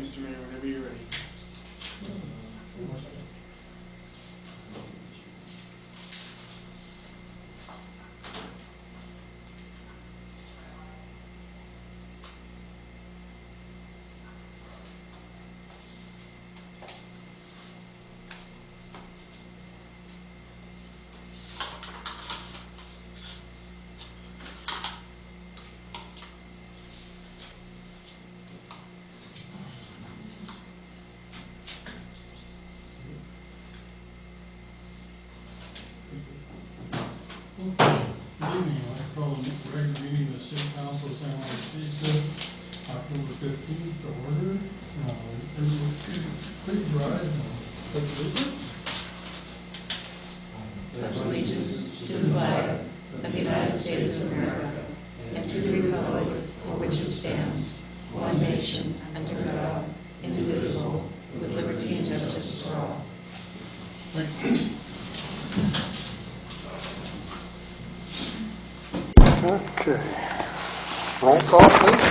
Mr. Mayor, whenever you're ready. Good evening. I call the regular meeting of the City Council of San Juan CC, October 15th to order. Please rise and pledge allegiance. Pledge allegiance to the flag of the United States of America and to the republic for which it stands, one nation, under God, indivisible, with liberty and justice for all. Thank you. Okay. Roll call, please.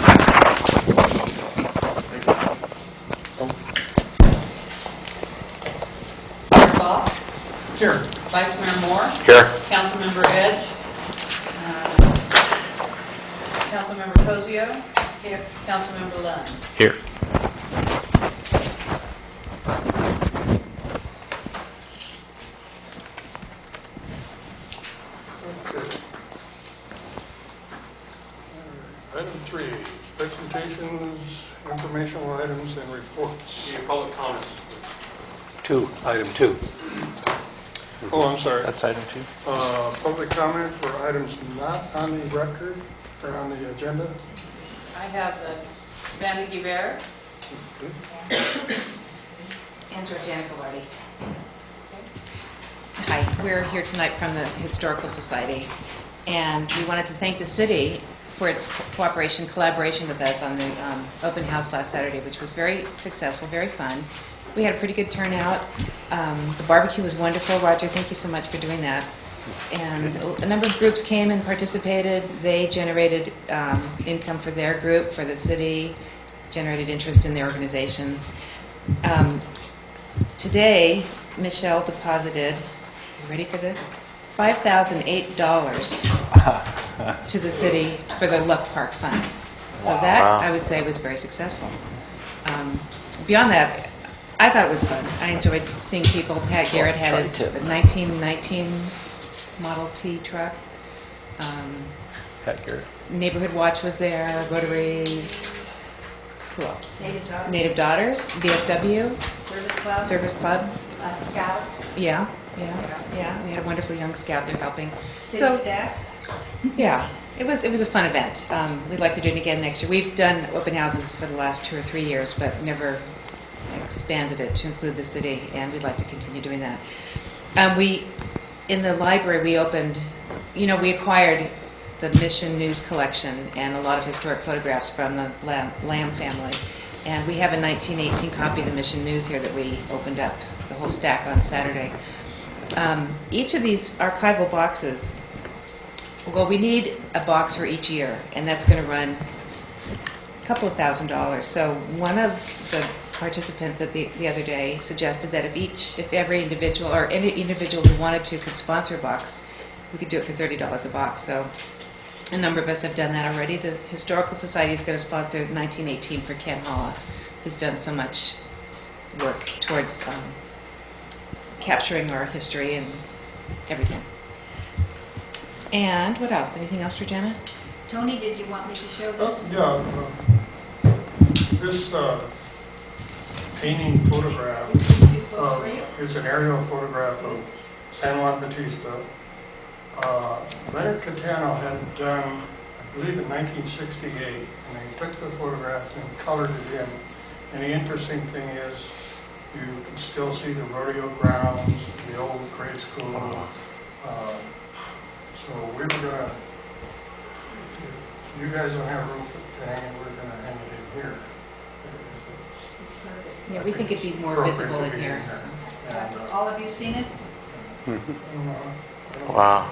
Mayor Goff, Here. Vice Mayor Moore, Here. Councilmember Edge, Councilmember Cozio, here, Councilmember Lund. Here. Okay. Item 3, presentations, informational items, and reports. Your public comments. Item 2. Oh, I'm sorry. That's item 2. Public comment for items not on the record or on the agenda. I have Vandy Guevara. And Georgiana Gallardi. Hi, we're here tonight from the Historical Society, and we wanted to thank the city for its collaboration with us on the open house last Saturday, which was very successful, very fun. We had a pretty good turnout. The barbecue was wonderful. Roger, thank you so much for doing that. And a number of groups came and participated. They generated income for their group, for the city, generated interest in their organizations. Today, Michelle deposited, you ready for this? $5,008 to the city for the Luck Park Fund. So that, Wow. I would say, was very successful. Beyond that, I thought it was fun. I enjoyed seeing people. Pat Garrett had his 1919 Model T truck. Pat Garrett. Neighborhood Watch was there, Rotary, who else? Native Daughters, Native Daughters, VFW, Service Club, Service Club. Scout, Yeah. We had a wonderful young scout there helping. City staff. Yeah, it was a fun event. We'd like to do it again next year. We've done open houses for the last 2 or 3 years, but never expanded it to include the city, and we'd like to continue doing that. In the library, we opened, we acquired the Mission News collection and a lot of historic photographs from the Lamb family. And we have a 1918 copy of the Mission News here that we opened up, the whole stack on Saturday. Each of these archival boxes, well, we need a box for each year, and that's going to run a couple of $1,000s. So one of the participants at the other day suggested that if every individual or any individual who wanted to could sponsor a box, we could do it for $30 a box. So a number of us have done that already. The Historical Society is going to sponsor 1918 for Ken Holla, who's done so much work towards capturing our history and everything. And what else? Anything else, Georgiana? Tony, did you want me to show this? This painting photograph is an aerial photograph of San Juan Bautista. Leonard Catano had done, I believe, in 1968, and they took the photograph and colored it in. And the interesting thing is, you can still see the rodeo grounds, the old grade school. So we were gonna, if you guys don't have room to hang it, we're gonna hang it in here. Yeah, we think it'd be more visible in here. So. And, All of you seen it? Wow.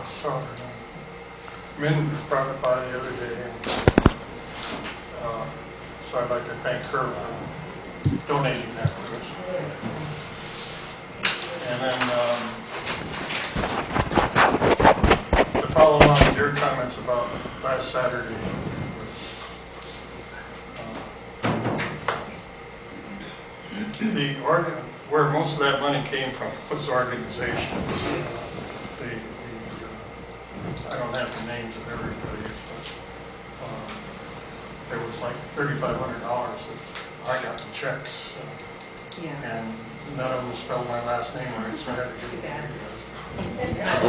Min brought it by the other day, and so I'd like to thank her for donating that to us. And then, to follow on with your comments about last Saturday, where most of that money came from was organizations. I don't have the names of everybody, but there was like $3,500 that I got in checks. Yeah. And none of them spelled my last name right, so I had to give it to you guys.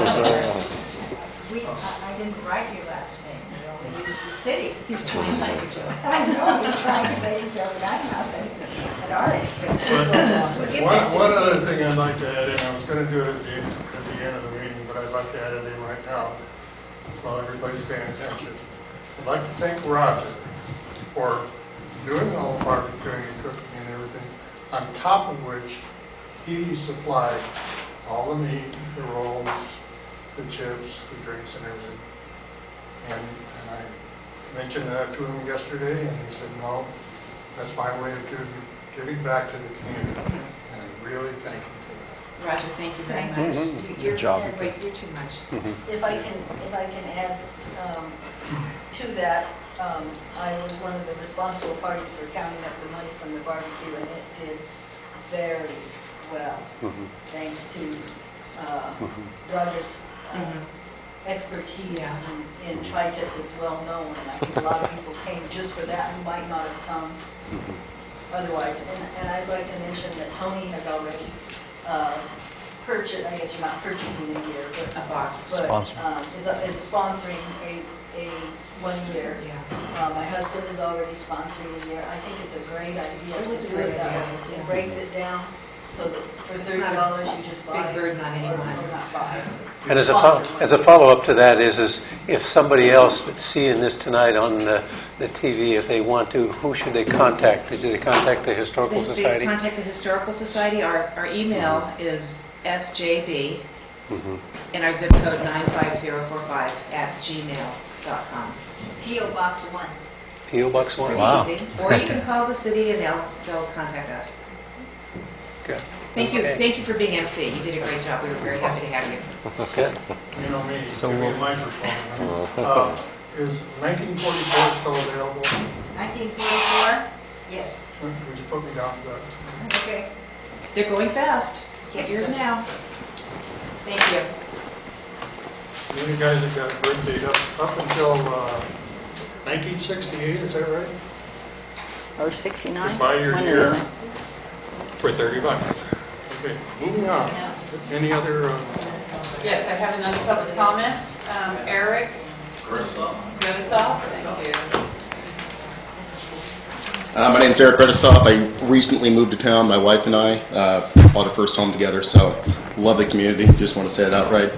I didn't write your last name, we only used the city. He's trying to make a joke. I know, he's trying to make a joke, and I'm nothing at our expense. One other thing I'd like to add in, I was going to do it at the end of the meeting, but I'd like to add it in right now while everybody's paying attention. I'd like to thank Roger for doing all the barbecuing and cooking and everything, on top of which he supplied all the meat, the rolls, the chips, the drinks and everything. And I mentioned that to him yesterday, and he said, no, that's my way of giving back to the community. And I really thank him for that. Roger, thank you very Thank much. you. You're, job. wait, you're too much. If I can add to that, I was one of the responsible parties for counting up the money from the barbecue, and it did very well, thanks to Roger's expertise Yeah. in tri-tip that's well known, and I think a lot of people came just for that who might not have come otherwise. And I'd like to mention that Tony has already purchased, I guess you're not purchasing a year, but A box. but Sponsor. is sponsoring a 1 year. Yeah. My husband is already sponsoring a year. I think it's a great idea. It was to a do great it that idea, way. yeah. It breaks it down so that for It's not a $30 you just buy. big burden on anyone. Or not buy. And as Sponsor. a follow-up to that is if somebody else that's seeing this tonight on the TV, if they want to, who should they contact? Do they contact the Historical They Society? contact the Historical Society. Our email is SJB, and our zip code 95045 @gmail.com. P.O. Box 1. P.O. Box 1? Pretty Wow. easy. Or you can call the city and they'll contact us. Good. Thank you. Okay. Thank you for being MC. You did a great job. We were very happy to have you. Okay. You know me, So give me a we'll- microphone. Is 1944 still available? 1944? Yes. Would you put me down to that? Okay. They're going fast. Get yours now. Thank you. You guys have got a birth date up until 1968, is that right? Or 69? To buy your One of year them. for $30. Okay, moving on. Any other, Yes, I have another public comment. Eric Gutisoff. Thank you. My name's Eric Redistoff. I recently moved to town. My wife and I bought our first home together, so love the community. Just want to say it outright.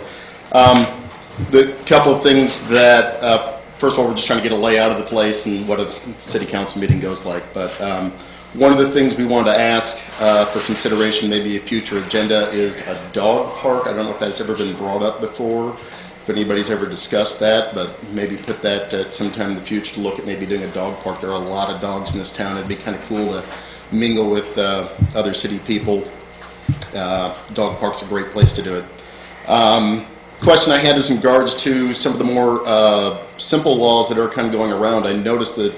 The couple of things that, first of all, we're just trying to get a layout of the place and what a city council meeting goes like. But one of the things we wanted to ask for consideration, maybe a future agenda, is a dog park. I don't know if that's ever been brought up before, if anybody's ever discussed that, but maybe put that at some time in the future to look at maybe doing a dog park. There are a lot of dogs in this town. It'd be kind of cool to mingle with other city people. Dog park's a great place to do it. Question I had is in regards to some of the more simple laws that are kind of going around. I noticed that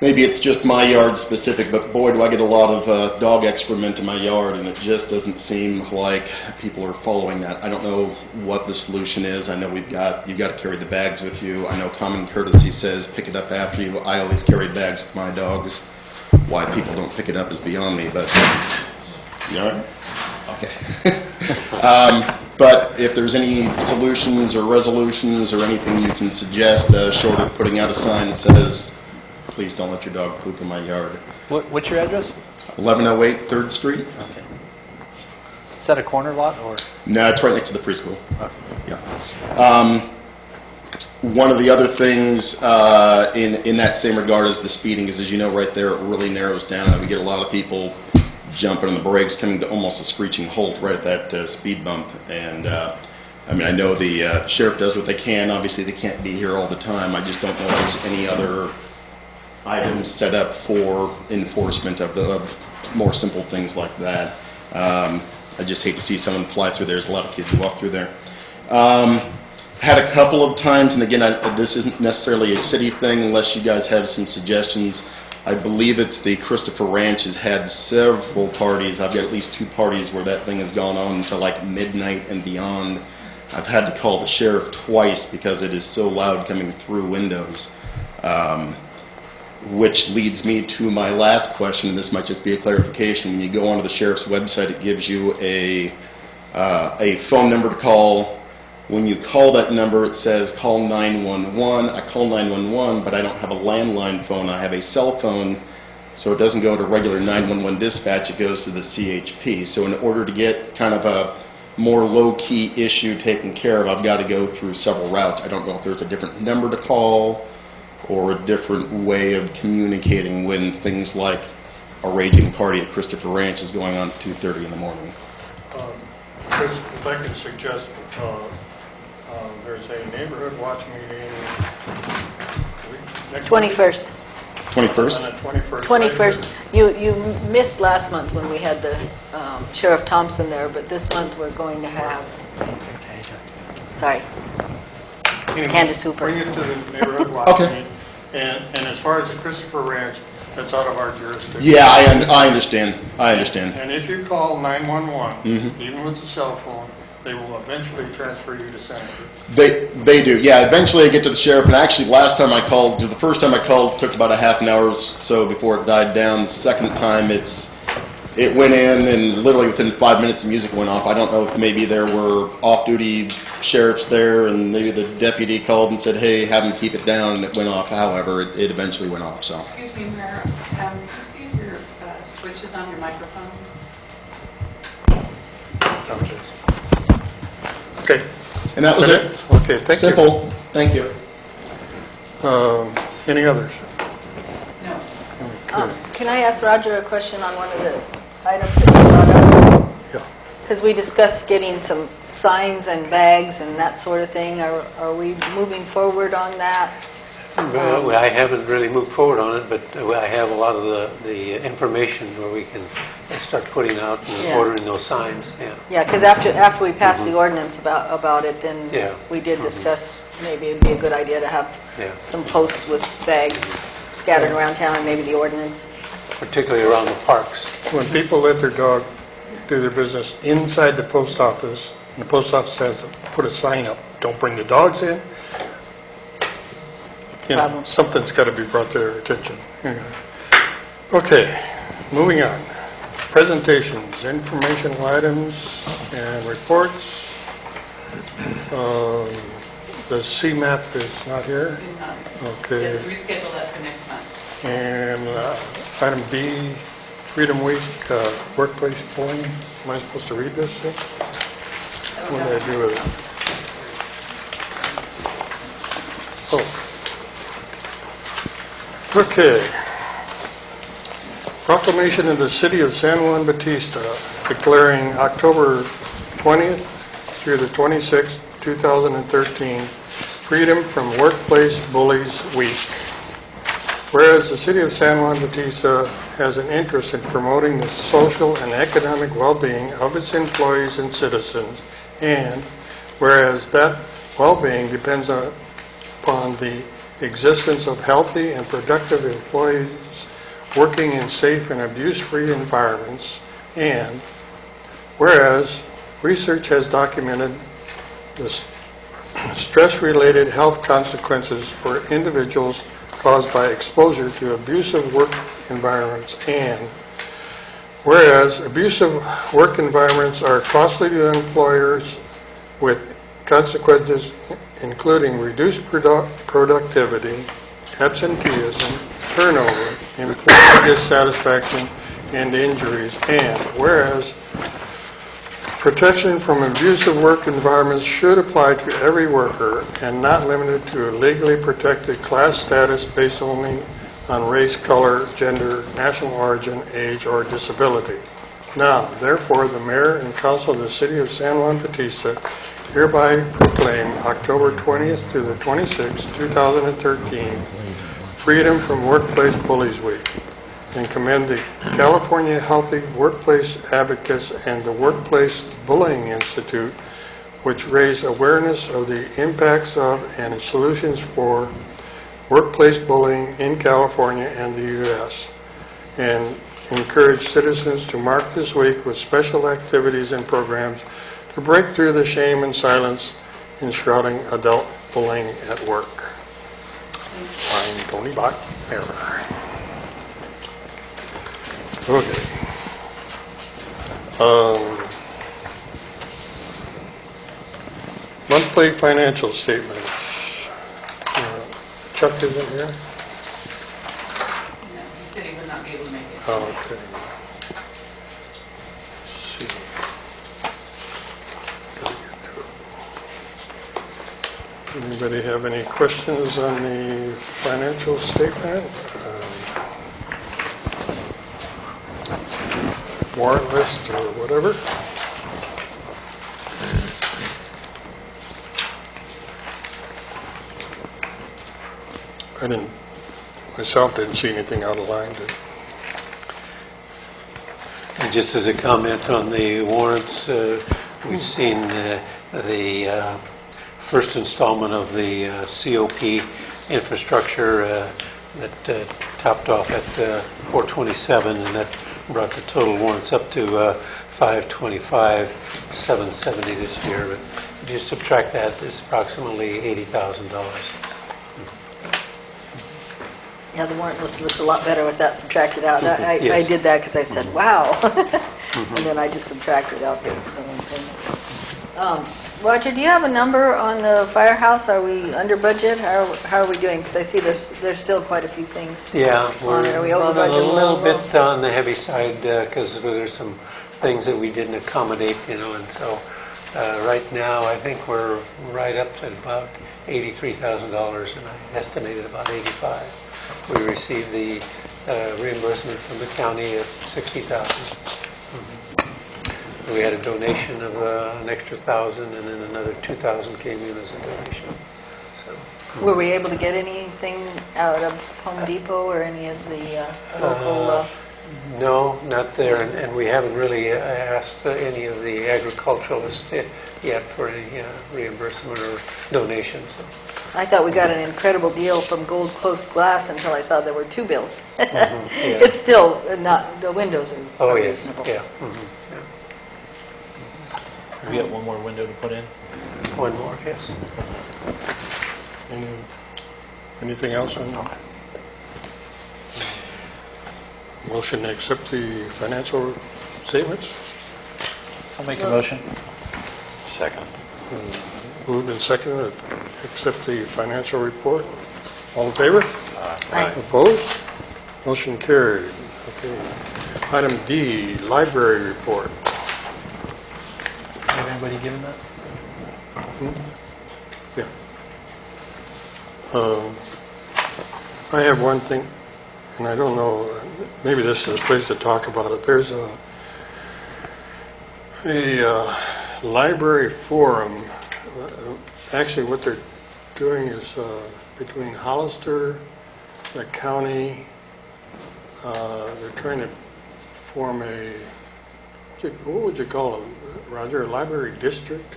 maybe it's just my yard specific, but boy, do I get a lot of dog excrement in my yard, and it just doesn't seem like people are following that. I don't know what the solution is. I know you've got to carry the bags with you. I know common courtesy says pick it up after you. I always carry bags with my dogs. Why people don't pick it up is beyond me, but you all right? Okay. But if there's any solutions or resolutions or anything you can suggest, short of putting out a sign that says, please don't let your dog poop in my yard. What's your address? 1108 3rd Street? Okay. Is that a corner lot or? No, it's right next to the preschool. Okay. Yeah. One of the other things in that same regard is the speeding, is, as you know, right there it really narrows down, and we get a lot of people jumping on the brakes, coming to almost a screeching halt right at that speed bump. And I mean, I know the sheriff does what they can. Obviously, they can't be here all the time. I just don't know if there's any other items set up for enforcement of more simple things like that. I just hate to see someone fly through there. There's a lot of kids who walk through there. Had a couple of times, and again, this isn't necessarily a city thing unless you guys have some suggestions. I believe it's the Christopher Ranch has had several parties. I've got at least 2 parties where that thing has gone on until like midnight and beyond. I've had to call the sheriff twice because it is so loud coming through windows. Which leads me to my last question, and this might just be a clarification. When you go onto the sheriff's website, it gives you a phone number to call. When you call that number, it says call 911. I call 911, but I don't have a landline phone. I have a cell phone, so it doesn't go to regular 911 dispatch. It goes to the CHP. So in order to get kind of a more low-key issue taken care of, I've got to go through several routes. I don't know if there's a different number to call or a different way of communicating when things like a raging party at Christopher Ranch is going on at 2:30 in the morning. Chris, if I could suggest, there's a neighborhood watch meeting next 21st. 21st? On the 21st. 21st. You missed last month when we had the Sheriff Thompson there, but this month we're going to have, sorry, Anyway, Candace Hooper. Bring it to the neighborhood watch Okay. meeting. And as far as the Christopher Ranch, that's out of our jurisdiction. Yeah, I understand. I understand. And if you call 911, even with the cell phone, they will eventually transfer you to Senator. They do. Yeah, eventually I get to the sheriff, and actually last time I called, the first time I called took about a half an hour or so before it died down. The second time it went in, and literally within 5 minutes the music went off. I don't know if maybe there were off-duty sheriffs there, and maybe the deputy called and said, hey, have them keep it down, and it went off. However, it eventually went off. So. Excuse me, Mayor, can you see if your switch is on your microphone? Okay. And that was it. Okay, thank you. Simple. Thank you. Any others? No. Can I ask Roger a question on one of the items that you brought up? Yeah. Because we discussed getting some signs and bags and that sort of thing. Are we moving forward on that? Well, I haven't really moved forward on it, but I have a lot of the information where we can start putting out and Yeah. ordering those signs. Yeah. Yeah, because after we passed the ordinance about it, then Yeah. we did discuss maybe it'd be a good idea to have Yeah. some posts with bags scattered around town and maybe the ordinance. Particularly around the parks. When people let their dog do their business inside the post office, and the post office has to put a sign up, don't bring the dogs in, you know, Problem. something's got to be brought to their attention. Anyway. Okay, moving on. Presentations, informational items, and reports. The CMAP is not here. It's not. Okay. Yeah, reschedule that for next month. And item B, Freedom Week, workplace polling. Am I supposed to read this? What do I do with it? Oh. Okay. Proclamation of the City of San Juan Bautista declaring October 20th through the 26th, 2013, Freedom from Workplace Bullies Week. Whereas the City of San Juan Bautista has an interest in promoting the social and economic well-being of its employees and citizens, and whereas that well-being depends upon the existence of healthy and productive employees working in safe and abuse-free environments, and whereas research has documented the stress-related health consequences for individuals caused by exposure to abusive work environments, and whereas abusive work environments are costly to employers with consequences including reduced productivity, absenteeism, turnover, employee dissatisfaction, and injuries, and whereas protection from abusive work environments should apply to every worker and not limited to a legally protected class status based only on race, color, gender, national origin, age, or disability. Now, therefore, the Mayor and Council of the City of San Juan Bautista hereby proclaim October 20th through the 26th, 2013, Freedom from Workplace Bullies Week, and commend the California Healthy Workplace Advocates and the Workplace Bullying Institute, which raise awareness of the impacts of and solutions for workplace bullying in California and the U.S., and encourage citizens to mark this week with special activities and programs to break through the shame and silence enshrouding adult bullying at work. Signed, Tony Bach, Mayor. Okay. Monthly financial statements. Chuck isn't here? No, he said he would not be able to make it. Oh, okay. Let's see. Gotta get to it. Anybody have any questions on the financial statement? Warrant list or whatever? Myself didn't see anything out of line. And just as a comment on the warrants, we've seen the first installment of the COP infrastructure that topped off at 427, and that brought the total warrants up to 525, 770 this year. But if you subtract that, it's approximately $80,000. Yeah, the warrant list looks a lot better with that subtracted out. I Yes. did that because I said, wow. And then I just subtracted out the one payment. Roger, do you have a number on the firehouse? Are we under budget? How are we doing? Because I see there's still quite a few things. Yeah, on it. Are we over running budget a little low? bit on the heavy side because there's some things that we didn't accommodate, and so right now I think we're right up to about $83,000, and I estimated about 85. We received the reimbursement from the county of $60,000. We had a donation of an extra $1,000, and then another $2,000 came in as a donation. So. Were we able to get anything out of Home Depot or any of the local? No, not there, and we haven't really asked any of the agriculturalists yet for any reimbursement or donations. I thought we got an incredible deal from Gold Coast Glass until I saw there were two bills. Yeah. It's still not, the windows are Yes, reasonable. yeah. We got one more window to put in. One more, yes. Anything else on that? Motion to accept the financial statements? I'll make a motion. Second. Moved and seconded to accept the financial report. All in favor? Aye. Opposed? Motion carried. Okay. Item D, library report. Have anybody given that? Yeah. I have one thing, and I don't know, maybe this is a place to talk about it. There's a library forum. Actually, what they're doing is between Hollister, the county, they're trying to form a, what would you call them, Roger, a library district?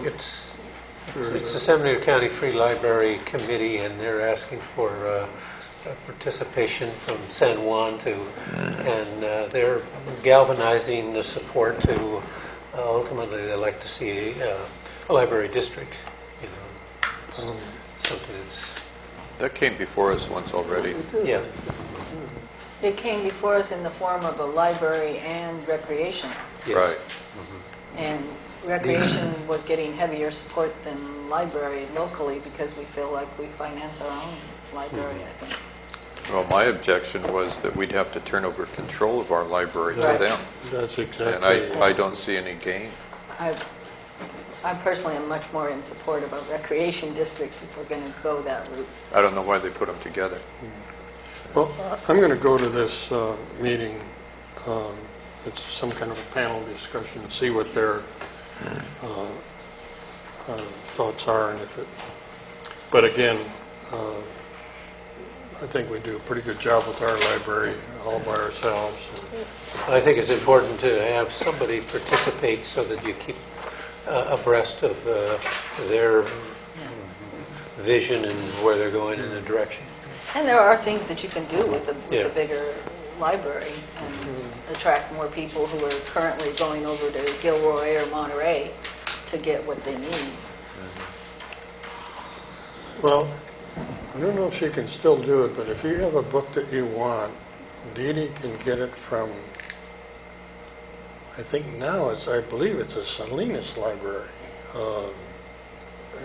It's the San Benito County Free Library Committee, and they're asking for participation from San Juan and they're galvanizing the support to ultimately they'd like to see a library district. It's something that's That came before us once already. yeah. It came before us in the form of a library and recreation. Yes. Right. And recreation was getting heavier support than library locally because we feel like we finance our own library, I think. Well, my objection was that we'd have to turn over control of our library to Right. them. That's And exactly. I don't see any gain. I personally am much more in support of a recreation district if we're going to go that route. I don't know why they put them together. Well, I'm going to go to this meeting. It's some kind of a panel discussion, see what their thoughts are, and if it But again, I think we do a pretty good job with our library all by ourselves. I think it's important to have somebody participate so that you keep abreast of their vision and where they're going in the direction. And there are things that you can do with the Yeah. bigger library and attract more people who are currently going over to Gilroy or Monterey to get what they need. Well, I don't know if she can still do it, but if you have a book that you want, Dee Dee can get it from, I think now I believe it's a Salinas library.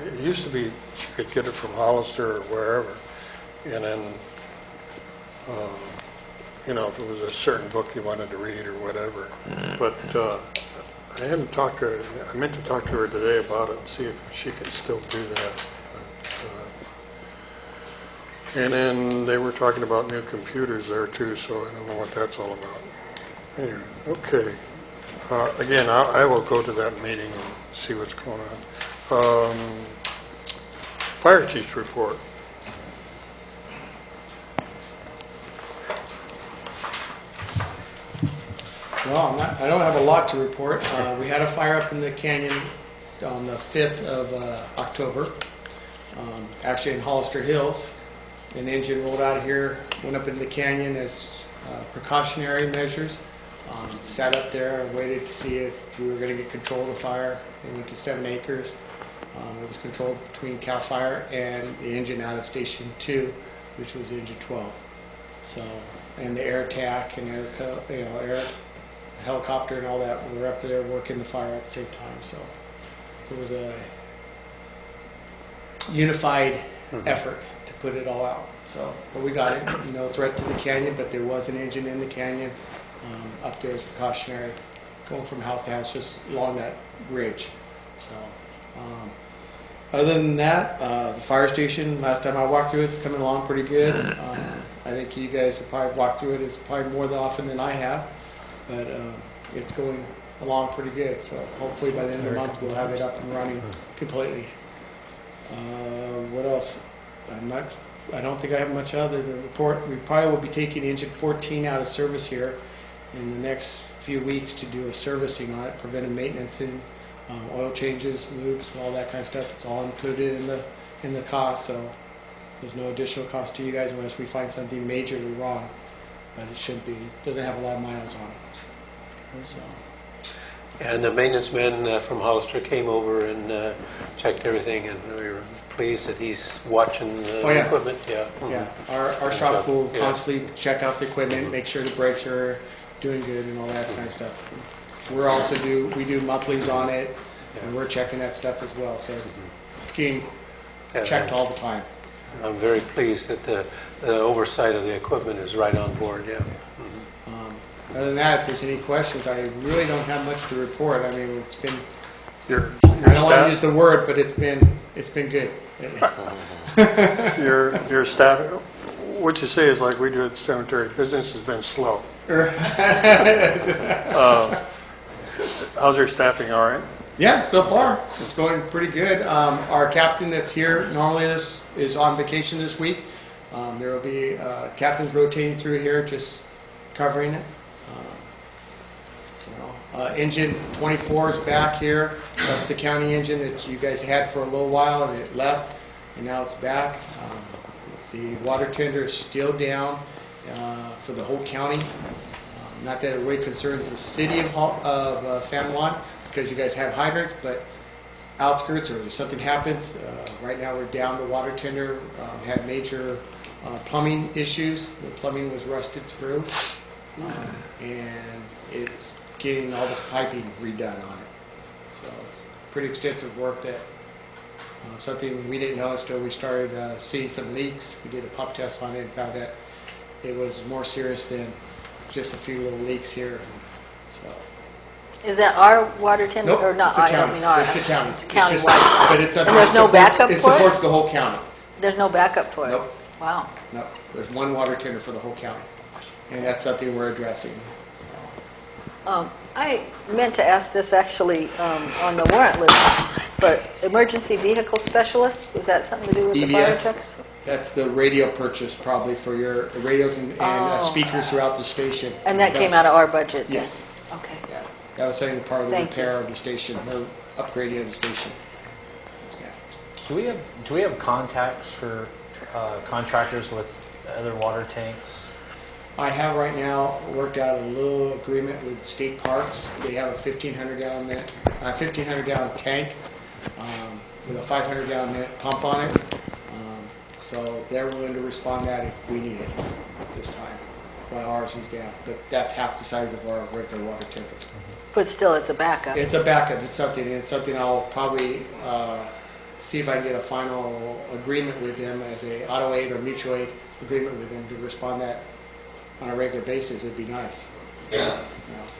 It used to be she could get it from Hollister or wherever, and then, if it was a certain book you wanted to read or whatever. But I hadn't talked to her. I meant to talk to her today about it and see if she could still do that. And then they were talking about new computers there too, so I don't know what that's all about. Anyway, okay. Again, I will go to that meeting and see what's going on. Fire chief's report. Well, I don't have a lot to report. We had a fire up in the canyon on the 5th of October, actually in Hollister Hills. An engine rolled out of here, went up into the canyon as precautionary measures. Sat up there and waited to see if we were going to get control of the fire. It went to 7 acres. It was controlled between CAL FIRE and the engine out of Station 2, which was engine 12. So, and the air TAC and air helicopter and all that were up there working the fire at the same time. So it was a unified effort to put it all out. So, but we got it. No threat to the canyon, but there was an engine in the canyon up there as precautionary, going from house to house just along that ridge. So, other than that, the fire station, last time I walked through it, it's coming along pretty good. I think you guys have probably walked through it is probably more often than I have, but it's going along pretty good. So hopefully by the end of the month we'll have it up and running completely. What else? I don't think I have much other to report. We probably will be taking engine 14 out of service here in the next few weeks to do a servicing on it, preventive maintenance and oil changes, lubes, and all that kind of stuff. It's all included in the cost, so there's no additional cost to you guys unless we find something majorly wrong. But it shouldn't be. It doesn't have a lot of miles on it. So. And the maintenance man from Hollister came over and checked everything, and we were pleased that he's watching the equipment. Yeah. Yeah. Our shop will constantly check out the equipment, make sure the brakes are doing good and all that kind of stuff. We're also we do monthlies on it, and we're checking that stuff as well. So it's getting checked all the time. I'm very pleased that the oversight of the equipment is right on board. Yeah. Other than that, if there's any questions, I really don't have much to report. I mean, it's been. Your I don't want to staff, use the word, but it's been good. your staff, what you say is like we do at the cemetery. Business has been slow. How's your staffing? All right. Yeah, so far it's going pretty good. Our captain that's here normally is on vacation this week. There will be captains rotating through here, just covering it. Engine 24 is back here. That's the county engine that you guys had for a little while, and it left, and now it's back. The water tender is still down for the whole county. Not that it really concerns the city of San Juan, because you guys have hydrants, but outskirts or if something happens, right now we're down the water tender. Had major plumbing issues. The plumbing was rusted through, and it's getting all the piping redone on it. So it's pretty extensive work that something we didn't know until we started seeing some leaks. We did a pump test on it and found that it was more serious than just a few little leaks here. So. Is that our water tender Nope, or not? it's the I don't county. mean our. It's the county. It's county just, water. but it's And there's no backup It for it? supports the whole county. There's no backup for it? Nope. Wow. No, there's one water tender for the whole county, and that's something we're addressing. So. I meant to ask this actually on the warrant list. But emergency vehicle specialists, was that something to do with the fire EVS? trucks? That's the radio purchase probably for your radios and speakers throughout the station. And that came out of our budget? then? Yes. Okay. Yeah, that was saying part of the Thank repair of the station, or upgrading of the station. Yeah. Do we have contacts for contractors with other water tanks? I have right now worked out a little agreement with state parks. They have a 1,500 gallon tank with a 500 gallon minute pump on it. So they're willing to respond that if we need it at this time while ours is down. But that's half the size of our regular water tank. But still, it's a backup. It's a backup. It's something I'll probably see if I can get a final agreement with them as a auto aid or mutual aid agreement with them to respond that on a regular basis. It'd be nice.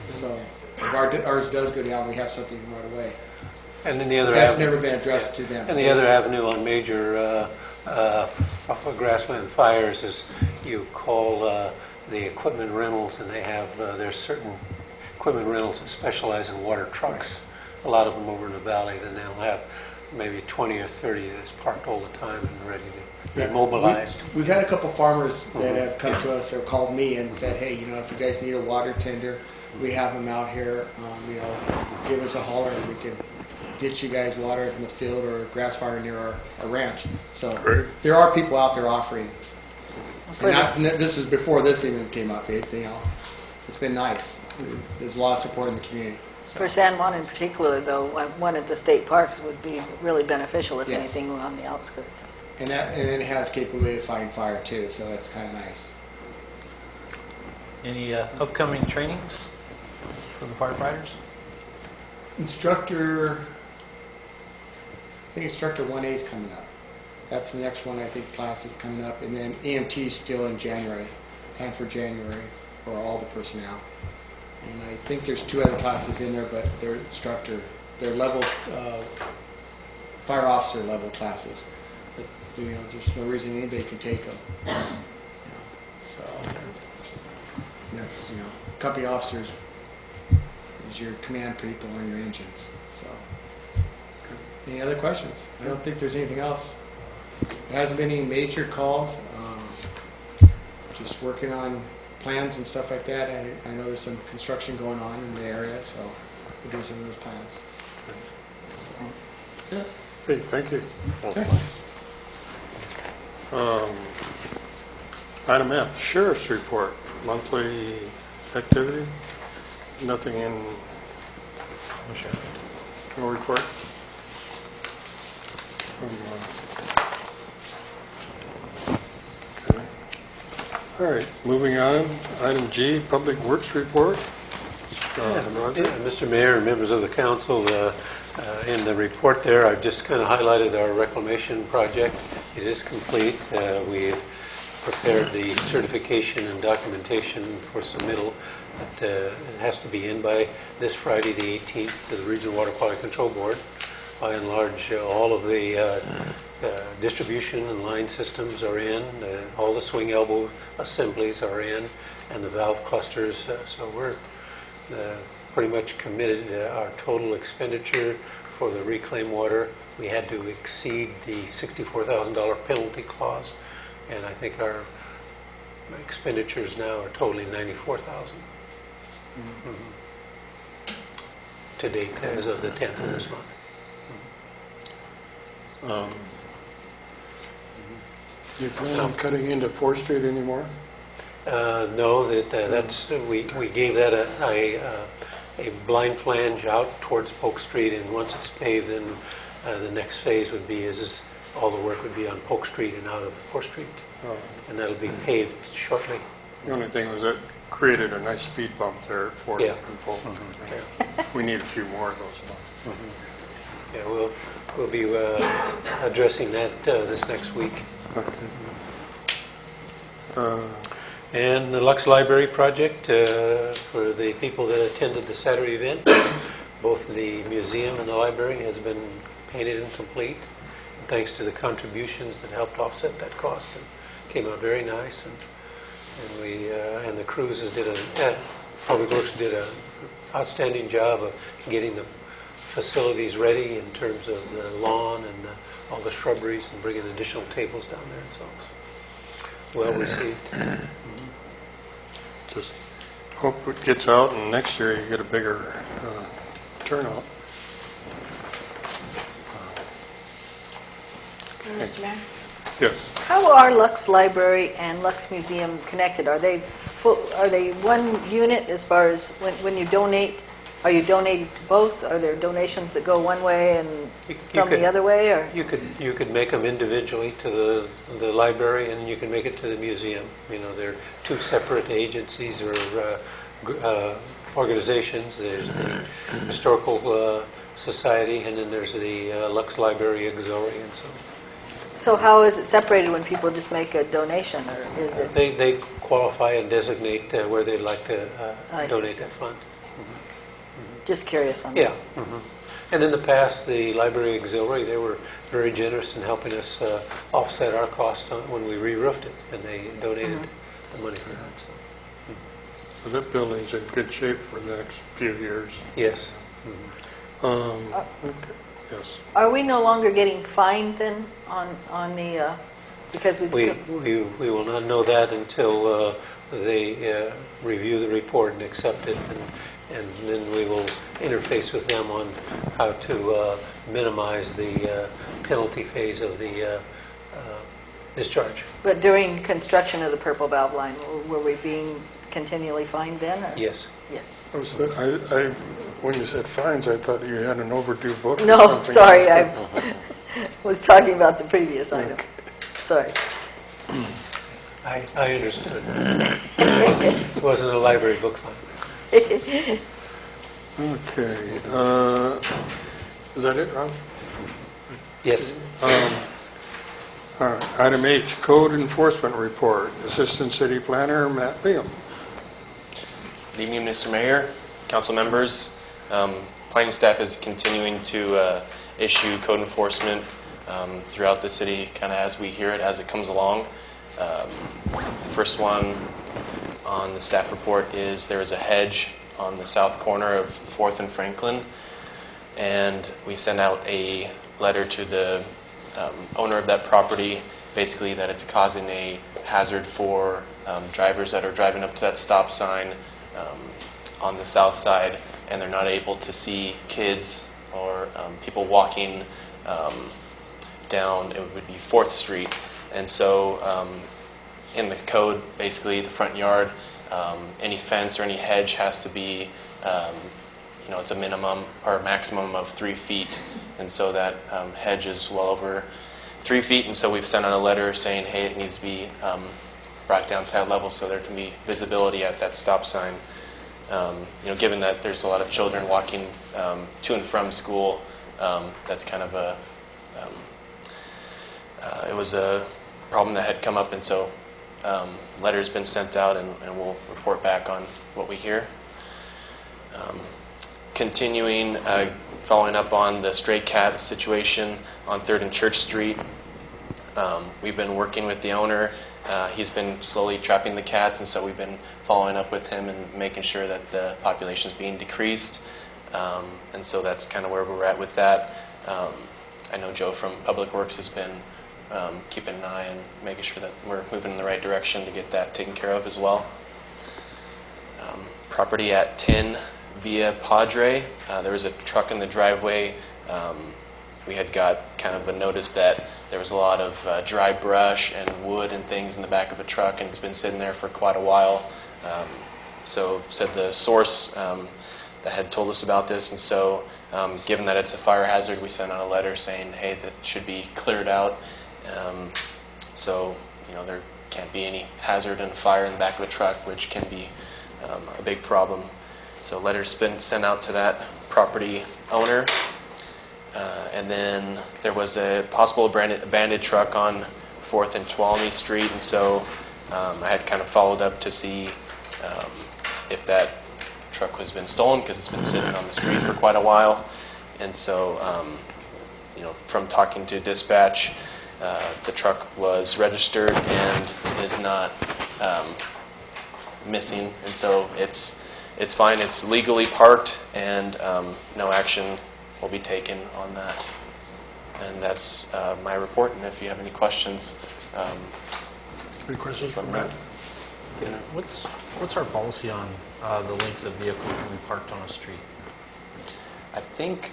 So if ours does go down, we have something right away. And then the other That's never been addressed to them. And the other avenue on major grassland fires is you call the equipment rentals, and they have there's certain equipment rentals that specialize in water trucks. A lot of them over in the valley, then they'll have maybe 20 or 30 that's parked all the time and ready to be mobilized. We've had a couple farmers that have come to us or called me and said, hey, if you guys need a water tender, we have them out here. Give us a holler and we can get you guys water in the field or a grass fire near our ranch. So there are people out there offering. And this was before this even came up. It's been nice. There's a lot of support in the community. So. For San Juan in particular, though, one at the state parks would be really beneficial, if Yes. anything, on the outskirts. And it has capability of fighting fire too, so that's kind of nice. Any upcoming trainings for the firefighters? Instructor 1A is coming up. That's the next one, I think, class that's coming up. And then EMT is still in January, planned for January for all the personnel. And I think there's 2 other classes in there, but they're level, fire officer level classes. But, there's no reason anybody can take them. So that's, company officers is your command people on your engines. So, any other questions? I don't think there's anything else. There hasn't been any major calls. Just working on plans and stuff like that. I know there's some construction going on in the area, so we're doing some of those plans. So, that's it. Okay, thank you. Okay. Item F, Sheriff's Report, monthly activity. Nothing in, no report. Okay. All right, moving on. Item G, Public Works Report. Roger? Mr. Mayor and members of the council, in the report there, I've just kind of highlighted our reclamation project. It is complete. We've prepared the certification and documentation for submittal. It has to be in by this Friday, the 18th, to the Regional Water Quality Control Board. By and large, all of the distribution and line systems are in, all the swing elbow assemblies are in, and the valve clusters. So we're pretty much committed. Our total expenditure for the reclaim water, we had to exceed the $64,000 penalty clause, and I think our expenditures now are totaling $94,000 to date as of the 10th of this month. Do you plan on cutting into 4th Street anymore? No, that's we gave that a blind flange out towards Polk Street, and once it's paved, then the next phase would be all the work would be on Polk Street and out of 4th Street, and that'll be paved shortly. The only thing was that created a nice speed bump there at 4th and Polk. We need a few more of those. Yeah, we'll be addressing that this next week. And the Lux Library project, for the people that attended the Saturday event, both the museum and the library has been painted and complete. And thanks to the contributions that helped offset that cost, and came out very nice. And the crews Public Works did an outstanding job of getting the facilities ready in terms of the lawn and all the shrubberies, and bringing additional tables down there, and so it's well received. Just hope it gets out and next year you get a bigger turnout. Mr. Mayor? Yes. How are Lux Library and Lux Museum connected? Are they one unit as far as when you donate? Are you donating to both? Are there donations that go one way and some the other way? Or You could make them individually to the library, and you can make it to the museum. You know, they're two separate agencies or organizations. There's the Historical Society, and then there's the Lux Library Auxiliary, and so how is it separated when people just make a donation, or is it? They qualify and designate where they'd like to donate that fund. Just curious on Yeah. And in the past, the Library Auxiliary, they were very generous in helping us offset our cost when we re-roofed it, and they donated the money for that. So. So that building's in good shape for the next few years. Yes. Yes. Are we no longer getting fined then on the, because We will not know that until they review the report and accept it, and then we will interface with them on how to minimize the penalty phase of the discharge. But during construction of the Purple Valve Line, were we being continually fined then? Or? Yes. Yes. When you said fines, I thought you had an overdue book or No, something. sorry, I was talking about the previous item. Sorry. I understood. It wasn't a library book fine. Okay. Is that it, Ron? Yes. All right. Item H, Code Enforcement Report. Assistant City Planner, Matt Liam. Good evening, Mr. Mayor, council members. Planning staff is continuing to issue code enforcement throughout the city, kind of as we hear it, as it comes along. The first one on the staff report is there is a hedge on the south corner of 4th and Franklin, and we sent out a letter to the owner of that property, basically that it's causing a hazard for drivers that are driving up to that stop sign on the south side, and they're not able to see kids or people walking down, it would be 4th Street. And so in the code, basically the front yard, any fence or any hedge has to be, it's a minimum or a maximum of 3 feet. And so that hedge is well over 3 feet. And so we've sent out a letter saying, hey, it needs to be brought down to that level so there can be visibility at that stop sign. Given that there's a lot of children walking to and from school, that's kind of it was a problem that had come up, and so letter's been sent out, and we'll report back on what we hear. Continuing, following up on the stray cat situation on 3rd and Church Street, we've been working with the owner. He's been slowly trapping the cats, and so we've been following up with him and making sure that the population is being decreased. And so that's kind of where we're at with that. I know Joe from Public Works has been keeping an eye and making sure that we're moving in the right direction to get that taken care of as well. Property at 10 via Padre. There was a truck in the driveway. We had got kind of a notice that there was a lot of dry brush and wood and things in the back of a truck, and it's been sitting there for quite a while. So said the source that had told us about this, and so given that it's a fire hazard, we sent out a letter saying, hey, that should be cleared out. So there can't be any hazard and fire in the back of a truck, which can be a big problem. So letter's been sent out to that property owner. And then there was a possible abandoned truck on 4th and Tuolumne Street, and so I had kind of followed up to see if that truck has been stolen, because it's been sitting on the street for quite a while. And so, from talking to dispatch, the truck was registered and is not missing, and so it's fine. It's legally parked, and no action will be taken on that. And that's my report, and if you have any questions, Any questions just let from me know. Matt? What's our policy on the lengths of vehicles when we parked on a street? I think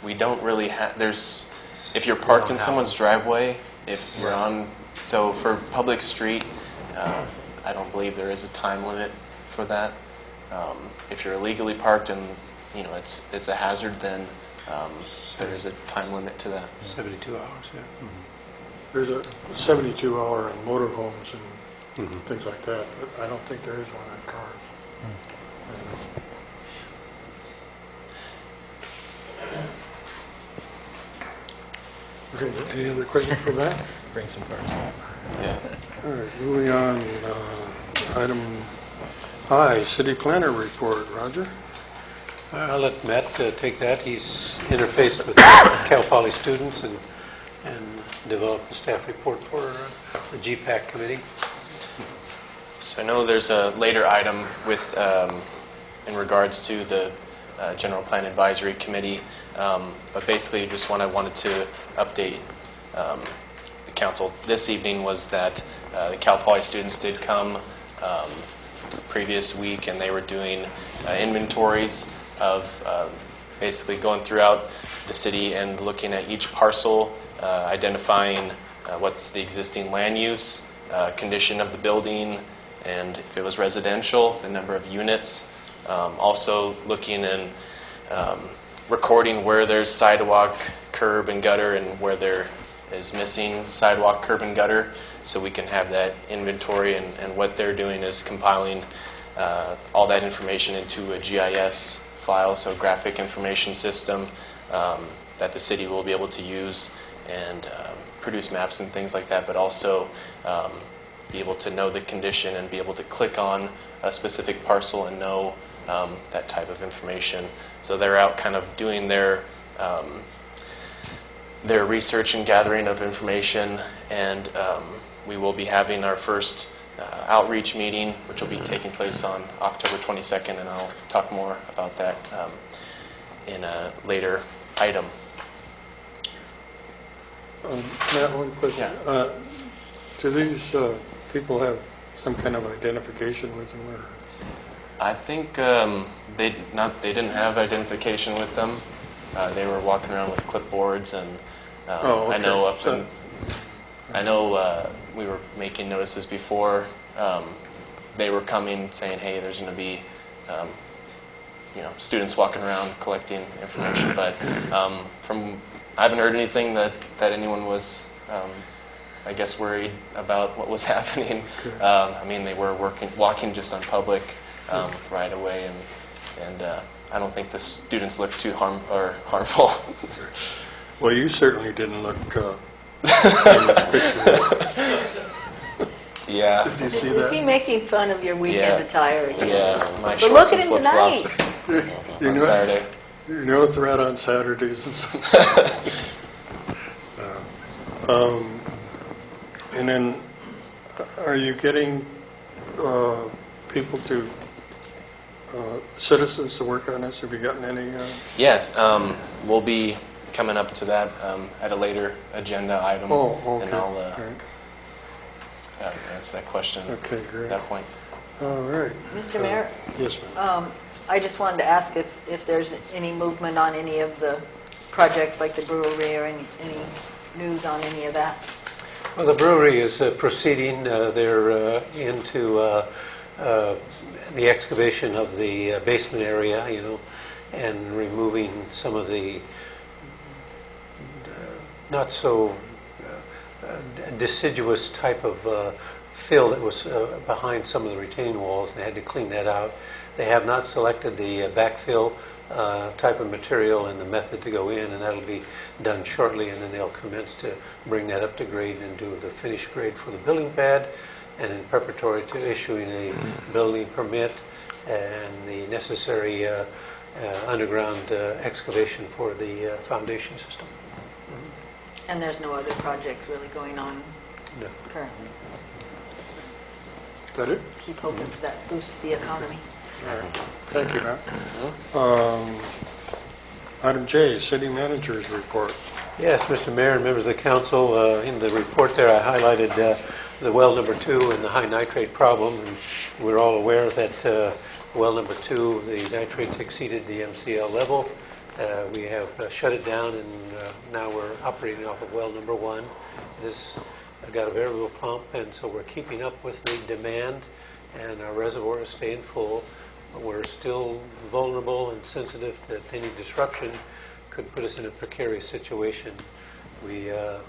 we don't really have, if you're parked in someone's driveway, if you're on, so for public street, I don't believe there is a time limit for that. If you're illegally parked and, it's a hazard, then there is a time limit to that. 72 hours, yeah. There's a 72-hour in motorhomes and things like that, but I don't think there is one in cars. Okay, any other questions for Matt? Bring some cars. Yeah. All right, moving on, item I, city planner report. Roger? I'll let Matt take that. He's interfaced with Cal Poly students and developed the staff report for the GPAC committee. So I know there's a later item with in regards to the General Plan Advisory Committee, but basically just what I wanted to update the council this evening was that the Cal Poly students did come previous week, and they were doing inventories of basically going throughout the city and looking at each parcel, identifying what's the existing land use, condition of the building, and if it was residential, the number of units. Also looking and recording where there's sidewalk, curb, and gutter, and where there is missing sidewalk, curb, and gutter, so we can have that inventory. And what they're doing is compiling all that information into a GIS file, so graphic information system that the city will be able to use and produce maps and things like that, but also be able to know the condition and be able to click on a specific parcel and know that type of information. So they're out kind of doing their research and gathering of information, and we will be having our first outreach meeting, which will be taking place on October 22nd, and I'll talk more about that in a later item. Matt, one question. Yeah. Do these people have some kind of identification with them? Or? I think they didn't have identification with them. They were walking around with clipboards, and okay. I know we were making notices before. They were coming saying, "Hey, there's going to be students walking around collecting information." But I haven't heard anything that anyone was, I guess, worried about what was happening. Okay. They were walking just on public right away, and I don't think the students looked too harmful. Well, you certainly didn't look in this picture. Yeah. Did you see Is that? he making fun of your weekend attire again? Yeah, my But shorts look at and him tonight. flip-flops You on know- Saturday. You're no threat on Saturdays and stuff. And then, are you getting people to, citizens to work on this? Have you gotten any? Yes, we'll be coming up to that at a later agenda item. Oh, okay. And I'll All right. answer that question Okay, great. at that point. All right. Mr. Mayor? Yes, ma'am. I just wanted to ask if there's any movement on any of the projects like the brewery or any news on any of that. Well, the brewery is proceeding. They're into the excavation of the basement area, and removing some of the not so deciduous type of fill that was behind some of the retaining walls, and they had to clean that out. They have not selected the backfill type of material and the method to go in, and that'll be done shortly, and then they'll commence to bring that up to grade and do the finished grade for the building pad, and in preparatory to issuing a building permit and the necessary underground excavation for the foundation system. And there's no other projects really going on No. currently. Is that it? Keep hoping that boosts the economy. All right. Thank you, Matt. Item J, City Manager's Report. Yes, Mr. Mayor and members of the council, in the report there I highlighted the well number 2 and the high nitrate problem. And we're all aware that well number 2, the nitrates exceeded the MCL level. We have shut it down, and now we're operating off of well number 1. It has got a variable pump, and so we're keeping up with the demand, and our reservoir is staying full. We're still vulnerable and sensitive that any disruption could put us in a precarious situation. The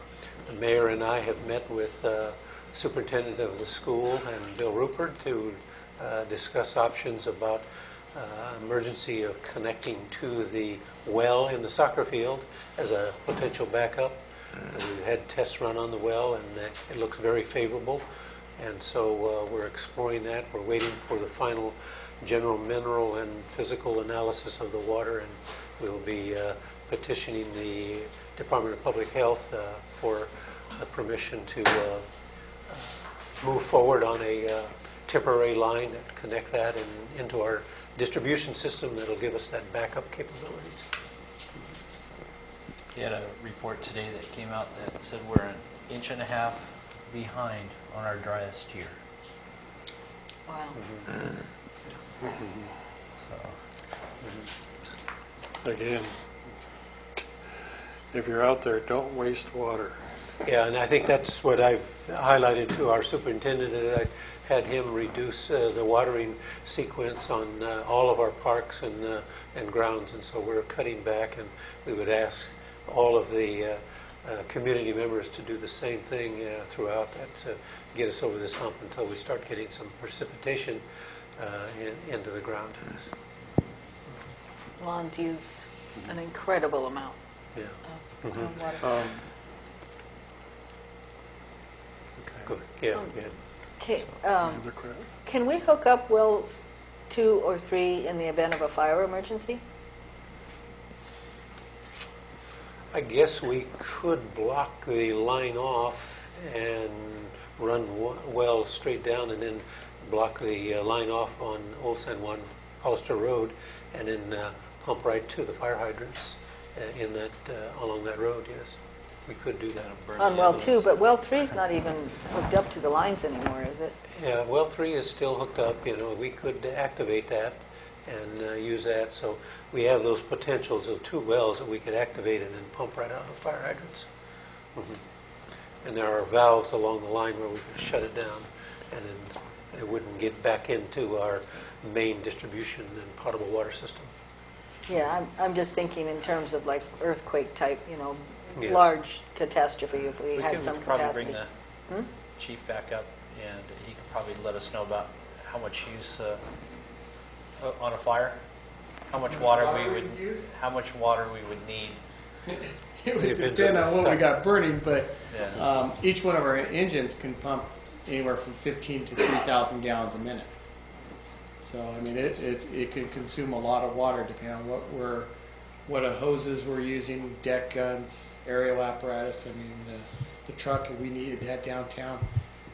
mayor and I have met with the superintendent of the school and Bill Rupert to discuss options about emergency of connecting to the well in the soccer field as a potential backup. We've had tests run on the well, and it looks very favorable. And so we're exploring that. We're waiting for the final general mineral and physical analysis of the water, and we'll be petitioning the Department of Public Health for permission to move forward on a temporary line that connect that into our distribution system that'll give us that backup capabilities. He had a report today that came out that said we're an inch and a half behind on our driest year. Wow. So, Again, if you're out there, don't waste water. Yeah, and I think that's what I've highlighted to our superintendent, and I had him reduce the watering sequence on all of our parks and grounds, and so we're cutting back, and we would ask all of the community members to do the same thing throughout that to get us over this hump until we start getting some precipitation into the ground. Lawns use an incredible amount Yeah. of water. Okay. Good. Yeah. Good. Okay, Other que- can we hook up well 2 or 3 in the event of a fire emergency? I guess we could block the line off and run well straight down, and then block the line off on Old San Juan Hollister Road, and then pump right to the fire hydrants in that along that road. Yes, we could do that. On well 2, but well 3 is not even hooked up to the lines anymore, is it? Yeah, well 3 is still hooked up. You know, we could activate that and use that. So we have those potentials of 2 wells that we could activate and then pump right out of the fire hydrants. And there are valves along the line where we can shut it down, and then it wouldn't get back into our main distribution and potable water system. Yeah, I'm just thinking in terms of like earthquake type, Yes. large catastrophe if we we had could some probably capacity. bring the chief back up, and he could probably let us know about how much use on a fire, how much water we would need. It would depend on what we got burning, but Yeah. each one of our engines can pump anywhere from 15 to 3,000 gallons a minute. So, I mean, it can consume a lot of water depending on what hoses we're using, deck guns, aerial apparatus. I mean, the truck, if we needed that downtown,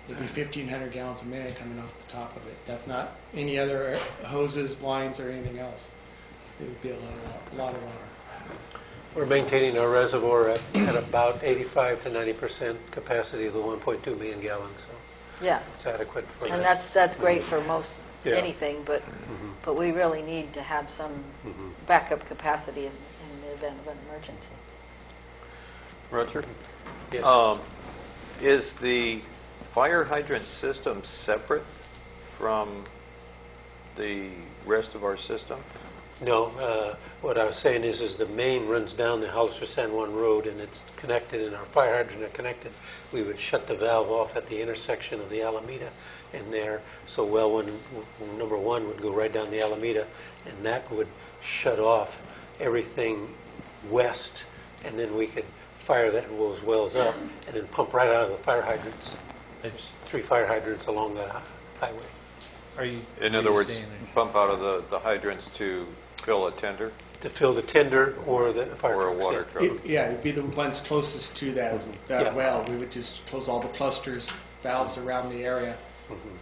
it'd be 1,500 gallons a minute coming off the top of it. That's not any other hoses, lines, or anything else. It would be a lot of water. We're maintaining our reservoir at about 85 to 90% capacity of the 1.2 million gallons. So Yeah, it's adequate for and that. that's great for most Yeah. anything, but we really need to have some backup capacity in the event of an emergency. Roger? Yes. Is the fire hydrant system separate from the rest of our system? No, what I was saying is the main runs down the Hollister San Juan Road, and it's connected, and our fire hydrant are connected. We would shut the valve off at the intersection of the Alameda in there, so well number 1 would go right down the Alameda, and that would shut off everything west, and then we could fire those wells up and then pump right out of the fire hydrants. There's 3 fire hydrants along that highway. Are you? In are other you words, saying pump out of the hydrants to fill a tender To fill the tender or the fire or a trucks, water yeah. truck? It'd be the ones closest to that Yeah. well. We would just close all the clusters, valves around the area,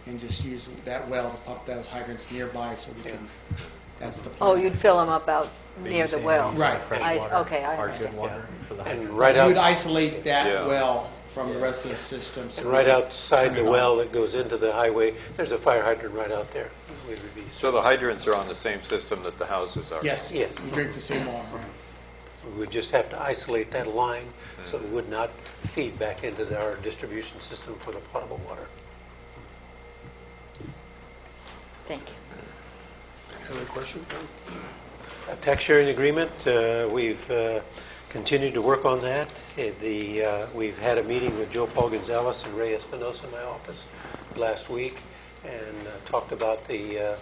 and just use that well to pump those hydrants nearby so we can That's the Oh, plan. you'd fill them up out near the well? Right. Fresh I- water, okay, I or understand. good water for the And hydrants. right You would out, isolate that Yeah. well from the rest of the system. so and we right could outside turn the it on. well that goes into the highway, there's a fire hydrant right out there. We would be- So the hydrants are on the same system that the houses are? Yes. Yes. You drink the same water. We would just have to isolate that line so it would not feed back into our distribution system for the potable water. Thank you. Any other questions? A tax sharing agreement, we've continued to work on that. We've had a meeting with Joe Paul Gonzalez and Ray Espinosa in my office last week and talked about the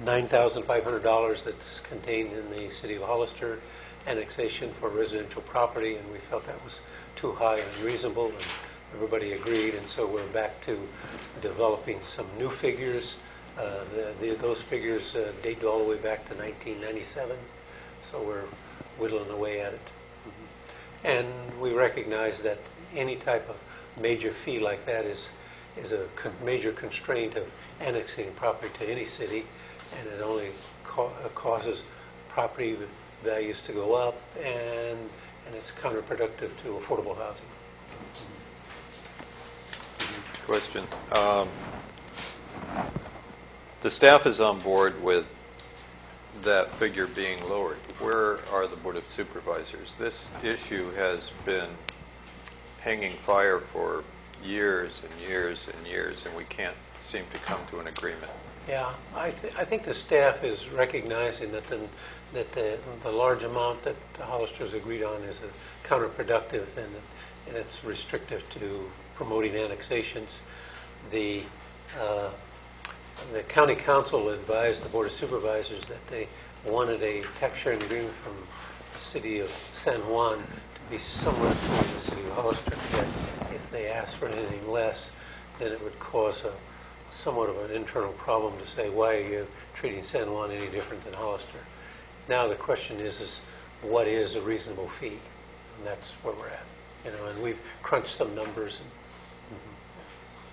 $9,500 that's contained in the city of Hollister annexation for residential property, and we felt that was too high and unreasonable, and everybody agreed, and so we're back to developing some new figures. Those figures date all the way back to 1997, so we're whittling away at it. And we recognize that any type of major fee like that is a major constraint of annexing property to any city, and it only causes property values to go up, and it's counterproductive to affordable housing. Question. The staff is on board with that figure being lowered. Where are the Board of Supervisors? This issue has been hanging fire for years and years and years, and we can't seem to come to an agreement. Yeah, I think the staff is recognizing that the large amount that Hollister's agreed on is counterproductive and it's restrictive to promoting annexations. The county council advised the Board of Supervisors that they wanted a tax sharing agreement from the city of San Juan to be similar to the city of Hollister. Yet if they asked for anything less, then it would cause somewhat of an internal problem to say, why are you treating San Juan any different than Hollister? Now the question is what is a reasonable fee? And that's where we're at. And we've crunched some numbers.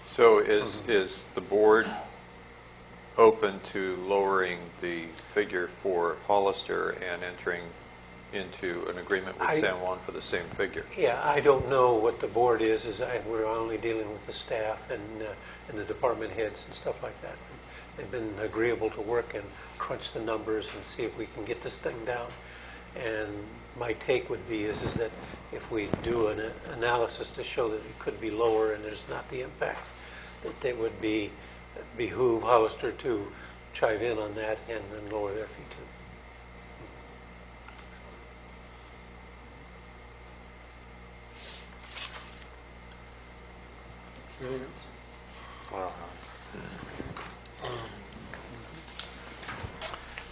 So is the board open to lowering the figure for Hollister and entering into an agreement with San Juan for the same figure? Yeah, I don't know what the board is. We're only dealing with the staff and the department heads and stuff like that. They've been agreeable to work and crunch the numbers and see if we can get this thing down. And my take would be is that if we do an analysis to show that it could be lower and there's not the impact, that it would behoove Hollister to chive in on that and then lower their fee too. Anything else?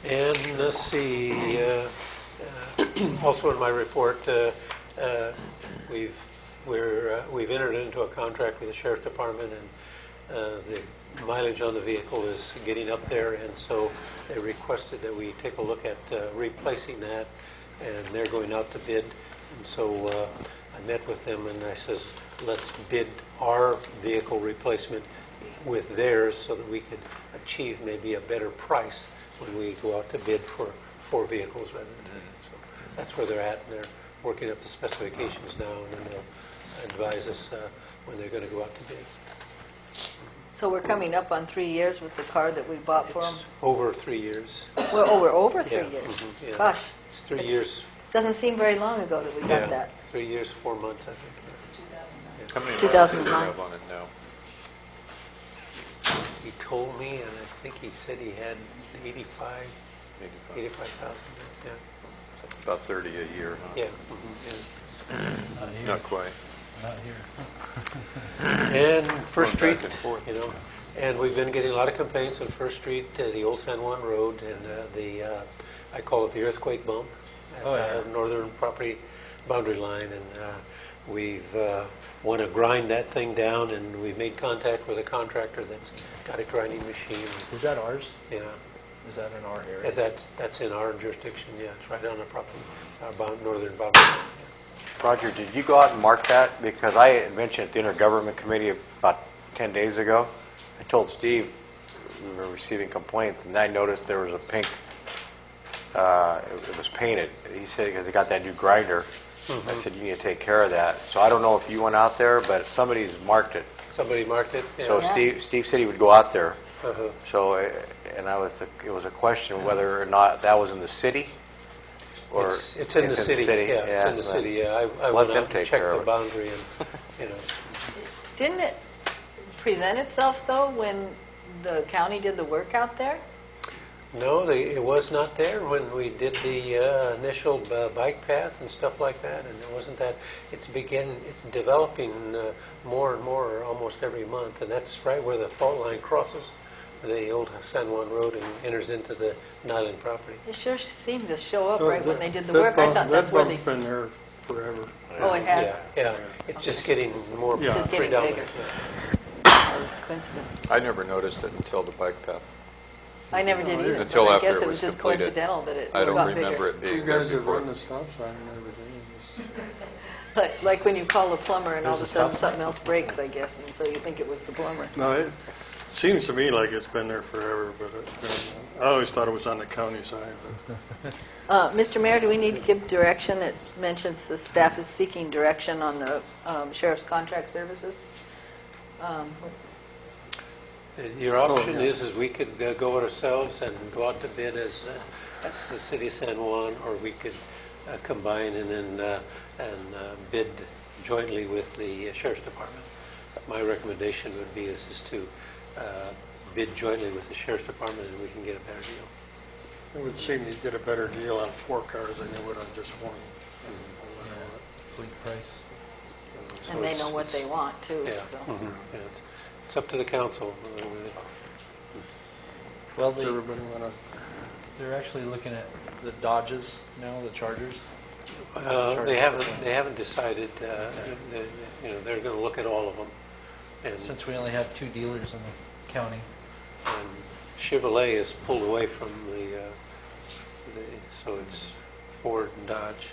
And let's see, also in my report, we've entered into a contract with the Sheriff's Department, and the mileage on the vehicle is getting up there, and so they requested that we take a look at replacing that, and they're going out to bid. And so I met with them, and I says, let's bid our vehicle replacement with theirs so that we could achieve maybe a better price when we go out to bid for 4 vehicles rather than 10. So that's where they're at, and they're working up the specifications now, and then they'll advise us when they're going to go out to bid. So we're coming up on 3 years with the car that we bought for them? It's over 3 years. We're over 3 Yeah, years? mhm, yeah. Gosh. It's 3 years. Doesn't seem very long ago that we got Yeah, that. 3 years, 4 months, I think. How many miles do you 2009. have on it now? He told me, and I think he said he had 85,000. 85. Yeah. About 30 a year, huh? Yeah. mhm, Not here. Not quite. Not here. yeah. And First Going back Street, and forth. and we've been getting a lot of complaints on First Street, the old San Juan Road, and I call it the earthquake bump, Oh, yeah. northern property boundary line, and we've want to grind that thing down, and we've made contact with a contractor that's got a grinding machine. Is that ours? Yeah, Is that in our area? that's in our jurisdiction. Yeah, it's right on the property, our northern boundary line. Yeah. Roger, did you go out and mark that? Because I had mentioned at the Intergovernment Committee about 10 days ago. I told Steve, and were receiving complaints, and I noticed there was a pink, it was painted. He said, because he got that new grinder. I said, you need to take care of that. So I don't know if you went out there, but somebody's marked it. Somebody marked it? Yeah. So Steve said he would go out there. Uh-huh. So, and it was a question whether or not that was in the city, or It's in the city. Yeah, it's in the city. Yeah, I let went them out take and checked care of the it. boundary, and Didn't it present itself, though, when the county did the work out there? No, it was not there when we did the initial bike path and stuff like that, and it wasn't that. It's developing more and more almost every month, and that's right where the fault line crosses the old San Juan Road and enters into the Nyland property. It sure seemed to show up right when they did the work. I thought that's where they... That bump's been there forever. Oh, it has? Yeah. It's just getting more Yeah. Just getting predominant. bigger. That was a coincidence. I never noticed it until the bike path. I never did either. Until but I after guess it it was was just completed. coincidental that it I don't got remember bigger. it being You there guys have before. run the stop sign and everything. And just, Like when you call the plumber and all of a There's a sudden stop sign. something else breaks, I guess, and so you think it was the plumber. no, it seems to me like it's been there forever, but I always thought it was on the county side. But Mr. Mayor, do we need to give direction? It mentions the staff is seeking direction on the sheriff's contract services. Your option yeah. is we could go it ourselves and go out to bid as the city of San Juan, or we could combine and then bid jointly with the sheriff's department. My recommendation would be is to bid jointly with the sheriff's department, and we can get a better deal. it would seem you'd get a better deal on 4 cars than you would on just one. No matter what. Fleet price. So And they it's- know what they want, too. Yeah, So. yeah, it's up to the council. Well, Does everybody want to? they're actually looking at the Dodges now, the Chargers. They haven't decided. They're going to look at all of them. And Since we only have 2 dealers in the county. and Chevrolet is pulled away from so it's Ford and Dodge.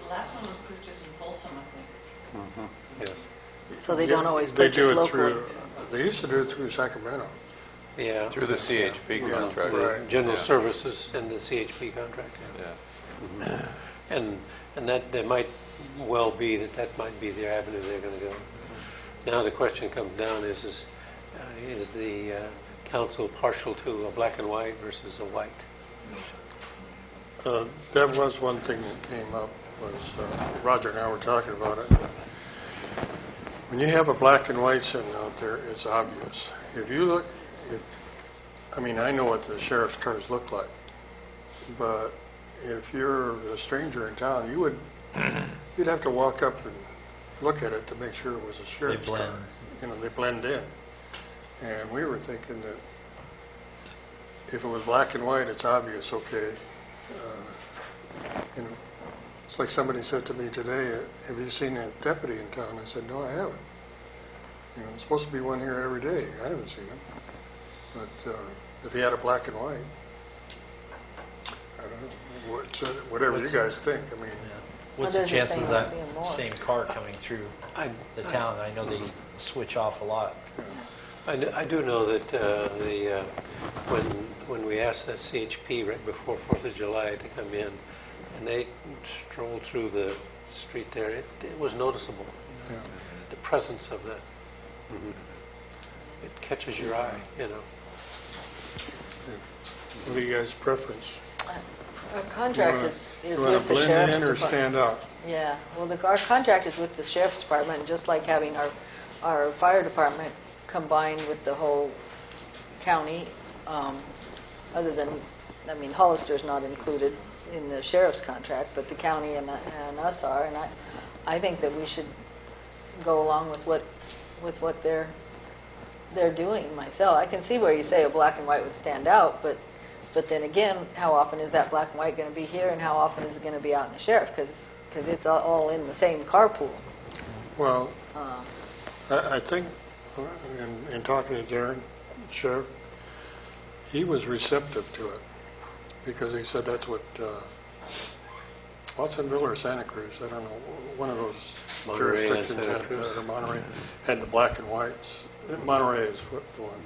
The last one was purchased in Folsom, I think. Yes. So they don't always They purchase do it locally. through. They used to do it through Sacramento. Yeah. Through the CHP Yeah. contract. Right. General Yeah. Services and the CHP contract. Yeah. And that might well be that might be the avenue they're going to go. Now the question comes down is the council partial to a black and white versus a white? That was one thing that came up, was Roger and I were talking about it. When you have a black and white sitting out there, it's obvious. If you look, I know what the sheriff's cars look like, but if you're a stranger in town, you'd have to walk up and look at it to make sure it was a sheriff's car. They blend in. And we were thinking that if it was black and white, it's obvious, okay. It's like somebody said to me today, have you seen a deputy in town? I said, no, I haven't. There's supposed to be one here every day. I haven't seen him. But if he had a black and white, I don't know. Whatever you guys think. What's the Others are chances saying of they'll that see 'em more. same car coming through the town? I know they switch off a lot. I do know that when we asked that CHP right before 4th of July to come in, and they strolled through the street there, it was noticeable. The presence of that. It catches your eye. What do you guys' preference? Our contract is You with want to the blend sheriff's in or department. stand out? Yeah, well, our contract is with the sheriff's department, just like having our fire department combined with the whole county, other than, Hollister's not included in the sheriff's contract, but the county and us are, and I think that we should go along with what they're doing myself. I can see where you say a black and white would stand out, but then again, how often is that black and white going to be here, and how often is it going to be out in the sheriff? Because it's all in the same carpool. Well, I think, in talking to Darren, Sheriff, he was receptive to it, because he said that's what Watsonville or Santa Cruz, I don't know, one of those Monterey and jurisdictions Santa had, Cruz. or Monterey, had the black and whites. Monterey is the one.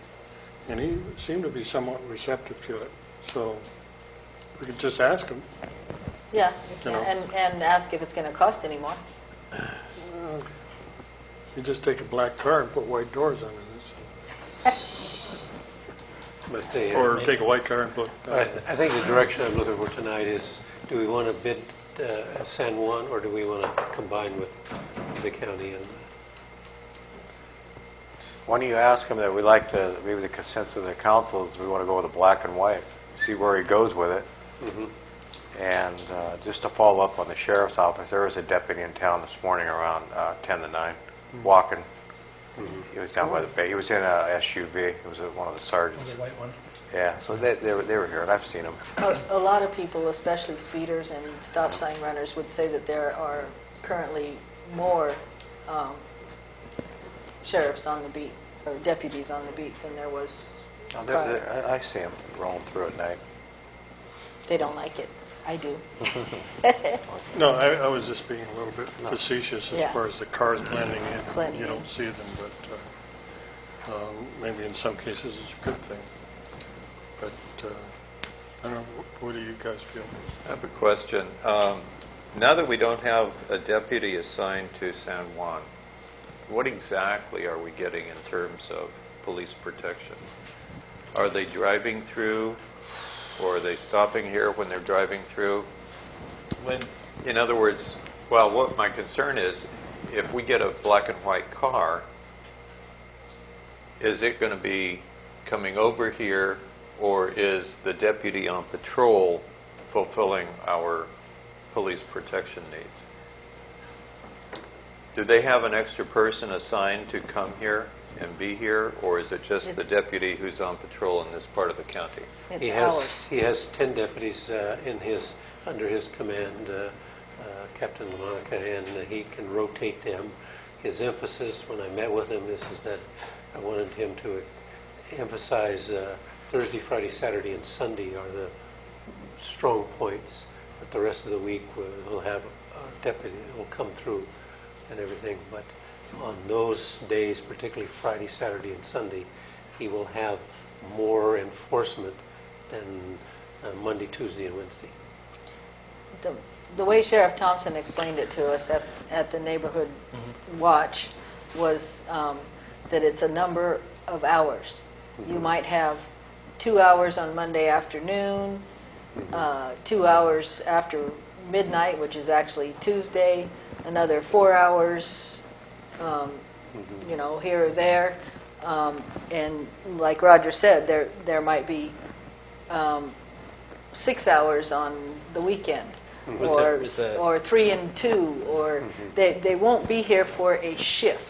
and he seemed to be somewhat receptive to it. So we could just ask him. Yeah, You know. and ask if it's going to cost any more. You just take a black car and put white doors on it. But the, Or take a white car and put... I think the direction I'm looking for tonight is, do we want to bid San Juan, or do we want to combine with the county? And Why don't you ask him that we like to, maybe the consensus of the council is we want to go with a black and white, see where he goes with it. And just to follow up on the sheriff's office, there was a deputy in town this morning around 10 to 9, walking. He was down by the bay. He was in a SUV. It was one of the sergeants. The white one. Yeah, so they were here, and I've seen them. A lot of people, especially speeders and stop sign runners, would say that there are currently more sheriffs on the beat, or deputies on the beat, than there was prior. I see them rolling through at night. They don't like it. I do. No, I was just being a little bit facetious as Yeah. far as the cars blending in. Blending You in. don't see them, but maybe in some cases it's a good thing. But I don't know, what do you guys feel? I have a question. Now that we don't have a deputy assigned to San Juan, what exactly are we getting in terms of police protection? Are they driving through, or are they stopping here when they're driving through? In other words, well, what my concern is, if we get a black and white car, is it going to be coming over here, or is the deputy on patrol fulfilling our police protection needs? Do they have an extra person assigned to come here and be here, or is it just the deputy who's on patrol in this part of the county? It's hours. he has 10 deputies under his command, Captain LaMonica, and he can rotate them. His emphasis when I met with him is that I wanted him to emphasize Thursday, Friday, Saturday, and Sunday are the strong points, but the rest of the week we'll have a deputy that will come through and everything. But on those days, particularly Friday, Saturday, and Sunday, he will have more enforcement than Monday, Tuesday, and Wednesday. The way Sheriff Thompson explained it to us at the neighborhood watch was that it's a number of hours. You might have 2 hours on Monday afternoon, 2 hours after midnight, which is actually Tuesday, another 4 hours, here or there. And like Roger said, there might be 6 hours on the weekend, or 3 and 2, or they won't be here for a shift.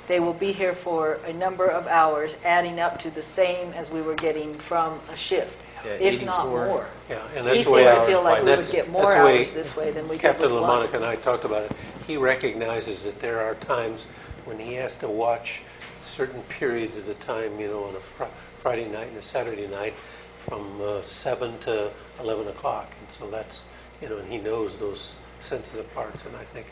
They will be here for a number of hours, adding up to the same as we were getting from a shift, if not 84. more. Yeah, and He that's the seemed way to feel like we would that's get more the way hours this way than we did Captain with one. LaMonica and I talked about it. He recognizes that there are times when he has to watch certain periods of the time, on a Friday night and a Saturday night from 7 to 11 o'clock. And so that's, and he knows those sensitive parts. And I think,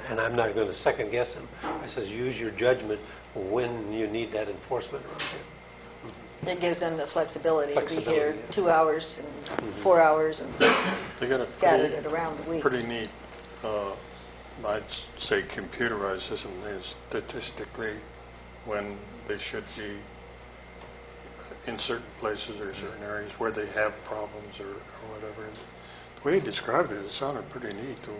and I'm not going to second guess him. I says, use your judgment when you need that enforcement around here. It gives them the flexibility to be here Flexibility, yeah. 2 hours and 4 hours and They got a scattered it around the week. pretty neat, I'd say computerized system. Is statistically when they should be in certain places or certain areas where they have problems or whatever. The way he described it sounded pretty neat. The way,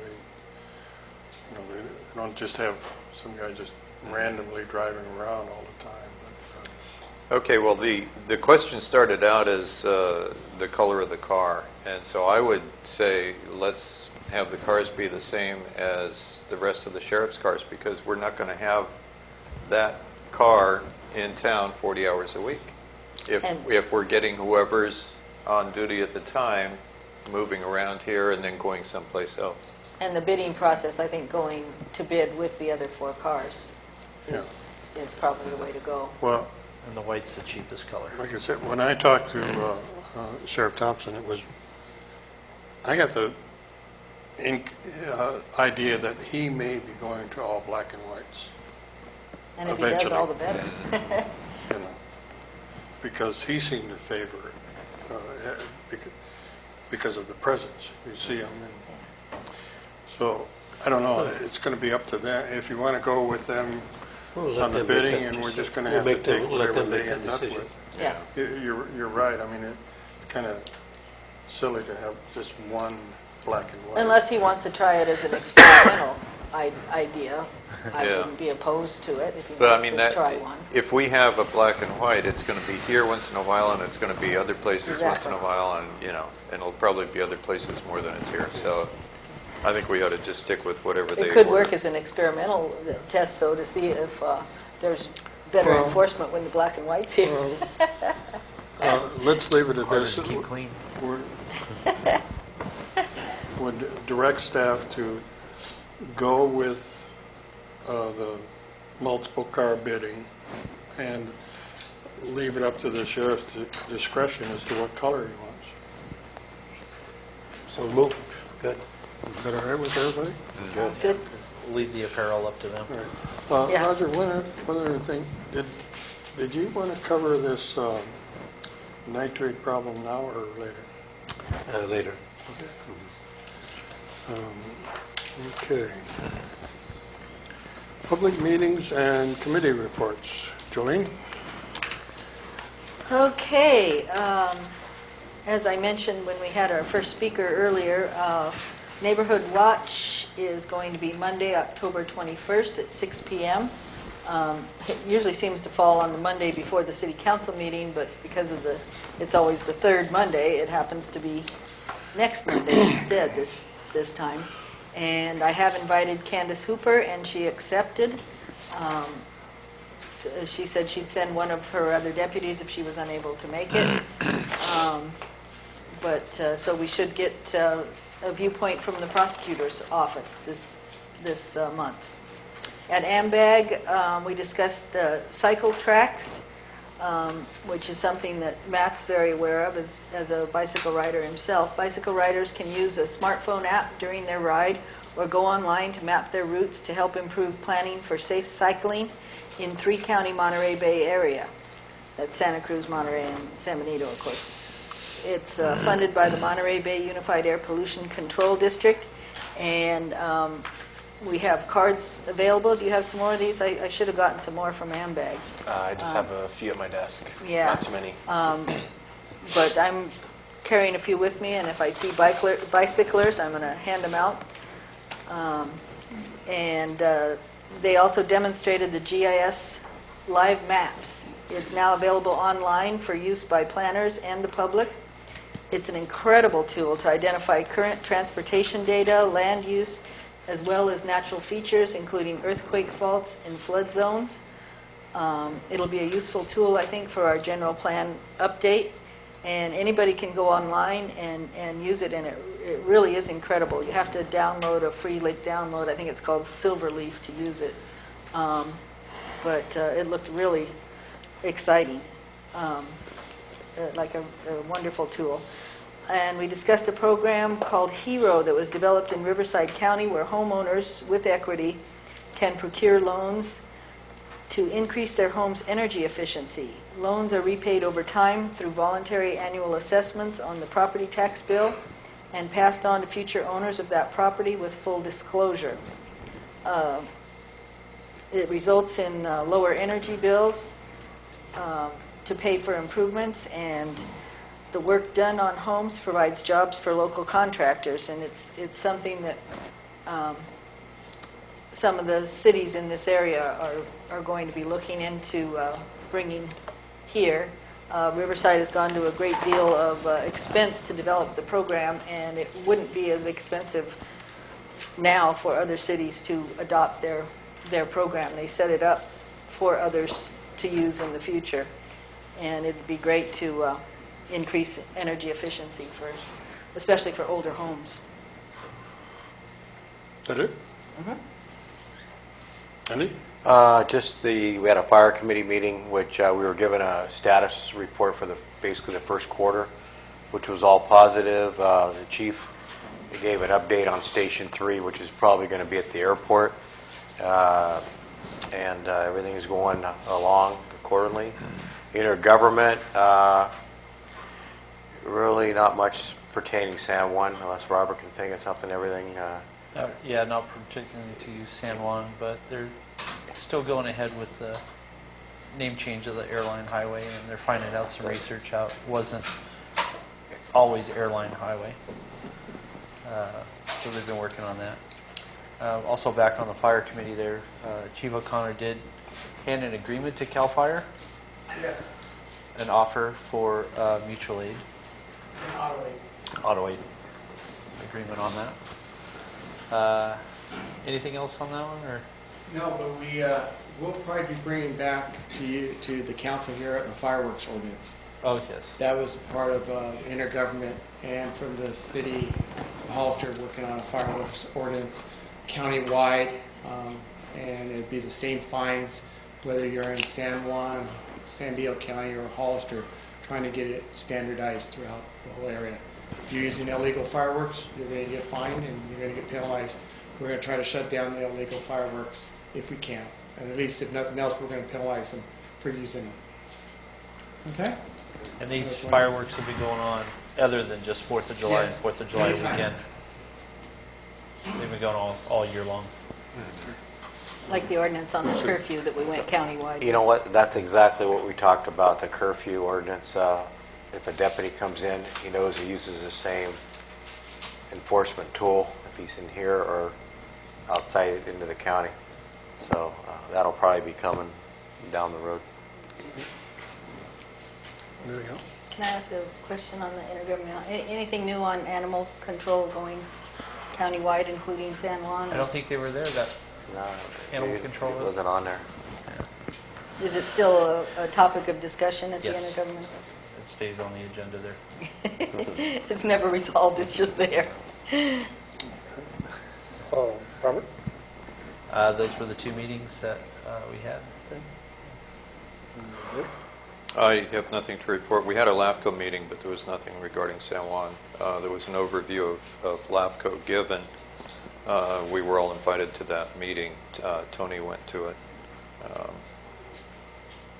they don't just have some guy just randomly driving around all the time. But, Okay, well, the question started out as the color of the car, and so I would say let's have the cars be the same as the rest of the sheriff's cars, because we're not going to have that car in town 40 hours a week. If we're getting whoever's on duty at the time moving around here and then going someplace else. And the bidding process, I think, going to bid with the other 4 cars is probably the way to go. well, And the white's the cheapest color. like I said, when I talked to Sheriff Thompson, I got the idea that he may be going to all black and whites. And if he does, Eventually. all the better. because he seemed to favor it because of the presence. You see him. So I don't know. It's going to be up to them. If you want to go with them on the bidding, and we're just going to have to take whatever they end up with. Yeah. You're right. I mean, it's kind of silly to have just one black and white. Unless he wants to try it as an experimental idea. I Yeah. wouldn't be opposed to it if he But I wants mean, to try one. if we have a black and white, it's going to be here once in a while, and it's going to be other places once in a Exactly. while, and and it'll probably be other places more than it's here. So I think we ought to just stick with whatever they It could order. work as an experimental test, though, to see if there's better Well- enforcement when the black and white's here. Let's leave it at this. keep clean. Would direct staff to go with the multiple car bidding and leave it up to the sheriff's discretion as to what color he wants. So moved. Good. Is that all right with everybody? Sounds good. Leave the apparel up to them. All right. Yeah. Roger, one other thing. Did you want to cover this nitrate problem now or later? Later. Okay. Public meetings and committee reports. Jolene? Okay, as I mentioned when we had our first speaker earlier, Neighborhood Watch is going to be Monday, October 21st at 6 p.m. It usually seems to fall on the Monday before the city council meeting, but because of it's always the third Monday, it happens to be next Monday instead this time. And I have invited Candace Hooper, and she accepted. She said she'd send one of her other deputies if she was unable to make it. So we should get a viewpoint from the prosecutor's office this month. At AMBAG, we discussed cycle tracks, which is something that Matt's very aware of as a bicycle rider himself. Bicycle riders can use a smartphone app during their ride or go online to map their routes to help improve planning for safe cycling in three-county Monterey Bay area. That's Santa Cruz, Monterey, and San Benito, of course. It's funded by the Monterey Bay Unified Air Pollution Control District, and we have cards available. Do you have some more of these? I should have gotten some more from AMBAG. I just have a few at my desk. Yeah. Not too many. But I'm carrying a few with me, and if I see bicyclers, I'm going to hand them out. They also demonstrated the GIS live maps. It's now available online for use by planners and the public. It's an incredible tool to identify current transportation data, land use, as well as natural features, including earthquake faults and flood zones. It'll be a useful tool, I think, for our general plan update. And anybody can go online and use it, and it really is incredible. You have to download a free download. I think it's called Silverleaf to use it. But it looked really exciting, like a wonderful tool. And we discussed a program called HERO that was developed in Riverside County, where homeowners with equity can procure loans to increase their home's energy efficiency. Loans are repaid over time through voluntary annual assessments on the property tax bill and passed on to future owners of that property with full disclosure. It results in lower energy bills to pay for improvements, and the work done on homes provides jobs for local contractors, and it's something that some of the cities in this area are going to be looking into bringing here. Riverside has gone to a great deal of expense to develop the program, and it wouldn't be as expensive now for other cities to adopt their program. They set it up for others to use in the future, and it'd be great to increase energy efficiency especially for older homes. Is that it? Andy? We had a fire committee meeting, which we were given a status report for basically the first quarter, which was all positive. The chief gave an update on Station 3, which is probably going to be at the airport, and everything is going along accordingly. Intergovernment, really not much pertaining San Juan, unless Robert can think of something. Everything. Yeah, not particularly to San Juan, but they're still going ahead with the name change of the airline highway, and they're finding out some research out. It wasn't always airline highway. So they've been working on that. Also back on the fire committee there, Chief O'Connor did hand an agreement to CAL FIRE. Yes. An offer for mutual aid. Auto aid. Agreement on that. Anything else on that one, or? No, but we'll probably be bringing back to the council here the fireworks ordinance. Oh, yes. That was part of intergovernment and from the city of Hollister working on a fireworks ordinance countywide, and it'd be the same fines whether you're in San Juan, San Diego County, or Hollister, trying to get it standardized throughout the whole area. If you're using illegal fireworks, you're going to get fined and you're going to get penalized. We're going to try to shut down the illegal fireworks if we can. And at least, if nothing else, we're going to penalize them for using them. Okay? And these fireworks will be going on other than just 4th of July and 4th of July weekend. They've been going all year long. Like the ordinance on the curfew that we went countywide. You know what? That's exactly what we talked about, the curfew ordinance. If a deputy comes in, he knows he uses the same enforcement tool if he's in here or outside into the county. So that'll probably be coming down the road. There you go. Can I ask a question on the intergovernmental? Anything new on animal control going countywide, including San Juan? I don't think they were there, that No, animal control. It wasn't on there. Is it still a topic of discussion at the Yes. intergovernmental? It stays on the agenda there. It's never resolved, it's just there. Robert? Those were the two meetings that we had. I have nothing to report. We had a LAFCO meeting, but there was nothing regarding San Juan. There was an overview of LAFCO given. We were all invited to that meeting. Tony went to it.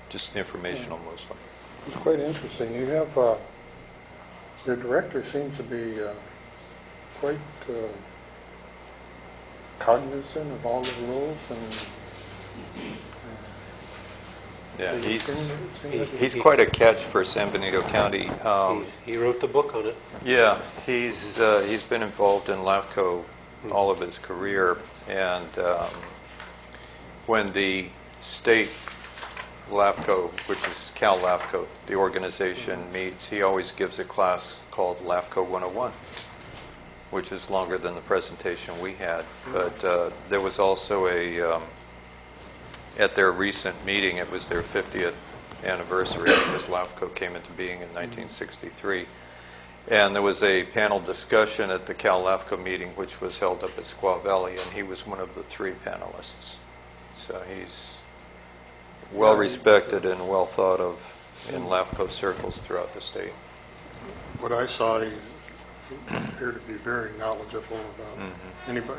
Just informational mostly. It's quite interesting. You have, your director seems to be quite cognizant of all the rules and Yeah, he's quite a catch for San Benito County. He wrote the book on it. Yeah, he's been involved in LAFCO all of his career, and when the state LAFCO, which is Cal LAFCO, the organization meets, he always gives a class called LAFCO 101, which is longer than the presentation we had. But there was also at their recent meeting, it was their 50th anniversary because LAFCO came into being in 1963. And there was a panel discussion at the Cal LAFCO meeting, which was held up at Squaw Valley, and he was one of the 3 panelists. So he's well respected and well thought of in LAFCO circles throughout the state. what I saw, he appeared to be very knowledgeable about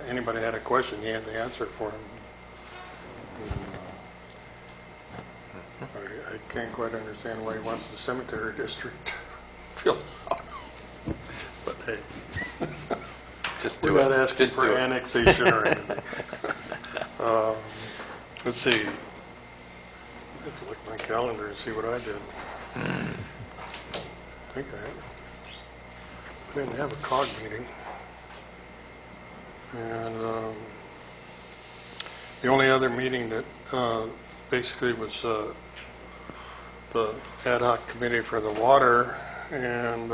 anybody had a question, he had the answer for them. I can't quite understand why he wants the cemetery district filled out. But hey, we're not asking for annexation or anything. Let's see. I have to look at my calendar and see what I did. I think I didn't have a COG meeting. And the only other meeting that basically was the ad hoc committee for the water, and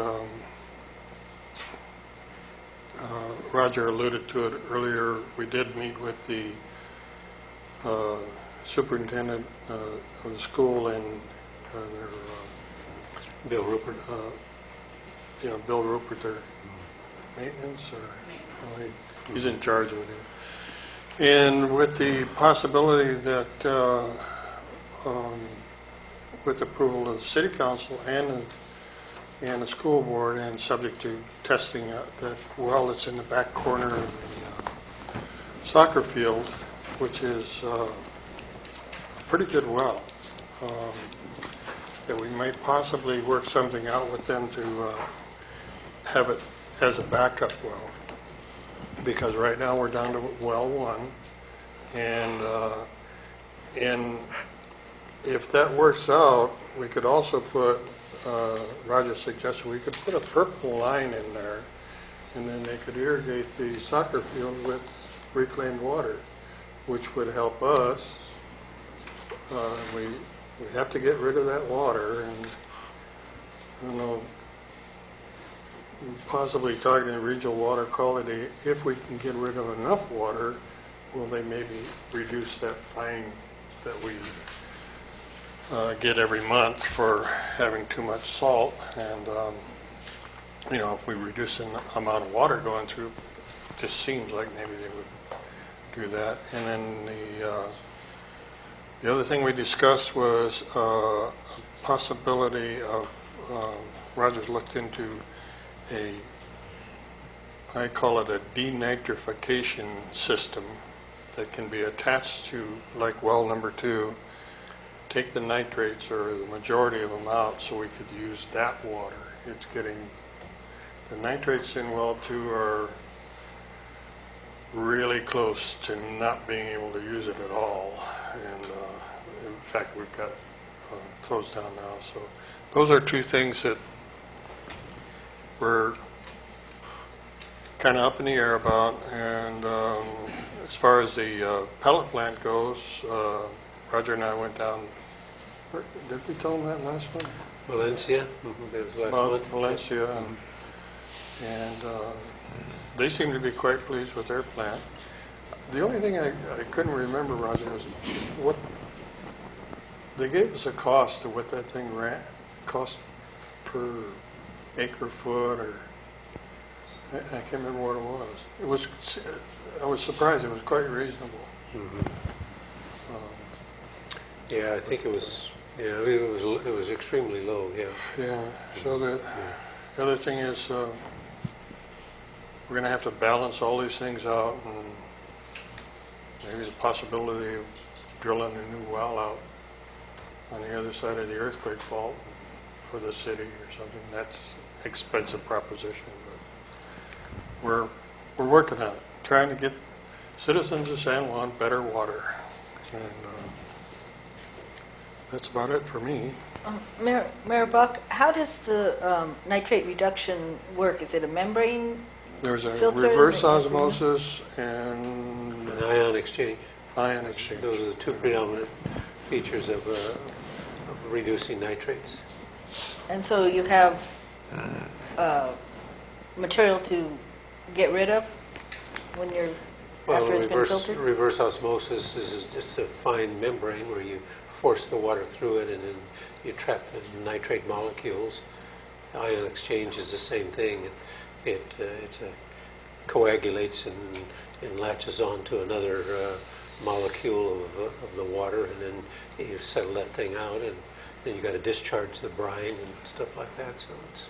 Roger alluded to it earlier. We did meet with the superintendent of the school and their Bill Rupert. Bill Rupert, their maintenance, or he's in charge of it. And with the possibility that with approval of the city council and the school board, and subject to testing that well that's in the back corner of the soccer field, which is a pretty good well. that we might possibly work something out with them to have it as a backup well. Because right now we're down to well 1, and if that works out, we could also put, Roger suggested we could put a purple line in there, and then they could irrigate the soccer field with reclaimed water, which would help us. We have to get rid of that water, and I don't know, possibly talking to Regional Water Quality, if we can get rid of enough water, will they maybe reduce that fine that we get every month for having too much salt. And if we reduce the amount of water going through, it just seems like maybe they would do that. And then the other thing we discussed was a possibility of, Roger's looked into I call it a denitrification system that can be attached to, like well number 2, take the nitrates or the majority of them out so we could use that water. It's getting, the nitrates in well 2 are really close to not being able to use it at all. And in fact, we've got closed down now. So those are 2 things that we're kind of up in the air about. And as far as the pellet plant goes, Roger and I went down. Did we tell them that last one? Valencia, that was last month. Valencia, and they seem to be quite pleased with their plant. The only thing I couldn't remember, Roger, was what they gave us a cost of what that thing cost per acre foot, or I can't remember what it was. It was, I was surprised. It was quite reasonable. Yeah, I think it was. Yeah, it was extremely low. Yeah. Yeah. So the other thing is we're going to have to balance all these things out, and maybe the possibility of drilling a new well out on the other side of the earthquake fault for the city or something. That's an expensive proposition, but we're working on it, trying to get citizens of San Juan better water, and that's about it for me. Mayor Buck, how does the nitrate reduction work? Is it a membrane? There's a filter? reverse osmosis and An ion exchange. ion exchange. Those are the 2 predominant features of reducing nitrates. And so you have material to get rid of when you're after it's been filtered? Reverse osmosis is just a fine membrane where you force the water through it and then you trap the nitrate molecules. Ion exchange is the same thing. It coagulates and latches onto another molecule of the water, and then you settle that thing out, and then you got to discharge the brine and stuff like that. So it's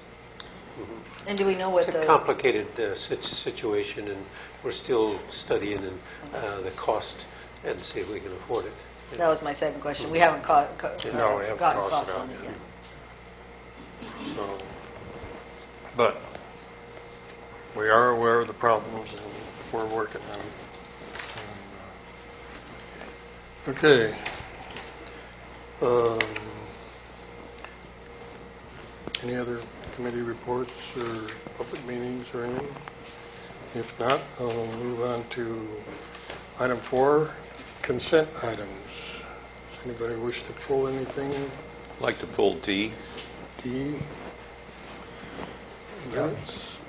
And do we know what it's a complicated situation, and we're still studying the cost and see if we can afford it. That was my second question. We haven't No, we haven't gotten cost costs it out on it yet. yet. So, but we are aware of the problems, and we're working on them. Okay. Any other committee reports or public meetings or anything? If not, I'll move on to item 4, consent items. Does anybody wish to pull anything? I'd like to pull D. D? Minutes?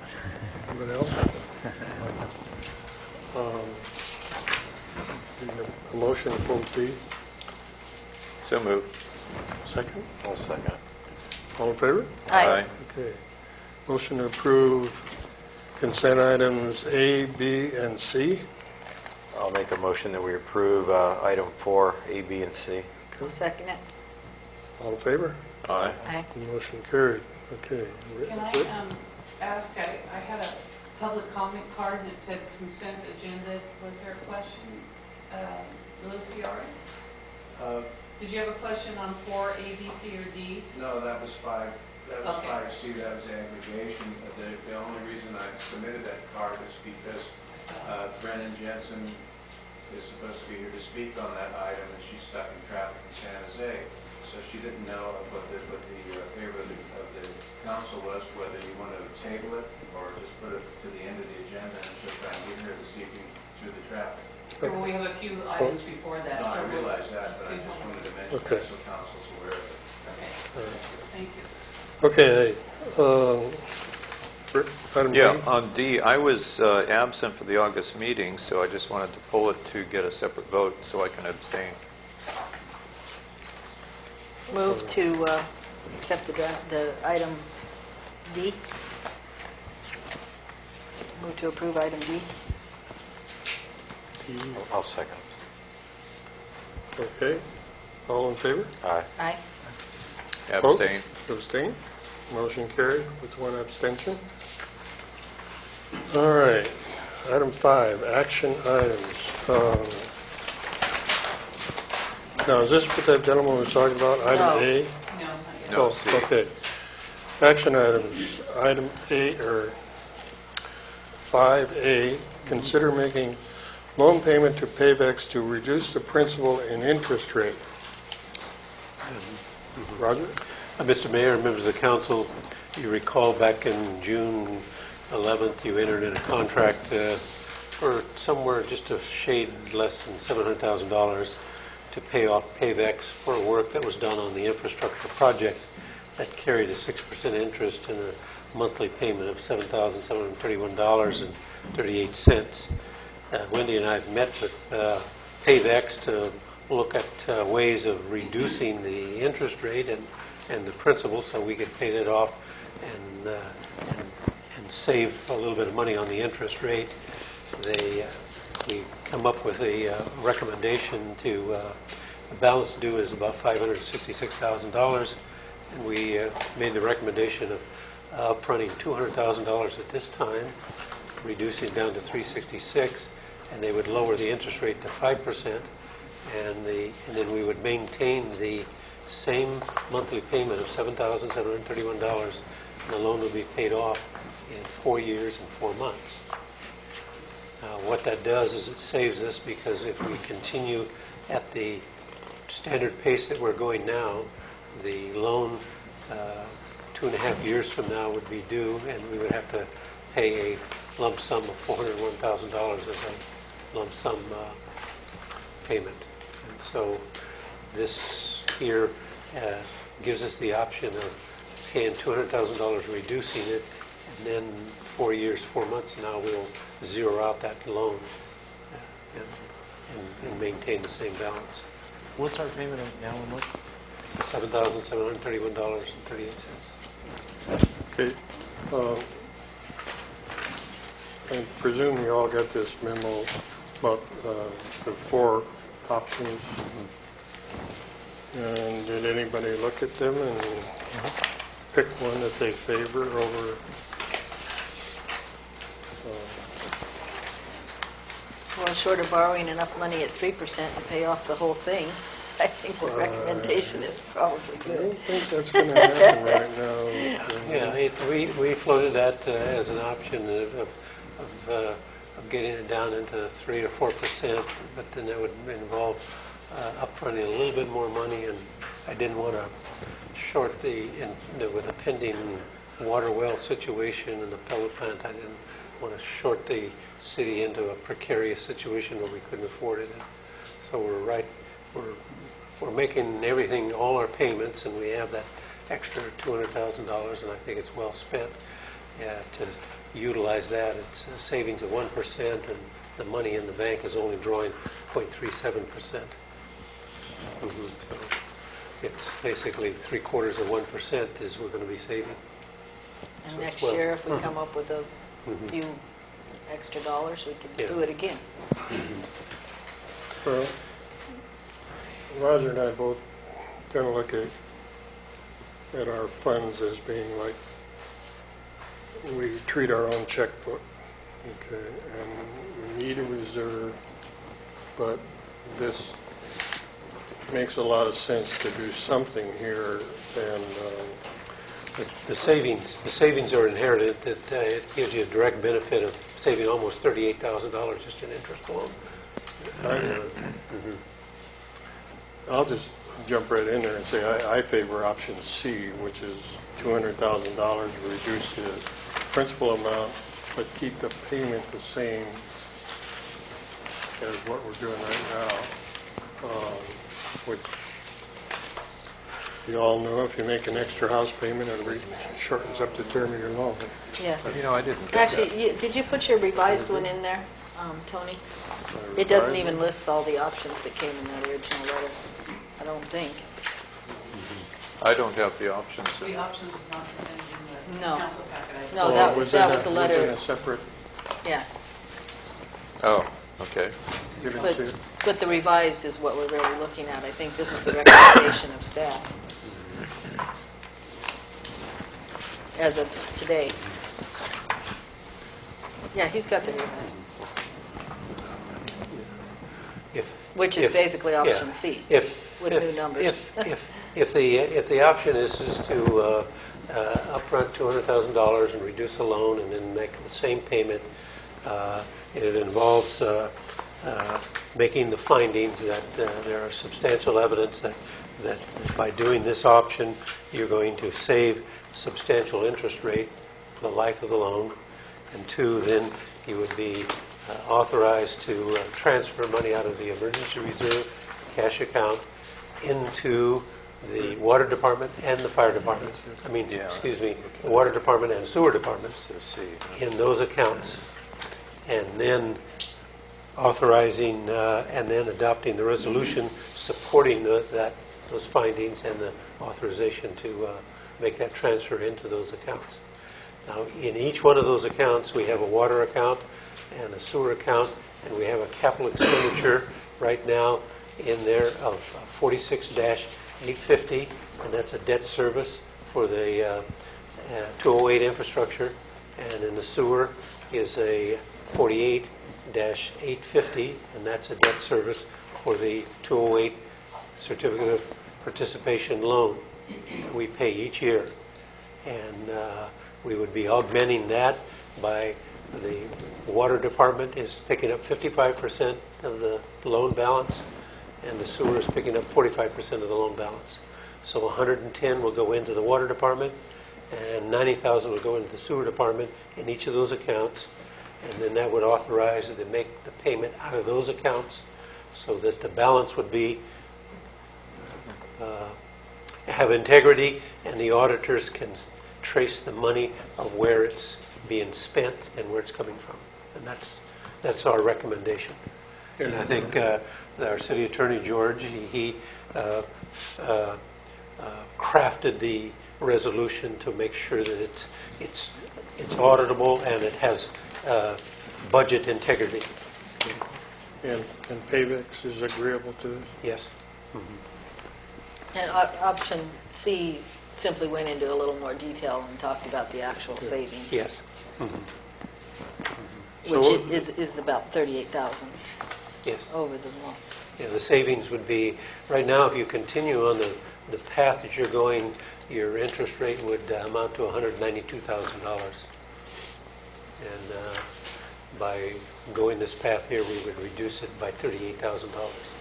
Anybody else? A motion to pull D? So moved. Second? I'll second. All in favor? Aye. Okay. Motion to approve consent items A, B, and C. I'll make a motion that we approve item 4, A, B, and C. We'll second it. All in favor? Aye. Aye. Motion carried. Okay. Can I ask, I had a public comment card and it said consent agenda. Was there a question? Louis, you all right? Did you have a question on 4, A, B, C, or D? No, that was 5. That was Okay. 5C, that was aggregation. The only reason I submitted that card is because Brennan Jensen is supposed to be here to speak on that item, and she's stuck in traffic in San Jose. So she didn't know what the favor of the council was, whether you wanted to table it or just put it to the end of the agenda and she'll try and get here this evening through the traffic. Well, we have a few items before that. No, I so we'll realize that, but I see just how- wanted to mention Okay. that so council's aware of it. Okay, thank you. Okay, item Yeah, D. on D, I was absent for the August meeting, so I just wanted to pull it to get a separate vote so I can abstain. Move to accept the item D. Move to approve item D. I'll second. Okay, all in favor? Aye. Aye. Abstain. Abstain. Motion carried with one abstention. All right, item 5, action items. Now, is this what that gentleman was talking about, No. item A? No, not yet. No, Oh, C. okay. Action items, item A, or 5A, consider making loan payment to Payvex to reduce the principal and interest rate. Roger? Mr. Mayor, members of the council, you recall back in June 11th, you entered in a contract for somewhere just a shade less than $700,000 to pay off Payvex for work that was done on the infrastructure project that carried a 6% interest and a monthly payment of $7,731.38. Wendy and I have met with Payvex to look at ways of reducing the interest rate and the principal so we could pay that off and save a little bit of money on the interest rate. We come up with a recommendation to the balance due is about $566,000, and we made the recommendation of upfronting $200,000 at this time, reducing it down to $366,000, and they would lower the interest rate to 5%, and then we would maintain the same monthly payment of $7,731, and the loan would be paid off in 4 years and 4 months. What that does is it saves us, because if we continue at the standard pace that we're going now, the loan 2.5 years from now would be due, and we would have to pay a lump sum of $401,000 as a lump sum payment. And so this here gives us the option of paying $200,000, reducing it, and then 4 years, 4 months now, we'll zero out that loan and maintain the same balance. What's our payment now and what? $7,731.38. Okay. I presume you all got this memo about the 4 options. And did anybody look at them and pick one that they favor over? Well, short of borrowing enough money at 3% to pay off the whole thing, I think the recommendation is probably I good. don't think that's going to happen right now. Yeah, we floated that as an option of getting it down into 3 or 4%, but then that would involve upfronting a little bit more money, and I didn't want to short with a pending water well situation in the pellet plant, I didn't want to short the city into a precarious situation where we couldn't afford it. So we're making everything, all our payments, and we have that extra $200,000, and I think it's well spent to utilize that. It's a savings of 1%, and the money in the bank is only drawing 0.37%. So it's basically 3/4 of 1% is we're going to be saving. And So next it's year, if we come up with a few extra dollars, we can do it again. Well, Roger and I both kind of look at our funds as being like we treat our own checkbook, okay, and we need a reserve, but this makes a lot of sense to do something here, and The savings are inherited, that it gives you a direct benefit of saving almost $38,000 just in interest alone. I'll just jump right in there and say I favor option C, which is $200,000, reduce the principal amount, but keep the payment the same as what we're doing right now, which you all know if you make an extra house payment, it shortens up the term of your loan. Yeah. You know, I didn't get that. Actually, did you put your revised one in there, Tony? It doesn't even list all the options that came in that original letter, I don't think. I don't have the options. The options is not presented in the No. council packet. I No, Well, that was a Was in letter, a separate, yeah. Oh, okay. you didn't But, see it? but the revised is what we're really looking at. I think this is the recommendation of staff as of today. Yeah, he's got the revised, which is basically option C, with new numbers. If the option is to upfront $200,000 and reduce the loan and then make the same payment, it involves making the findings that there are substantial evidence that by doing this option, you're going to save substantial interest rate for the life of the loan. And two, then you would be authorized to transfer money out of the emergency reserve cash account into the water department and the fire department. Excuse me, the water department and sewer department in those accounts. And then authorizing and then adopting the resolution supporting those findings and the authorization to make that transfer into those accounts. Now, in each one of those accounts, we have a water account and a sewer account, and we have a capital expenditure right now in there of 46-850, and that's a debt service for the 208 infrastructure, and in the sewer is a 48-850, and that's a debt service for the 208 certificate of participation loan that we pay each year. And we would be augmenting that by the water department is picking up 55% of the loan balance, and the sewer is picking up 45% of the loan balance. So 110 will go into the water department, and 90,000 will go into the sewer department in each of those accounts, and then that would authorize to make the payment out of those accounts, so that the balance would be have integrity, and the auditors can trace the money of where it's being spent and where it's coming from. And that's our recommendation. And I think our city attorney, George, he crafted the resolution to make sure that it's auditable and it has budget integrity. And Pavix is agreeable to this? Yes. And option C simply went into a little more detail and talked about the actual savings. Yes. Which is about 38,000 Yes. over the loan. Yeah, the savings would be, right now, if you continue on the path that you're going, your interest rate would amount to $192,000. And by going this path here, we would reduce it by $38,000.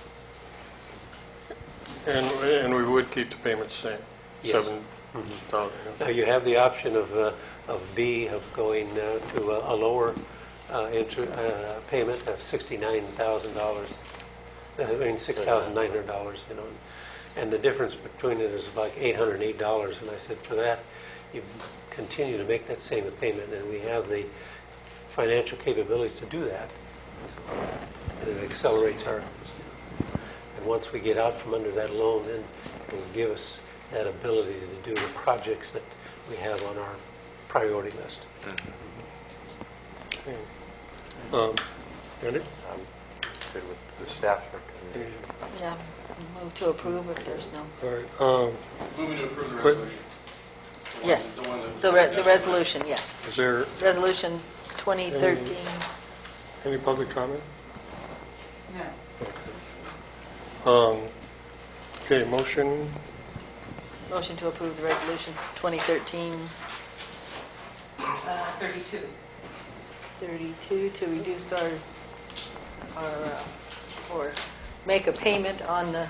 And we would keep the payments the same? Yes. 7,000. Now, you have the option of B, of going to a lower payment of $69,000. $6,900, you know. And the difference between it is like $808. And I said, for that, you continue to make that same payment, and we have the financial capability to do that. And it accelerates our... And once we get out from under that loan, then it will give us that ability to do the projects that we have on our priority list. Andy? I'm good with the staff's recommendation. Yeah, move to approve if there's no... All right. Moving to approve the Quick. resolution. Yes, The one that- the resolution, yes. Is there Resolution 2013. any public comment? No. Okay, motion, Motion to approve the resolution 2013-32 32. to reduce our, or make a payment on the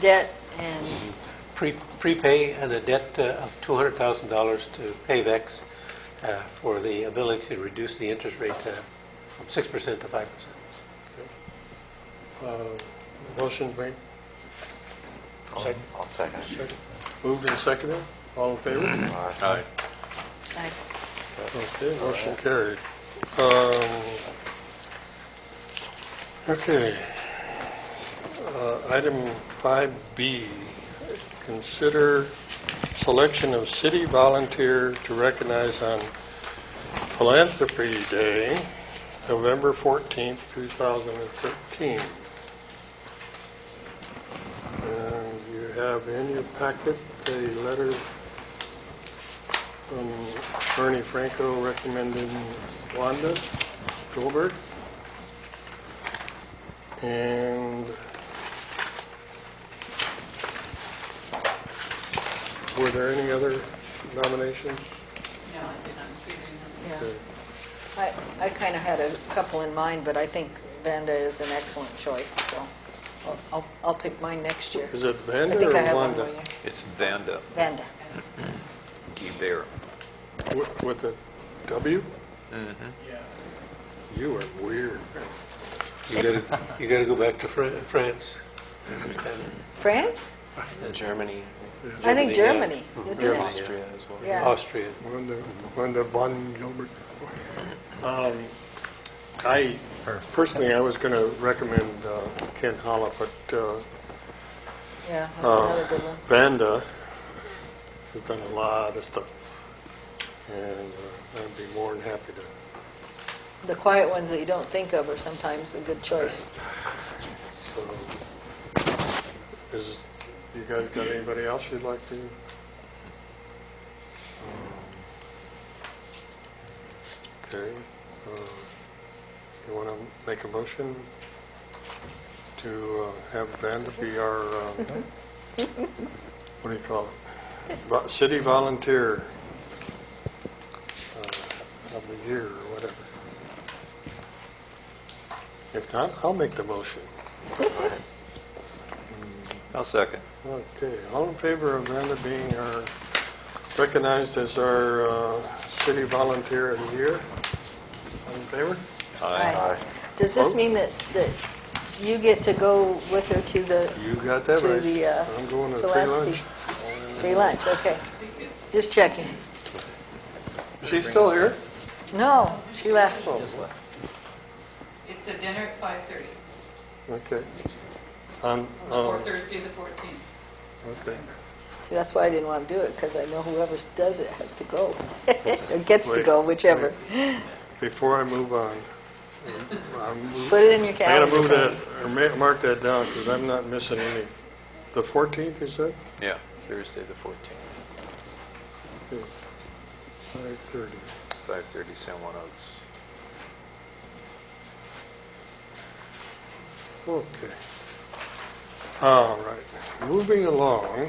debt and, Prepay the debt of $200,000 to PAVEX for the ability to reduce the interest rate from 6% to 5%. motion made. Second. I'll second. Second. Moved and seconded. All in favor? Aye. I Okay, motion carried. Okay. Item 5B, consider selection of city volunteer to recognize on Philanthropy Day, November 14th, 2013. And you have in your packet a letter from Bernie Franco recommending Wanda Goldberg. And were there any other nominations? No, I did not see any. yeah. I kind of had a couple in mind, but I think Vanda is an excellent choice, so I'll pick mine next year. Is it I Vanda think I or have one Wanda? more year. It's Vanda Vanda. Guibert. With a W? Mm-hmm. You are weird. You got to go back to France. France? Germany, I think Germany, yeah. isn't Germany, it? Austria as well. Yeah. Austria. Wanda von Gilbert. I personally, I was going to recommend Ken Holliff, but Yeah, that's another good one. Vanda has done a lot of stuff, and I'd be more than happy to. The quiet ones that you don't think of are sometimes a good choice. So, you guys got anybody else you'd like to? Okay. You want to make a motion to have Vanda be our, what do you call it? City volunteer of the year or whatever. If not, I'll make the motion. I'll second. Okay, all in favor of Vanda being recognized as our city volunteer of the year? All in favor? Aye. Does this mean that you get to go with her to the You got that to right. the I'm going to free philanthropy? lunch. Free lunch, okay. Just checking. Is she still here? No, she left. It's a dinner at 5:30 Okay. for Thursday the 14th. Okay. See, that's why I didn't want to do it, because I know whoever does it has to go, or gets to Wait, go, whichever. Before I move on, Put it in your I calendar. gotta move that, or mark that down, because I'm not missing any. The 14th, you said? Yeah, Thursday the 14th, 5:30. 5:30 San Juan Oaks. Okay. All right. Moving along.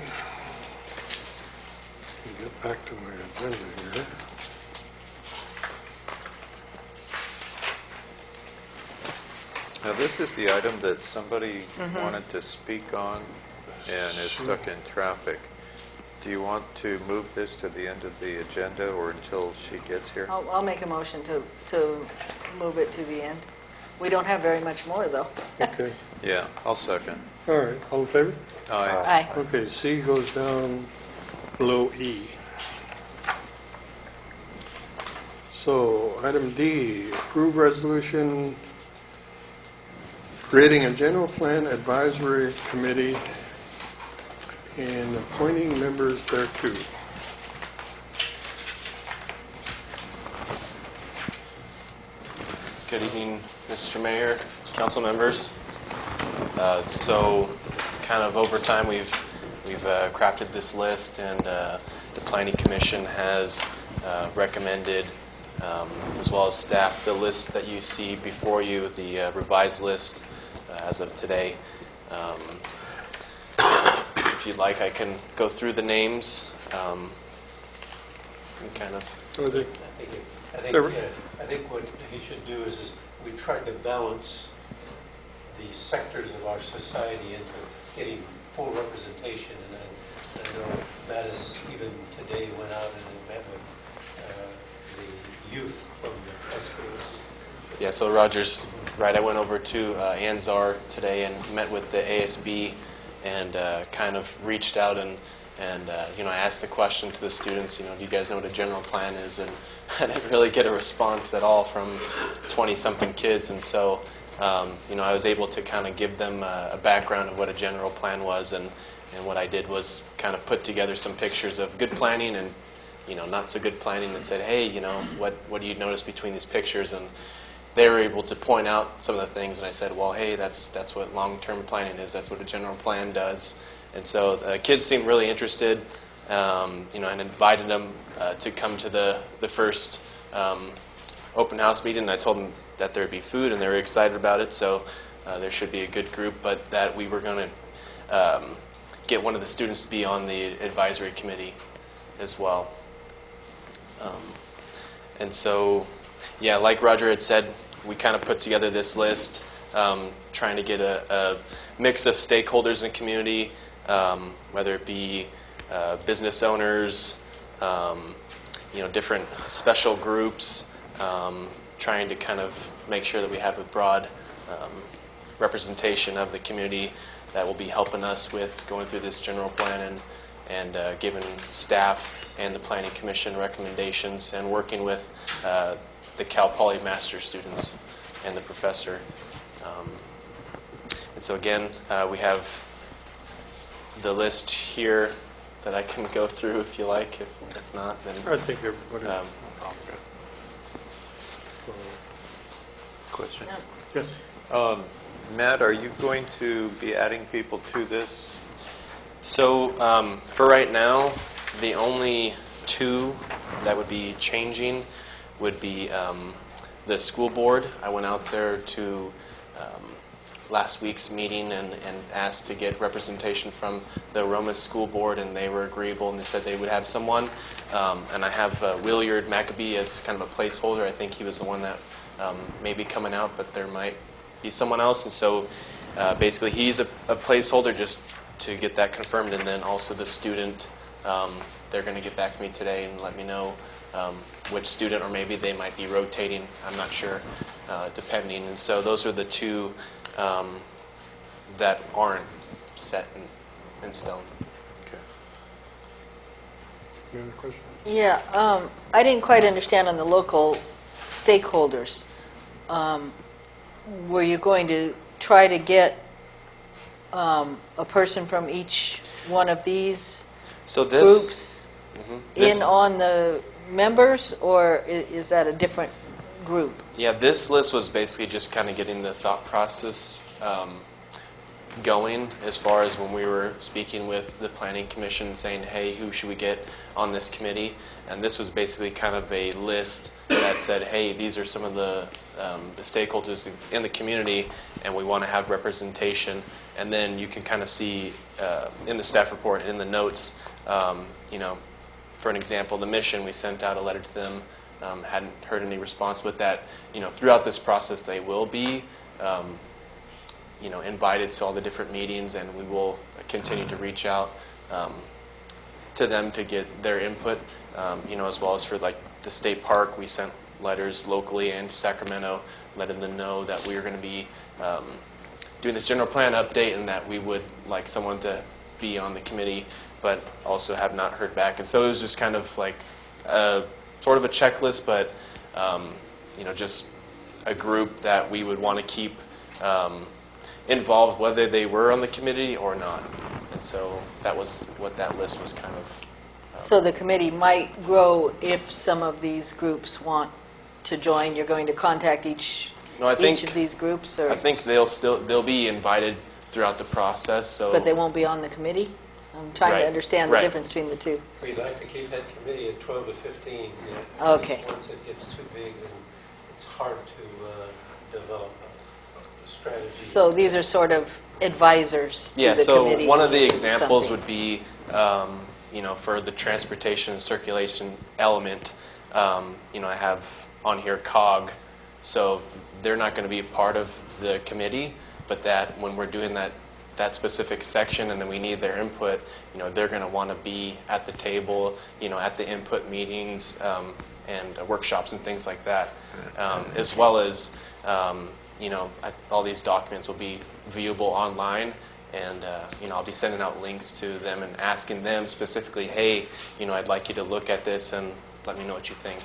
Get back to my agenda here. Now, this is the item that somebody wanted to speak on and is stuck in traffic. Do you want to move this to the end of the agenda or until she gets here? I'll make a motion to move it to the end. We don't have very much more, though. Okay. Yeah, I'll second. All right. All in favor? Aye. Aye. Okay, C goes down below E. So, item D, approve resolution creating a general plan advisory committee and appointing members thereto. Good evening, Mr. Mayor, council members. So, kind of over time, we've crafted this list, and the Planning Commission has recommended, as well as staff, the list that you see before you, the revised list as of today. if you'd like, I can go through the names and kind of. I think what he should do is we try to balance the sectors of our society into getting full representation. And I know Mattis even today went out and met with the youth from the high schools. Yeah, so Roger's right. I went over to Anzar today and met with the ASB and kind of reached out and I asked the question to the students, do you guys know what a general plan is? And I didn't really get a response at all from 20-something kids. And so, I was able to kind of give them a background of what a general plan was. And what I did was kind of put together some pictures of good planning and, not so good planning and said, hey, what do you notice between these pictures? And they were able to point out some of the things. And I said, well, hey, that's what long-term planning is. That's what a general plan does. And so the kids seemed really interested, and invited them to come to the first open house meeting. And I told them that there would be food, and they were excited about it. So there should be a good group, but that we were going to get one of the students to be on the advisory committee as well. And so, yeah, like Roger had said, we kind of put together this list, trying to get a mix of stakeholders in the community, whether it be business owners, different special groups, trying to kind of make sure that we have a broad representation of the community that will be helping us with going through this general plan and giving staff and the Planning Commission recommendations and working with the Cal Poly Master students and the professor. And so again, we have the list here that I can go through if you like. If not, then I think everybody. Question. Yes. Matt, are you going to be adding people to this? So for right now, the only two that would be changing would be the school board. I went out there to last week's meeting and asked to get representation from the Roma School Board, and they were agreeable, and they said they would have someone. And I have Williard Maccabee as kind of a placeholder. I think he was the one that may be coming out, but there might be someone else. And so basically he's a placeholder just to get that confirmed, and then also the student, they're going to get back to me today and let me know which student, or maybe they might be rotating. I'm not sure, depending. And so those are the two that aren't set in stone. Okay. Any other questions? Yeah, I didn't quite understand on the local stakeholders. Were you going to try to get a person from each one of these groups in on the members, or is that a different group? Yeah, this list was basically just kind of getting the thought process going, as far as when we were speaking with the Planning Commission saying, hey, who should we get on this committee? And this was basically kind of a list that said, hey, these are some of the stakeholders in the community, and we want to have representation. And then you can kind of see in the staff report, in the notes, for an example, the mission, we sent out a letter to them, hadn't heard any response with that. Throughout this process, they will be invited to all the different meetings, and we will continue to reach out to them to get their input, as well as for like the state park. We sent letters locally and to Sacramento letting them know that we are going to be doing this general plan update and that we would like someone to be on the committee, but also have not heard back. And so it was just kind of like sort of a checklist, but just a group that we would want to keep involved, whether they were on the committee or not. And so that was what that list was kind of. So the committee might grow if some of these groups want to join. You're going to contact each of these groups, or? I think they'll be invited throughout the process. So, but they won't be on the committee. I'm trying to understand the difference between the two. We'd like to keep that committee at 12 to 15. Okay. Once it gets too big, then it's hard to develop a strategy. So these are sort of advisors to Yeah, the so committee. one of the examples something. would be, for the transportation and circulation element, I have on here COG, so they're not going to be part of the committee, but that when we're doing that specific section and then we need their input, they're going to want to be at the table, at the input meetings and workshops and things like that, as well as, all these documents will be viewable online. And I'll be sending out links to them and asking them specifically, hey, I'd like you to look at this and let me know what you think.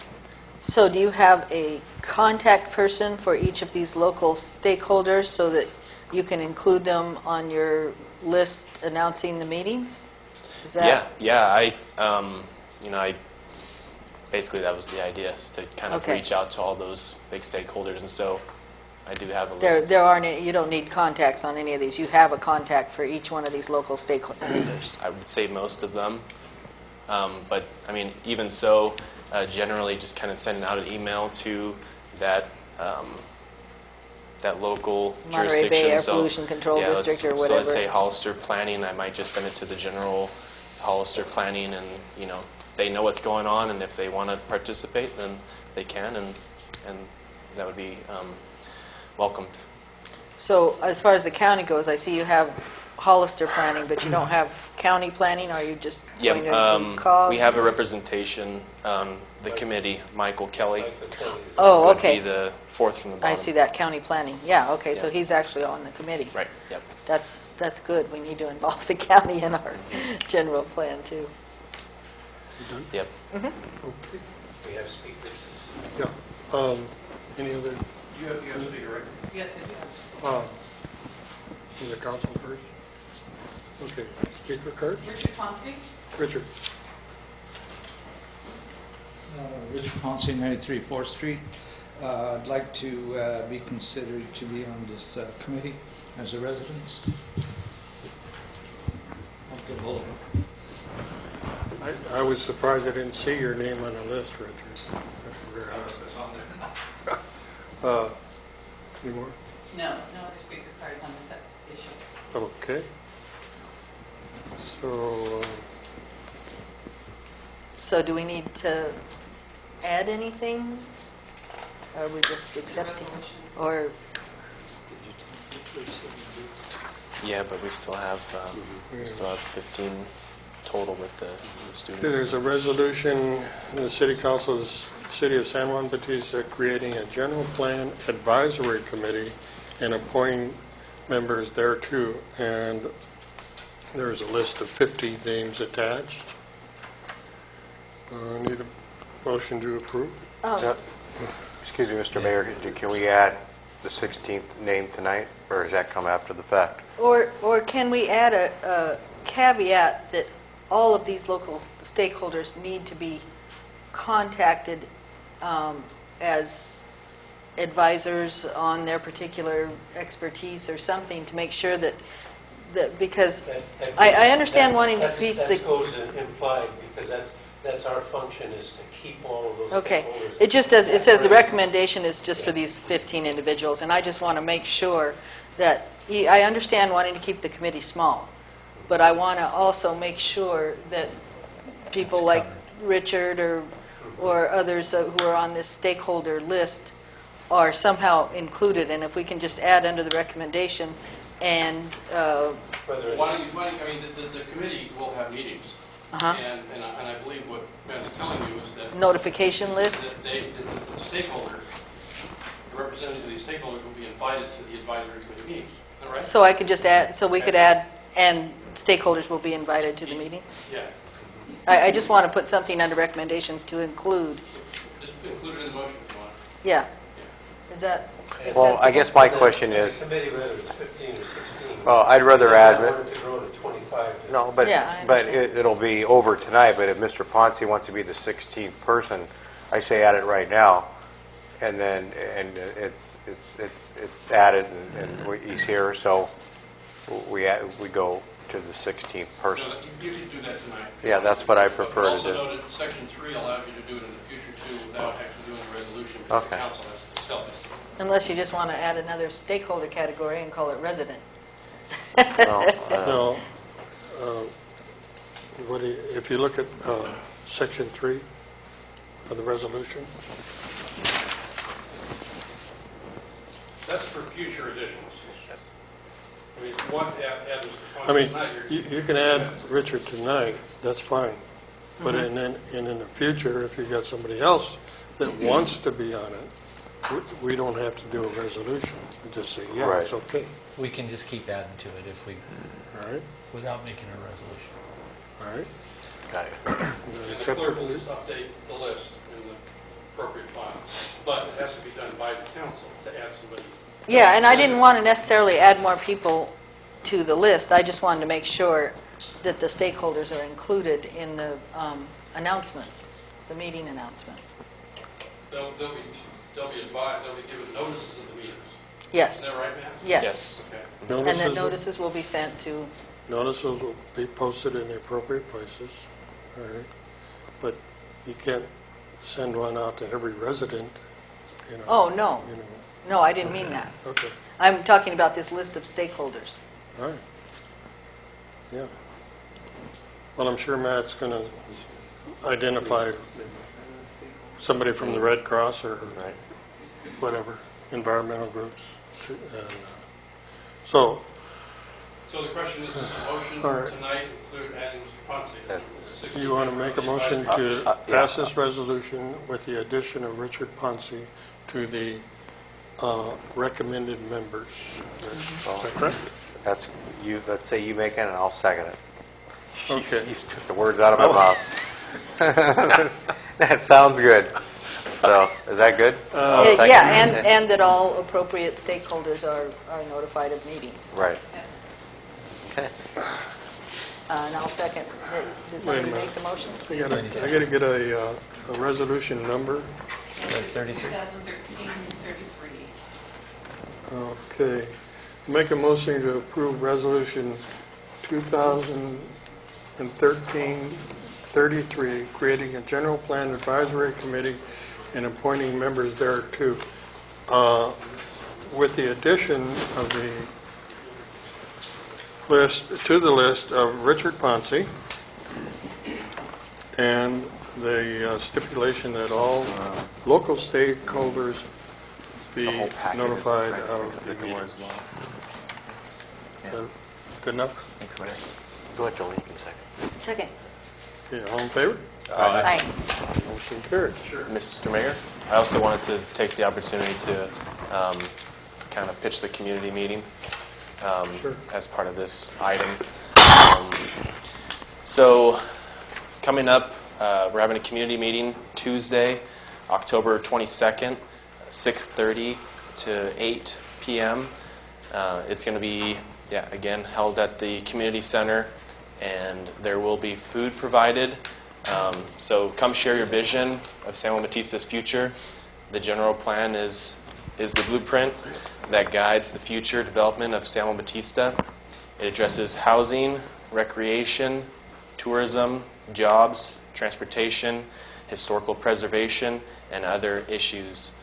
So do you have a contact person for each of these local stakeholders so that you can include them on your list announcing the meetings? Is that I basically that was the idea, is to kind of Okay. reach out to all those big stakeholders, and so I do have a list. there aren't any, you don't need contacts on any of these. You have a contact for each one of these local stakeholders. I would say most of them, but I mean, even so, generally just kind of sending out an email to that that local Monterey jurisdiction. Bay Air Pollution Control District or So whatever. let's say Hollister Planning, I might just send it to the general Hollister Planning, and they know what's going on, and if they want to participate, then they can, and that would be welcomed. So as far as the county goes, I see you have Hollister planning, but you don't have county planning. Are you just going to include COG? We have a representation on the committee, Michael Kelly. Oh, Would okay. be the fourth from the bottom. I see that, county planning. Yeah, okay, so Yeah. he's actually on the committee. Right, yep. That's good. We need to involve the county in our general plan, too. Yep. Okay. We have speakers. Yeah. Any other, You have to speak, right? Yes, I do. in the council first? Okay. Speaker card? Richard Ponce? Richard. Richard Ponce, 93 4th Street. I'd like to be considered to be on this committee as a resident. I'll get hold of it. I was surprised I didn't see your name on the list, Richard. Very honest. Any more? No other speaker cards on this issue. Okay. So, So do we need to add anything? Are we just accepting? Or, Yeah, but we still have 15 total with the students. there's a resolution in the City Council's City of San Juan Bautista creating a general plan advisory committee and appointing members thereto. And there's a list of 50 names attached. Need a motion to approve? Excuse me, Mr. Mayor, can we add the 16th name tonight, or does that come after the fact? or can we add a caveat that all of these local stakeholders need to be contacted as advisors on their particular expertise or something to make sure that because I understand wanting to keep the... That goes implied, because that's our function, is to keep all of those Okay. stakeholders. It just does, it says the recommendation is just for these 15 individuals, and I just want to make sure that, I understand wanting to keep the committee small, but I want to also make sure that people like Richard or others who are on this stakeholder list are somehow included, and if we can just add under the recommendation and... Why don't you, I mean, the committee will have meetings. Uh-huh. And I believe what Ben is telling you is that... Notification list? That the stakeholders, the representatives of these stakeholders will be invited to the advisory committee meetings. Is that right? So I could just add, so we could add, and stakeholders will be invited to the meeting? Yeah. I just want to put something under recommendation to include. Just include it in the motion if you want. Yeah. Is that Well, I acceptable? guess my question is, The committee, whether it's 15 or 16. well, I'd rather add... I wanted to grow to 25. No, but Yeah, I but understand. it'll be over tonight, but if Mr. Ponce wants to be the 16th person, I say add it right now, and then, it's added, and he's here, so we go to the 16th person. So you can do that tonight. Yeah, that's what I prefer to Also do. noted, Section 3 allows you to do it in the future too without actually doing a resolution. Okay. The council has to itself. Unless you just want to add another stakeholder category and call it resident. No. If you look at section 3 of the resolution, That's for future additions. I mean, if you want to add Mr. I mean, tonight, you can add Richard tonight, that's fine. But in the future, if you got somebody else that wants to be on it, we don't have to do a resolution. We just say, yeah, it's okay. We can just keep adding to it if we, All right? without making a resolution. All right? Got it. and the clerk will just update the list in the appropriate file. But it has to be done by the council to add somebody. Yeah, and I didn't want to necessarily add more people to the list. I just wanted to make sure that the stakeholders are included in the announcements, the meeting announcements. They'll be advised, they'll be given notices of the meetings. Yes. Is that right, ma'am? Yes. Okay. And then notices will be sent to, Notices will be posted in the appropriate places, all right? But you can't send one out to every resident, you know. oh, no. You know. No, I didn't mean that. Okay, I'm talking about this list of stakeholders. all right. Yeah. Well, I'm sure Matt's going to identify somebody from the Red Cross or whatever, environmental groups. So So the question is, does the motion All right. tonight include adding Mr. Ponce? do you want to make a motion to pass this resolution with the addition of Richard Ponce to the recommended members? Is that correct? That's you. Let's say you make it, and I'll second it. Okay. You took the words out of my mouth. That sounds good. So, is that good? Yeah, and that all appropriate stakeholders are notified of meetings. Right. Okay. And I'll second. Does Wait a somebody minute. make the motion? I got to get a resolution number. 33. 2013-33. Okay. Make a motion to approve resolution 2013-33, creating a general plan advisory committee and appointing members thereto, with the addition of the list of Richard Ponce and the stipulation that all local stakeholders be notified of the meetings. Good enough? Go ahead, Jolie. You can second. Second. Okay, all in favor? Aye. Motion carried. Mr. Mayor, I also wanted to take the opportunity to kind of pitch the community meeting as part of this item. So coming up, we're having a community meeting Tuesday, October 22nd, 6:30 to 8 p.m. It's going to be, again, held at the community center, and there will be food provided. So come share your vision of San Juan Batista's future. The general plan is the blueprint that guides the future development of San Juan Batista. It addresses housing, recreation, tourism, jobs, transportation, historical preservation, and other issues.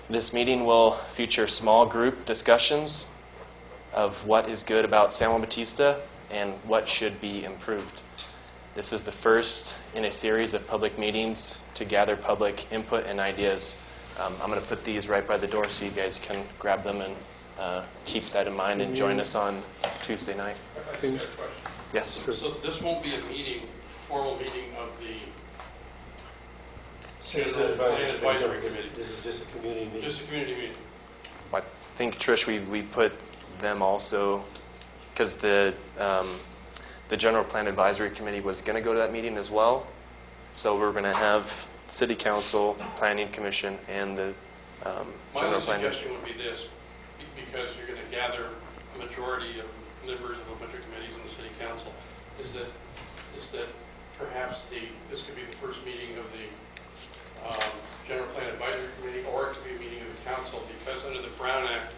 This meeting will feature small group discussions of what is good about San Juan Batista and what should be improved. This is the first in a series of public meetings to gather public input and ideas. I'm going to put these right by the door so you guys can grab them and keep that in mind and join us on Tuesday night. Yes? So this won't be a meeting, formal meeting of the General Plan Advisory Committee? This is just a community meeting. Just a community meeting? I think, Trish, we put them also, because the General Plan Advisory Committee was going to go to that meeting as well. So we're going to have City Council, Planning Commission, and the General Plan. My suggestion would be this, because you're going to gather a majority of members of a bunch of committees in the City Council, is that perhaps this could be the first meeting of the General Plan Advisory Committee, or it could be a meeting of the Council, because under the Brown Act,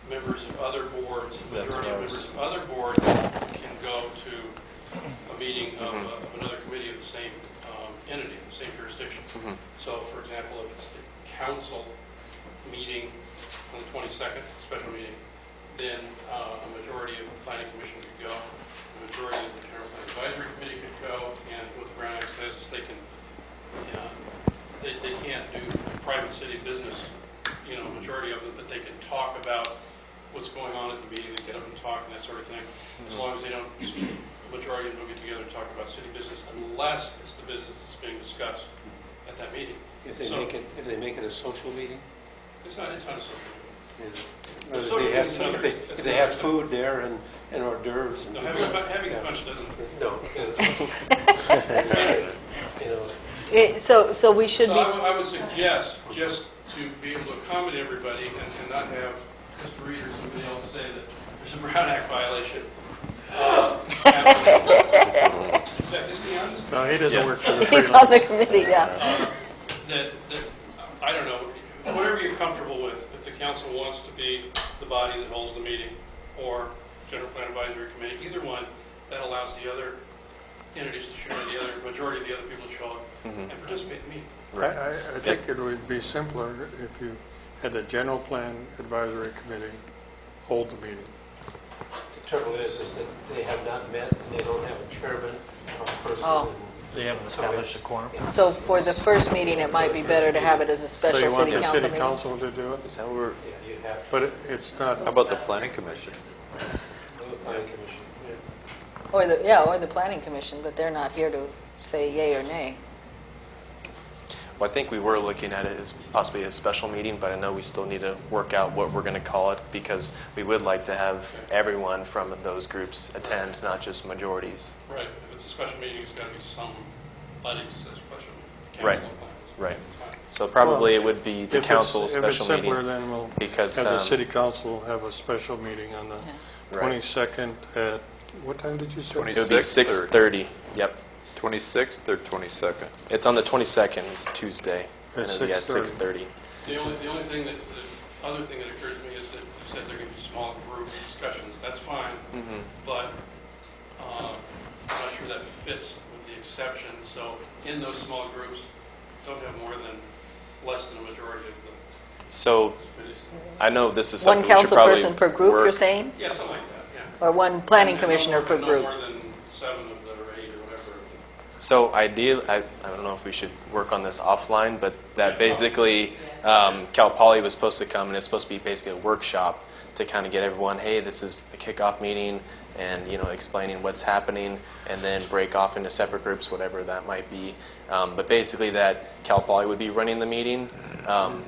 members of other boards, the majority of members of other boards can go to a meeting of another committee of the same entity, the same jurisdiction. So, for example, if it's the council meeting on the 22nd, special meeting, then a majority of the planning commission could go, a majority of the general plan advisory committee could go, and what the Brown Act says is they can, they can't do private city business, majority of them, but they can talk about what's going on at the meeting, they get up and talk and that sort of thing, as long as they don't, the majority of them will get together and talk about city business, unless it's the business that's being discussed at that meeting. If they make it a social meeting? It's not a social meeting. If they have food there and hors d'oeuvres. No, having a punch doesn't. No. So we should So be, I would suggest, just to be able to accommodate everybody and not have Mr. Reed or somebody else say that there's a Brown Act violation. Is he on this? No, he doesn't work for the he's on the committee, yeah. That, I don't know, whatever you're comfortable with, if the council wants to be the body that holds the meeting, or General Plan Advisory Committee, either one, that allows the other entities to share, the other majority of the other people to show up and participate in the meeting. I think it would be simpler if you had the General Plan Advisory Committee hold the meeting. The trouble is that they have not met, and they don't have a chairman or a person. Oh. They haven't established a quorum. So for the first meeting, it might be better to have it as a So special you want city the council city meeting? council to do it? Is that what we're, But it's not, how about the planning commission? Or the planning commission, but they're not here to say yay or nay. Well, I think we were looking at it as possibly a special meeting, but I know we still need to work out what we're going to call it, because we would like to have everyone from those groups attend, not just majorities. Right. If it's a special meeting, it's got to be somebody that says special council. Right. Right. So probably it would be the council's if it's special meeting. simpler, then we'll because have the city council have a special meeting on the Right. 22nd at, what time did you say? It would be 6:30. Yep. 26th or 22nd? It's on the 22nd. It's a Tuesday. And At it'll be at 6:30. 6:30. The only thing the other thing that occurs to me is that you said they're going to be small group discussions. That's fine, but I'm not sure that fits with the exception. So in those small groups, don't have more than less than a majority of the. So I know this is One something we should council probably person per group, you're work. saying? Yeah, something like that. Yeah. Or one planning And commissioner per no group? more than 7 of the or 8 or whatever. So ideally, I don't know if we should work on this offline, but that basically Cal Poly was supposed to come, and it's supposed to be basically a workshop to kind of get everyone, hey, this is the kickoff meeting, and explaining what's happening, and then break off into separate groups, whatever that might be. But basically that Cal Poly would be running the meeting.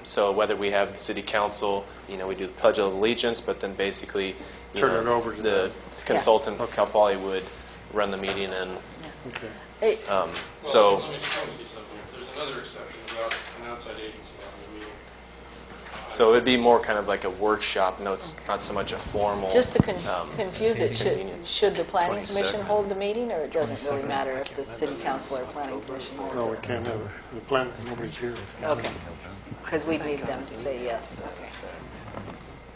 So whether we have the city council, we do the Pledge of Allegiance, but then basically Turn it over to the them. consultant Cal Poly would run the meeting, and Okay. Hey, so. Let me see something. There's another exception about an outside agency having a meeting. So it would be more kind of like a workshop. No, it's not so much a formal. just to confuse it, convenience. should the planning 22nd. commission hold the meeting, or it doesn't really matter if the city council or planning commission holds No, we it? can't have it. The plan, nobody's here. Okay, because we need them to say yes. Okay.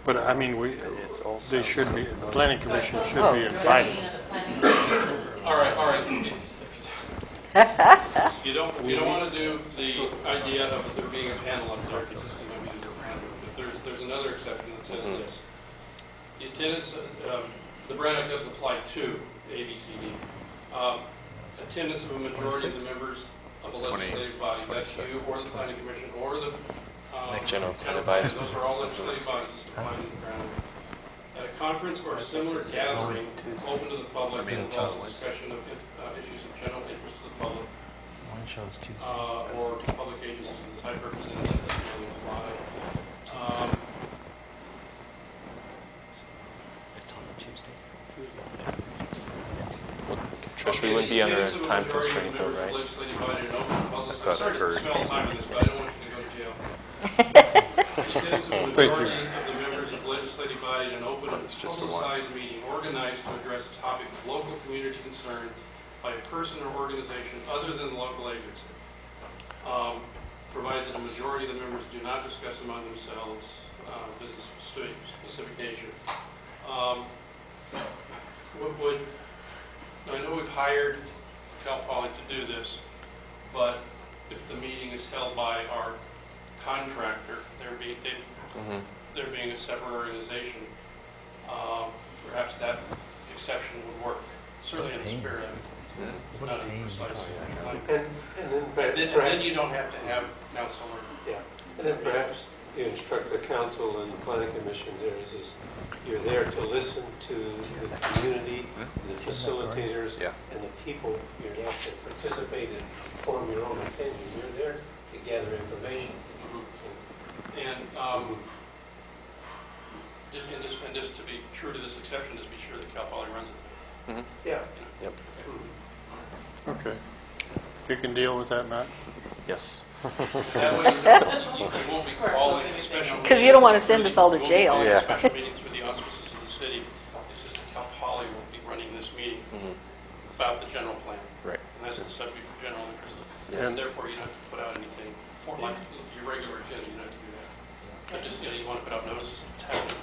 But I mean, they should be, the planning commission should Oh. be invited. All right. You don't want to do the idea of there being a panel of parties. But there's another exception that says this. The attendance, the Brown Act doesn't apply to ABCD. Attendance of a majority of the members of the legislative body, that's you or the planning commission or the General Plan Advisory. Those are all legislative bodies defined in the Brown Act. At a conference or a similar gathering open to the public and involves a discussion of issues of general interest to the public, Mine shows Tuesday. or to public agencies of the type represented that doesn't apply. It's on Tuesday. Trish, we wouldn't be under a time constraint though, right? I thought I heard. Spell time on this, but I don't want you to go to jail. Attendance of a Thank you. majority of the members of legislative body in an open, It's just the one. publicized meeting organized to address a topic of local community concern by a person or organization other than the local agency. Provided that a majority of the members do not discuss among themselves business of specific nature. I know we've hired Cal Poly to do this, but if the meeting is held by our contractor, they're being a separate organization, perhaps that exception would work. Certainly in the spirit of it, not in precise language. And then you don't have to have council or... Yeah, and then perhaps you instruct the council and the planning commission there is you're there to listen to the community, the facilitators, and the people. You're not to participate and form your own opinion. You're there to gather information. And just to be true to this exception, just be sure that Cal Poly runs it. Yeah. Yep. Okay. You can deal with that, Matt? Yes. That way you won't be calling a special meeting. Because you don't want to send us all to jail. You won't be calling a special meeting through the auspices of the city. It's just that Cal Poly will be running this meeting about the general plan. Right. And that's the subject of general interest. Yes. And therefore, you don't have to put out anything for like your regular agenda. You don't have to do that. But just, you want to put out notices of tax.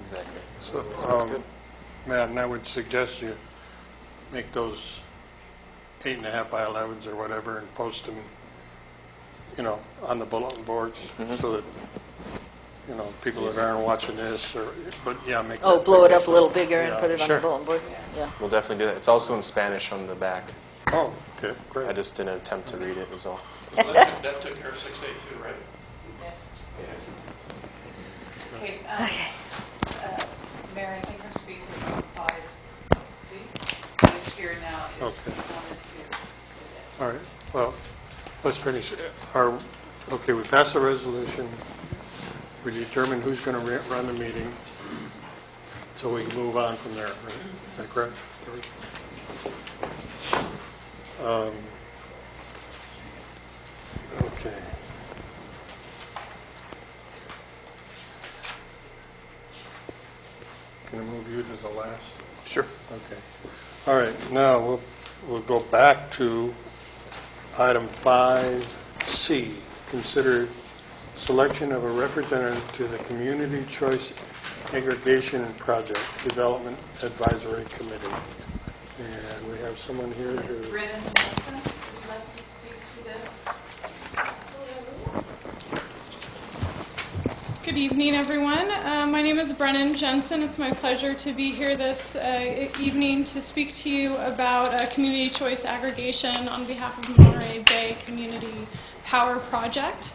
Exactly. So, Sounds good. Matt, and I would suggest you make those 8.5 by 11s or whatever and post them, on the bulletin boards so that, people that aren't watching this make Oh, that blow it big up a little bigger and Yeah. put it on Sure. the bulletin board? Yeah. We'll definitely do that. It's also in Spanish on the back. Oh, okay, great. I just didn't attempt to read it, was all. So that took care of 6A2, right? Yes. Okay, Mayor, I think our speaker on 5C is here now. Okay. All right, well, let's finish. We passed the resolution. We determined who's going to run the meeting, so we can move on from there, right? Is that correct? Okay. Can I move you to the last? Sure. Okay. All right, now we'll go back to item 5C. Consider selection of a representative to the Community Choice Aggregation and Project Development Advisory Committee. And we have someone here who... Brennan Johnson, would you like to speak to this? Good evening, everyone. My name is Brennan Jensen. It's my pleasure to be here this evening to speak to you about community choice aggregation on behalf of Monterey Bay Community Power Project.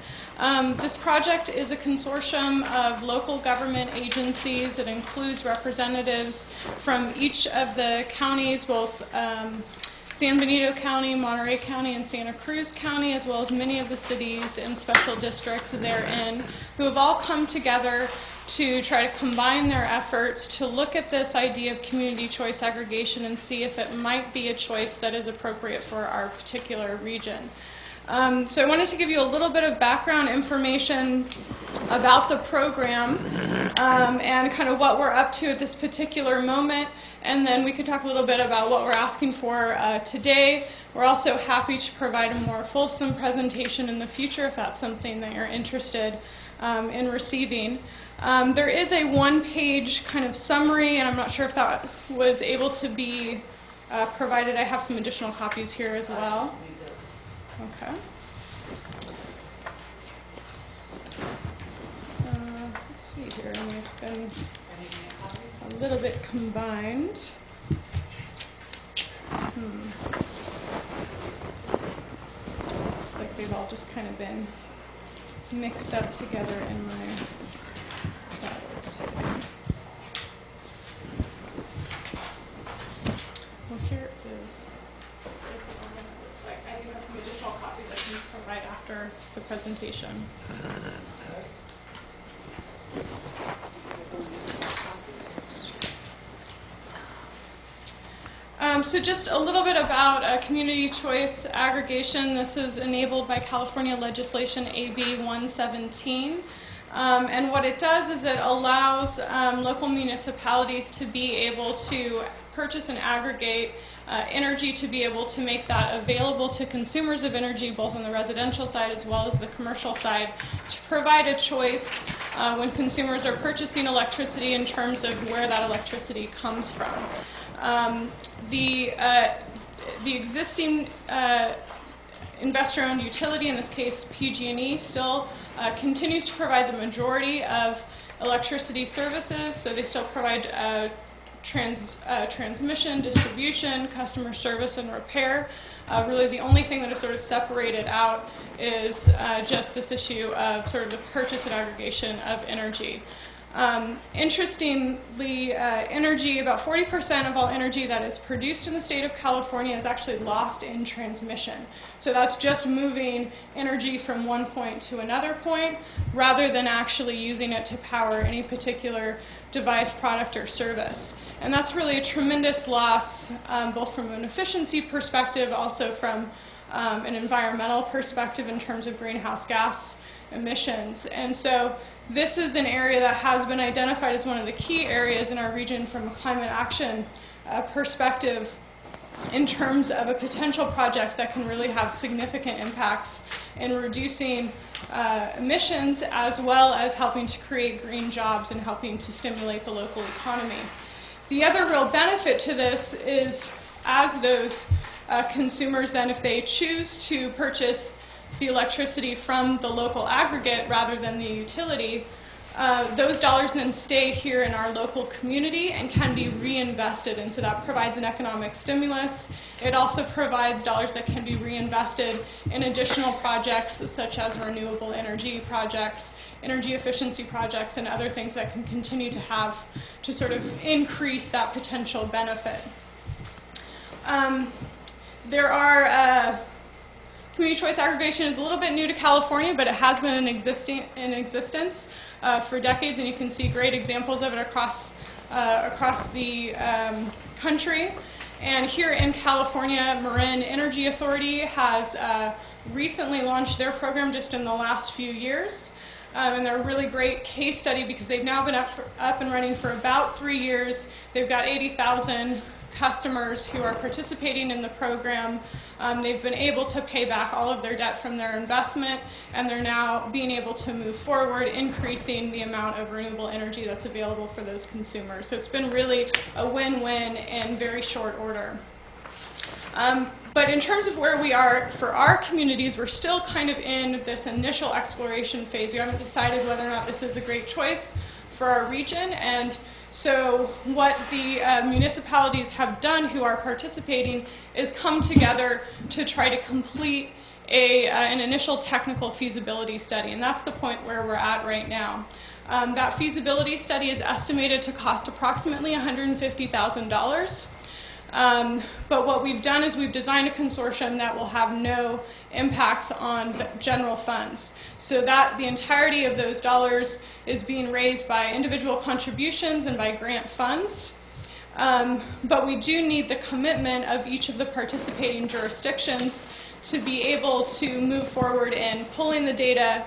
This project is a consortium of local government agencies. It includes representatives from each of the counties, both San Benito County, Monterey County, and Santa Cruz County, as well as many of the cities and special districts therein, who have all come together to try to combine their efforts to look at this idea of community choice aggregation and see if it might be a choice that is appropriate for our particular region. So I wanted to give you a little bit of background information about the program and kind of what we're up to at this particular moment, and then we could talk a little bit about what we're asking for today. We're also happy to provide a more fulsome presentation in the future if that's something that you're interested in receiving. There is a one-page kind of summary, and I'm not sure if that was able to be provided. I have some additional copies here as well. Okay. Let's see here. We've been a little bit combined. Looks like they've all just kind of been mixed up together in my files today. Well, here is what it looks like. I do have some additional copies I can provide after the presentation. So just a little bit about community choice aggregation. This is enabled by California legislation AB 117. And what it does is it allows local municipalities to be able to purchase and aggregate energy to be able to make that available to consumers of energy, both on the residential side as well as the commercial side, to provide a choice when consumers are purchasing electricity in terms of where that electricity comes from. The existing investor-owned utility, in this case PG&E, still continues to provide the majority of electricity services, so they still provide transmission, distribution, customer service, and repair. Really the only thing that is sort of separated out is just this issue of sort of the purchase and aggregation of energy. Interestingly, energy, about 40% of all energy that is produced in the state of California is actually lost in transmission. So that's just moving energy from one point to another point rather than actually using it to power any particular device, product, or service. And that's really a tremendous loss, both from an efficiency perspective, also from an environmental perspective in terms of greenhouse gas emissions. And so this is an area that has been identified as one of the key areas in our region from a climate action perspective in terms of a potential project that can really have significant impacts in reducing emissions as well as helping to create green jobs and helping to stimulate the local economy. The other real benefit to this is as those consumers then, if they choose to purchase the electricity from the local aggregate rather than the utility, those dollars then stay here in our local community and can be reinvested, and so that provides an economic stimulus. It also provides dollars that can be reinvested in additional projects such as renewable energy projects, energy efficiency projects, and other things that can continue to have to sort of increase that potential benefit. There are community choice aggregation is a little bit new to California, but it has been in existence for decades, and you can see great examples of it across the country. And here in California, Marin Energy Authority has recently launched their program just in the last few years. And they're a really great case study because they've now been up and running for about 3 years. They've got 80,000 customers who are participating in the program. They've been able to pay back all of their debt from their investment, and they're now being able to move forward, increasing the amount of renewable energy that's available for those consumers. So it's been really a win-win in very short order. But in terms of where we are for our communities, we're still kind of in this initial exploration phase. We haven't decided whether or not this is a great choice for our region, and so what the municipalities have done who are participating is come together to try to complete an initial technical feasibility study, and that's the point where we're at right now. That feasibility study is estimated to cost approximately $150,000. But what we've done is we've designed a consortium that will have no impacts on the general funds, so that the entirety of those dollars is being raised by individual contributions and by grant funds. But we do need the commitment of each of the participating jurisdictions to be able to move forward in pulling the data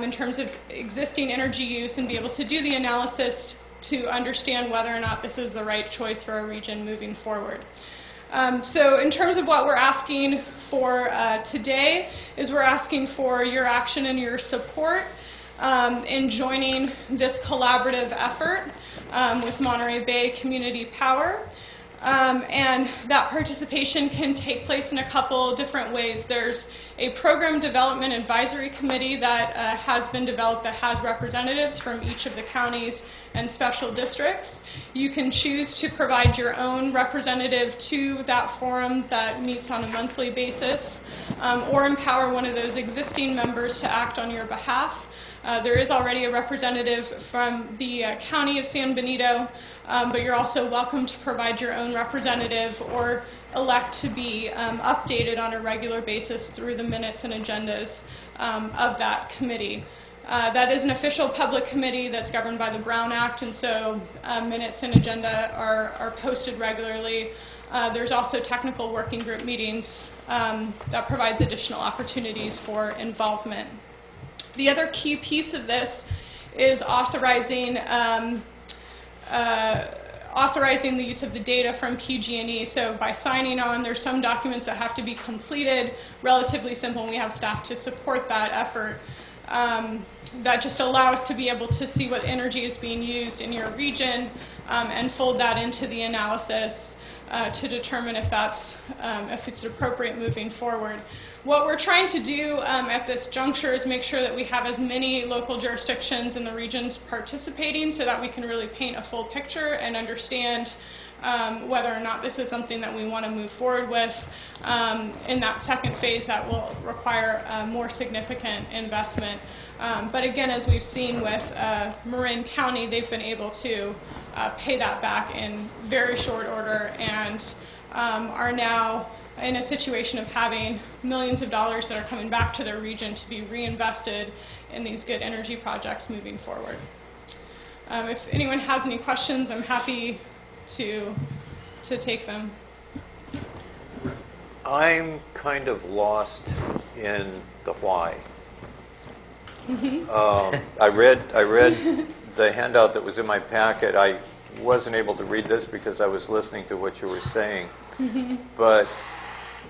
in terms of existing energy use and be able to do the analysis to understand whether or not this is the right choice for our region moving forward. So in terms of what we're asking for today is we're asking for your action and your support in joining this collaborative effort with Monterey Bay Community Power. And that participation can take place in a couple different ways. There's a program development advisory committee that has been developed that has representatives from each of the counties and special districts. You can choose to provide your own representative to that forum that meets on a monthly basis, or empower one of those existing members to act on your behalf. There is already a representative from the County of San Benito, but you're also welcome to provide your own representative or elect to be updated on a regular basis through the minutes and agendas of that committee. That is an official public committee that's governed by the Brown Act, and so minutes and agenda are posted regularly. There's also technical working group meetings that provides additional opportunities for involvement. The other key piece of this is authorizing the use of the data from PG&E. So by signing on, there's some documents that have to be completed, relatively simple, and we have staff to support that effort. That just allow us to be able to see what energy is being used in your region and fold that into the analysis. to determine if it's appropriate moving forward. What we're trying to do at this juncture is make sure that we have as many local jurisdictions in the regions participating so that we can really paint a full picture and understand whether or not this is something that we want to move forward with. In that second phase, that will require more significant investment. But again, as we've seen with Marin County, they've been able to pay that back in very short order and are now in a situation of having millions of dollars that are coming back to their region to be reinvested in these good energy projects moving forward. If anyone has any questions, I'm happy to take them. I'm kind of lost in the why. I read the handout that was in my packet. I wasn't able to read this because I was listening to what you were saying. But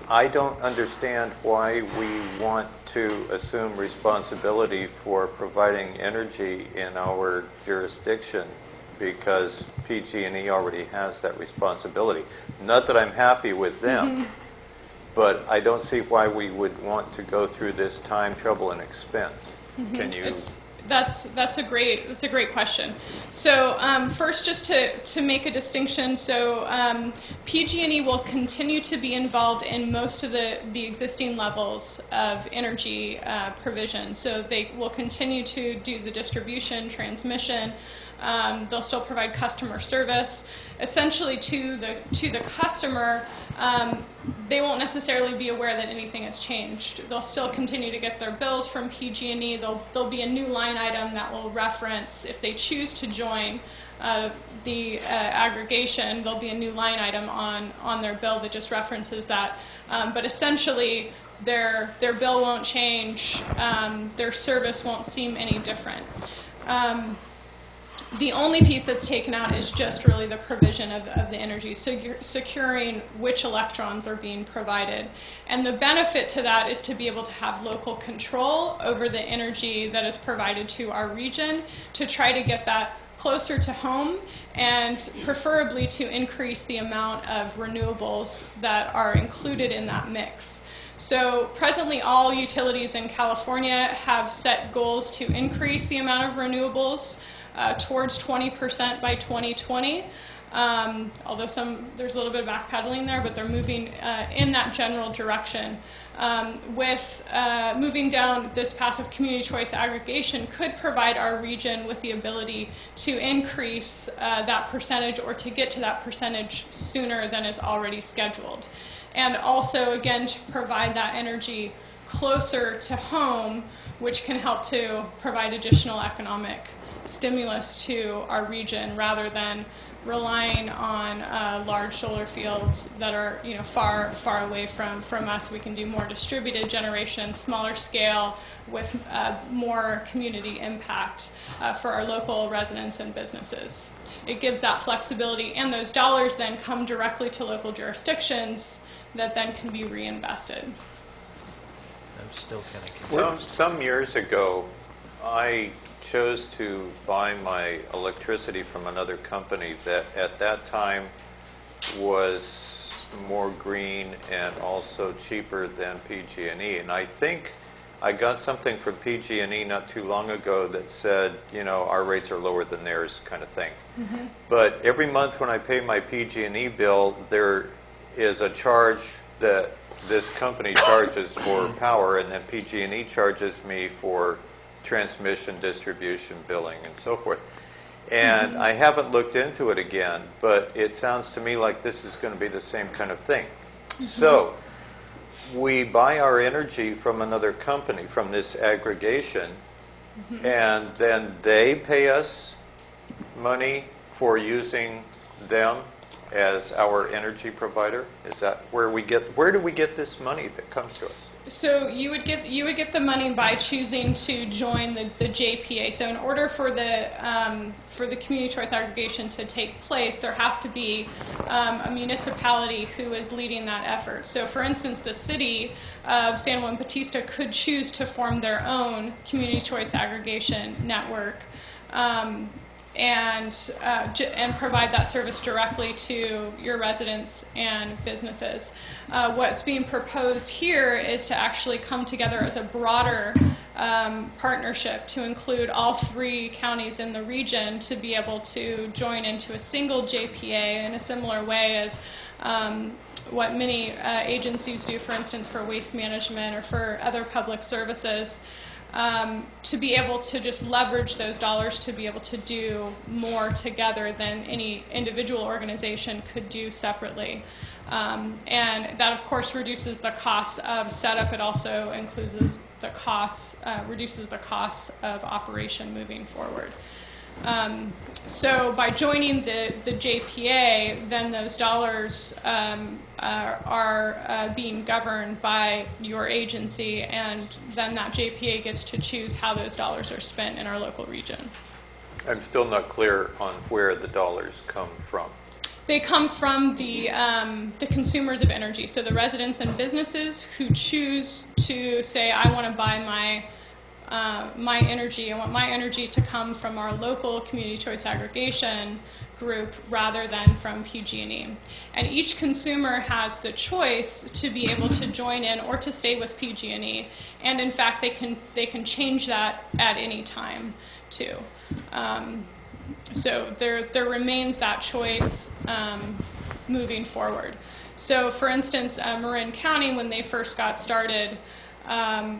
I don't understand why we want to assume responsibility for providing energy in our jurisdiction, because PG&E already has that responsibility. Not that I'm happy with them, but I don't see why we would want to go through this time, trouble, and expense. Can you? That's a great question. So first, just to make a distinction, so PG&E will continue to be involved in most of the existing levels of energy provision. So they will continue to do the distribution, transmission. They'll still provide customer service. Essentially, to the customer, they won't necessarily be aware that anything has changed. They'll still continue to get their bills from PG&E. There'll be a new line item that will reference, if they choose to join the aggregation, there'll be a new line item on their bill that just references that. But essentially, their bill won't change. Their service won't seem any different. The only piece that's taken out is just really the provision of the energy, so you're securing which electrons are being provided. And the benefit to that is to be able to have local control over the energy that is provided to our region, to try to get that closer to home, and preferably to increase the amount of renewables that are included in that mix. So presently, all utilities in California have set goals to increase the amount of renewables towards 20% by 2020. Although there's a little bit of backpedaling there, but they're moving in that general direction. With moving down this path of community choice aggregation could provide our region with the ability to increase that percentage, or to get to that percentage sooner than is already scheduled. And also, again, to provide that energy closer to home, which can help to provide additional economic stimulus to our region, rather than relying on large solar fields that are far away from us. We can do more distributed generation, smaller scale, with more community impact for our local residents and businesses. It gives that flexibility, and those dollars then come directly to local jurisdictions that then can be reinvested. I'm still kind of Some years ago, I chose to buy my electricity from another company that at that time was more green and also cheaper than PG&E. And I think I got something from PG&E not too long ago that said, our rates are lower than theirs, kind of thing. But every month when I pay my PG&E bill, there is a charge that this company charges for power, and then PG&E charges me for transmission, distribution, billing, and so forth. And I haven't looked into it again, but it sounds to me like this is going to be the same kind of thing. So we buy our energy from another company, from this aggregation, and then they pay us money for using them as our energy provider. Is that where do we get this money that comes to us? So you would get the money by choosing to join the JPA. So in order for the community choice aggregation to take place, there has to be a municipality who is leading that effort. So for instance, the city of San Juan Bautista could choose to form their own community choice aggregation network. and provide that service directly to your residents and businesses. What's being proposed here is to actually come together as a broader partnership to include all 3 counties in the region to be able to join into a single JPA in a similar way as what many agencies do, for instance, for waste management or for other public services, to be able to just leverage those dollars to be able to do more together than any individual organization could do separately. And that, of course, reduces the costs of setup. It also includes the costs, reduces the costs of operation moving forward. So by joining the JPA, then those dollars are being governed by your agency, and then that JPA gets to choose how those dollars are spent in our local region. I'm still not clear on where the dollars come from. They come from the consumers of energy, so the residents and businesses who choose to say, I want to buy my energy. I want my energy to come from our local community choice aggregation group rather than from PG&E. And each consumer has the choice to be able to join in or to stay with PG&E. And in fact, they can change that at any time too. So there remains that choice moving forward. So for instance, Marin County, when they first got started,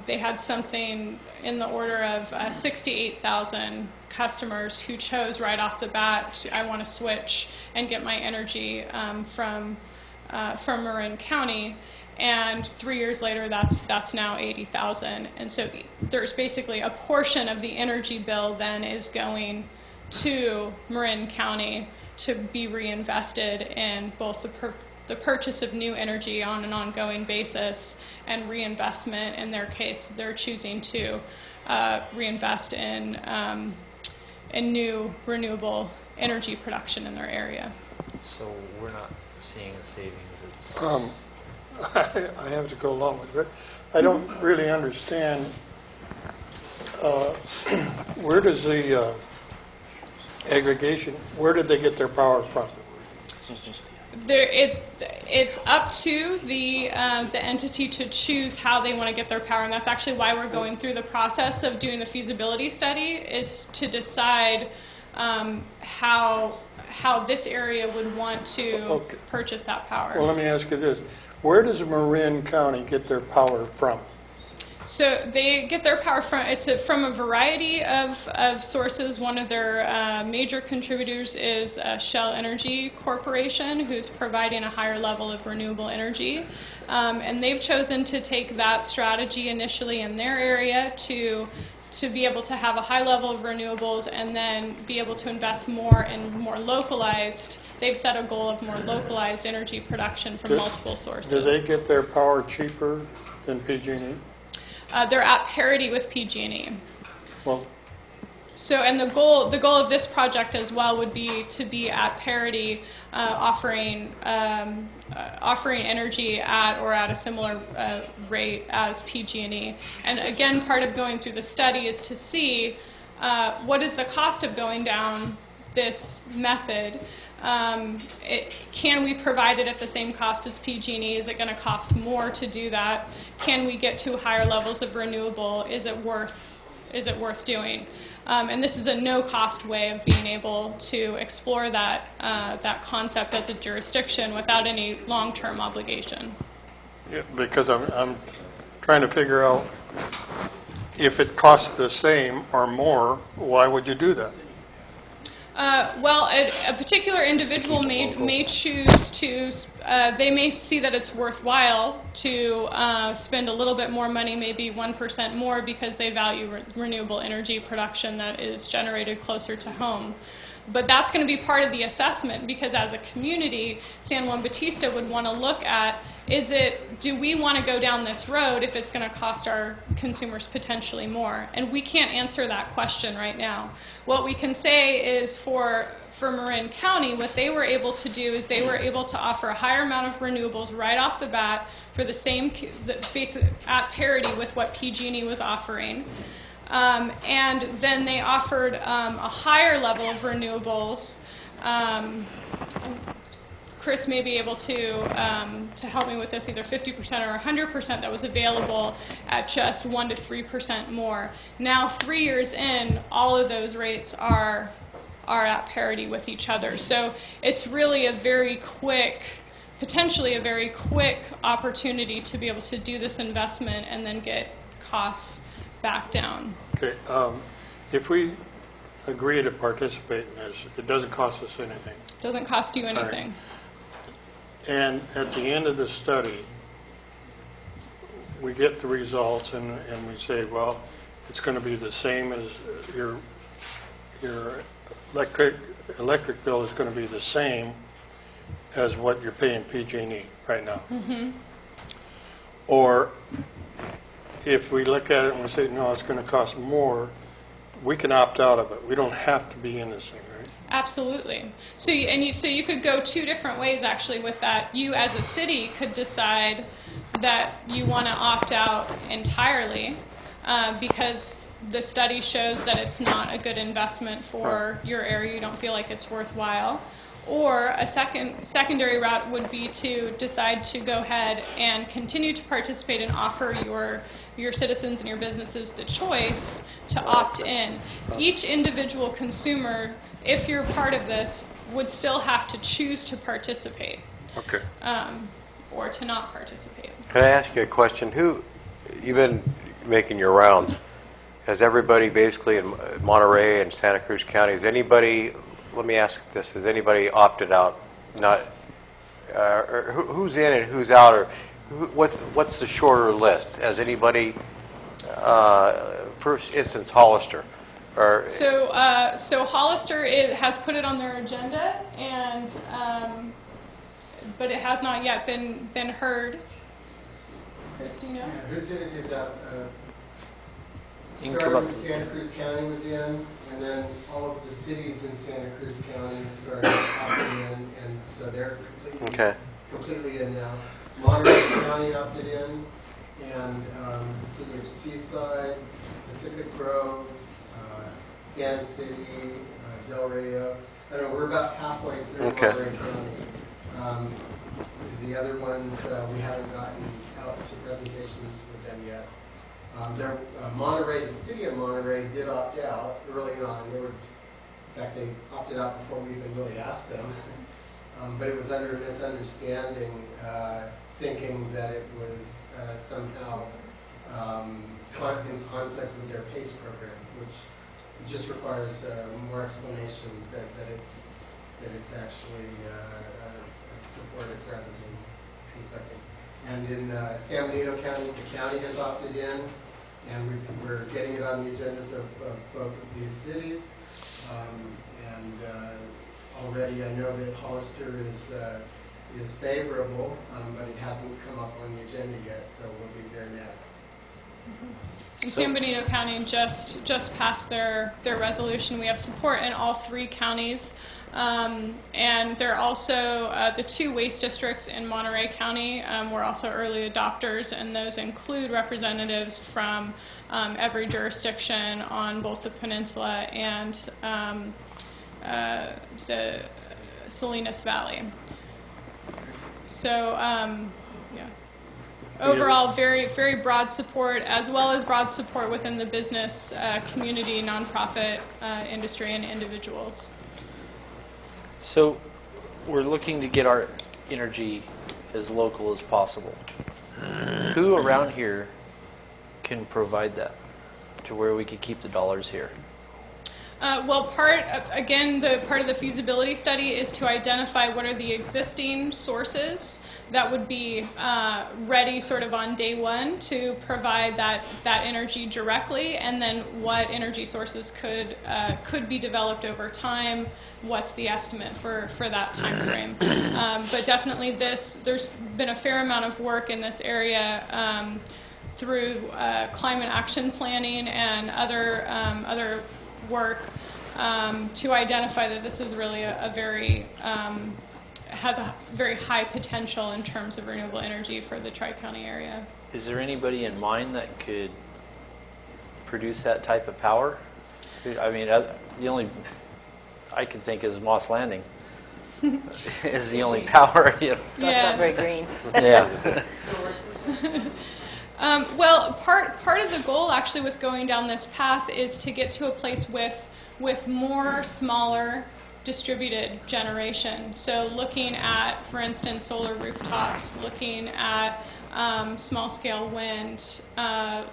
they had something in the order of 68,000 customers who chose right off the bat, I want to switch and get my energy from Marin County. And 3 years later, that's now 80,000. And so there's basically a portion of the energy bill then is going to Marin County to be reinvested in both the purchase of new energy on an ongoing basis and reinvestment. In their case, they're choosing to reinvest in new renewable energy production in their area. So we're not seeing a savings. It's I have to go along with it. I don't really understand where does the aggregation, where did they get their power from? It's up to the entity to choose how they want to get their power, and that's actually why we're going through the process of doing the feasibility study, is to decide how this area would want to purchase that power. Well, let me ask you this. Where does Marin County get their power from? So they get their power from a variety of sources. One of their major contributors is Shell Energy Corporation, who's providing a higher level of renewable energy. And they've chosen to take that strategy initially in their area to be able to have a high level of renewables and then be able to invest more in more localized, they've set a goal of more localized energy production from multiple sources. Do they get their power cheaper than PG&E? They're at parity with PG&E. Well, so, and the goal of this project as well would be to be at parity, offering energy at or at a similar rate as PG&E. And again, part of going through the study is to see what is the cost of going down this method. Can we provide it at the same cost as PG&E? Is it going to cost more to do that? Can we get to higher levels of renewable? Is it worth doing? And this is a no-cost way of being able to explore that concept as a jurisdiction without any long-term obligation. yeah, because I'm trying to figure out if it costs the same or more, why would you do that? Well, a particular individual may choose to, they may see that it's worthwhile to spend a little bit more money, maybe 1% more, because they value renewable energy production that is generated closer to home. But that's going to be part of the assessment, because as a community, San Juan Bautista would want to look at, do we want to go down this road if it's going to cost our consumers potentially more? And we can't answer that question right now. What we can say is for Marin County, what they were able to do is they were able to offer a higher amount of renewables right off the bat for the same, at parity with what PG&E was offering. And then they offered a higher level of renewables. Chris may be able to help me with this, either 50% or 100% that was available at just 1 to 3% more. Now, 3 years in, all of those rates are at parity with each other. So it's really a very quick, potentially a very quick opportunity to be able to do this investment and then get costs back down. Okay, if we agree to participate in this, it doesn't cost us anything. Doesn't cost you anything. Right. And at the end of the study, we get the results and we say, well, it's going to be the same as your electric bill is going to be the same as what you're paying PG&E right now. Mm-hmm. Or if we look at it and we say, no, it's going to cost more, we can opt out of it. We don't have to be in this thing, right? Absolutely. So you could go two different ways actually with that. You as a city could decide that you want to opt out entirely because the study shows that it's not a good investment for your area. You don't feel like it's worthwhile. Or a secondary route would be to decide to go ahead and continue to participate and offer your citizens and your businesses the choice to opt in. Each individual consumer, if you're part of this, would still have to choose to participate. Okay. Or to not participate. Can I ask you a question? You've been making your rounds. Has everybody basically in Monterey and Santa Cruz County, let me ask this, has anybody opted out? Who's in and who's out, or what's the shorter list? Has anybody, for instance, Hollister? So Hollister has put it on their agenda, and but it has not yet been heard. Christina? Yeah, who's in it, who's out? Started Santa Cruz County was in, and then all of the cities in Santa Cruz County started opting in, and so they're completely in now. Monterey County opted in, and the city of Seaside, Pacific Grove, Santa City, Delray Oaks. I don't know, we're about halfway through Monterey County. The other ones, we haven't gotten out to presentations with them yet. The city of Monterey did opt out early on. In fact, they opted out before we even really asked them. But it was under a misunderstanding, thinking that it was somehow in conflict with their PACE program, which just requires more explanation that it's actually supported rather than conflicting. And in San Benito County, the county has opted in, and we're getting it on the agendas of both of these cities. Already I know that Hollister is favorable, but it hasn't come up on the agenda yet, so we'll be there next. And San Benito County just passed their resolution. We have support in all 3 counties. And there are also the 2 waste districts in Monterey County were also early adopters, and those include representatives from every jurisdiction on both the peninsula and the Salinas Valley. So, yeah. Overall, very, very broad support, as well as broad support within the business community, nonprofit industry, and individuals. So we're looking to get our energy as local as possible. Who around here can provide that to where we could keep the dollars here? Well, part of the feasibility study is to identify what are the existing sources that would be ready sort of on day one to provide that energy directly, and then what energy sources could be developed over time. What's the estimate for that time frame? But definitely there's been a fair amount of work in this area through climate action planning and other work to identify that this is really has a very high potential in terms of renewable energy for the Tri-County area. Is there anybody in mind that could produce that type of power. I mean, the only I can think is Moss Landing is the only power. You know. That's not very green. Yeah. Well, part of the goal actually with going down this path is to get to a place with more smaller distributed generation. So looking at, for instance, solar rooftops, looking at small-scale wind,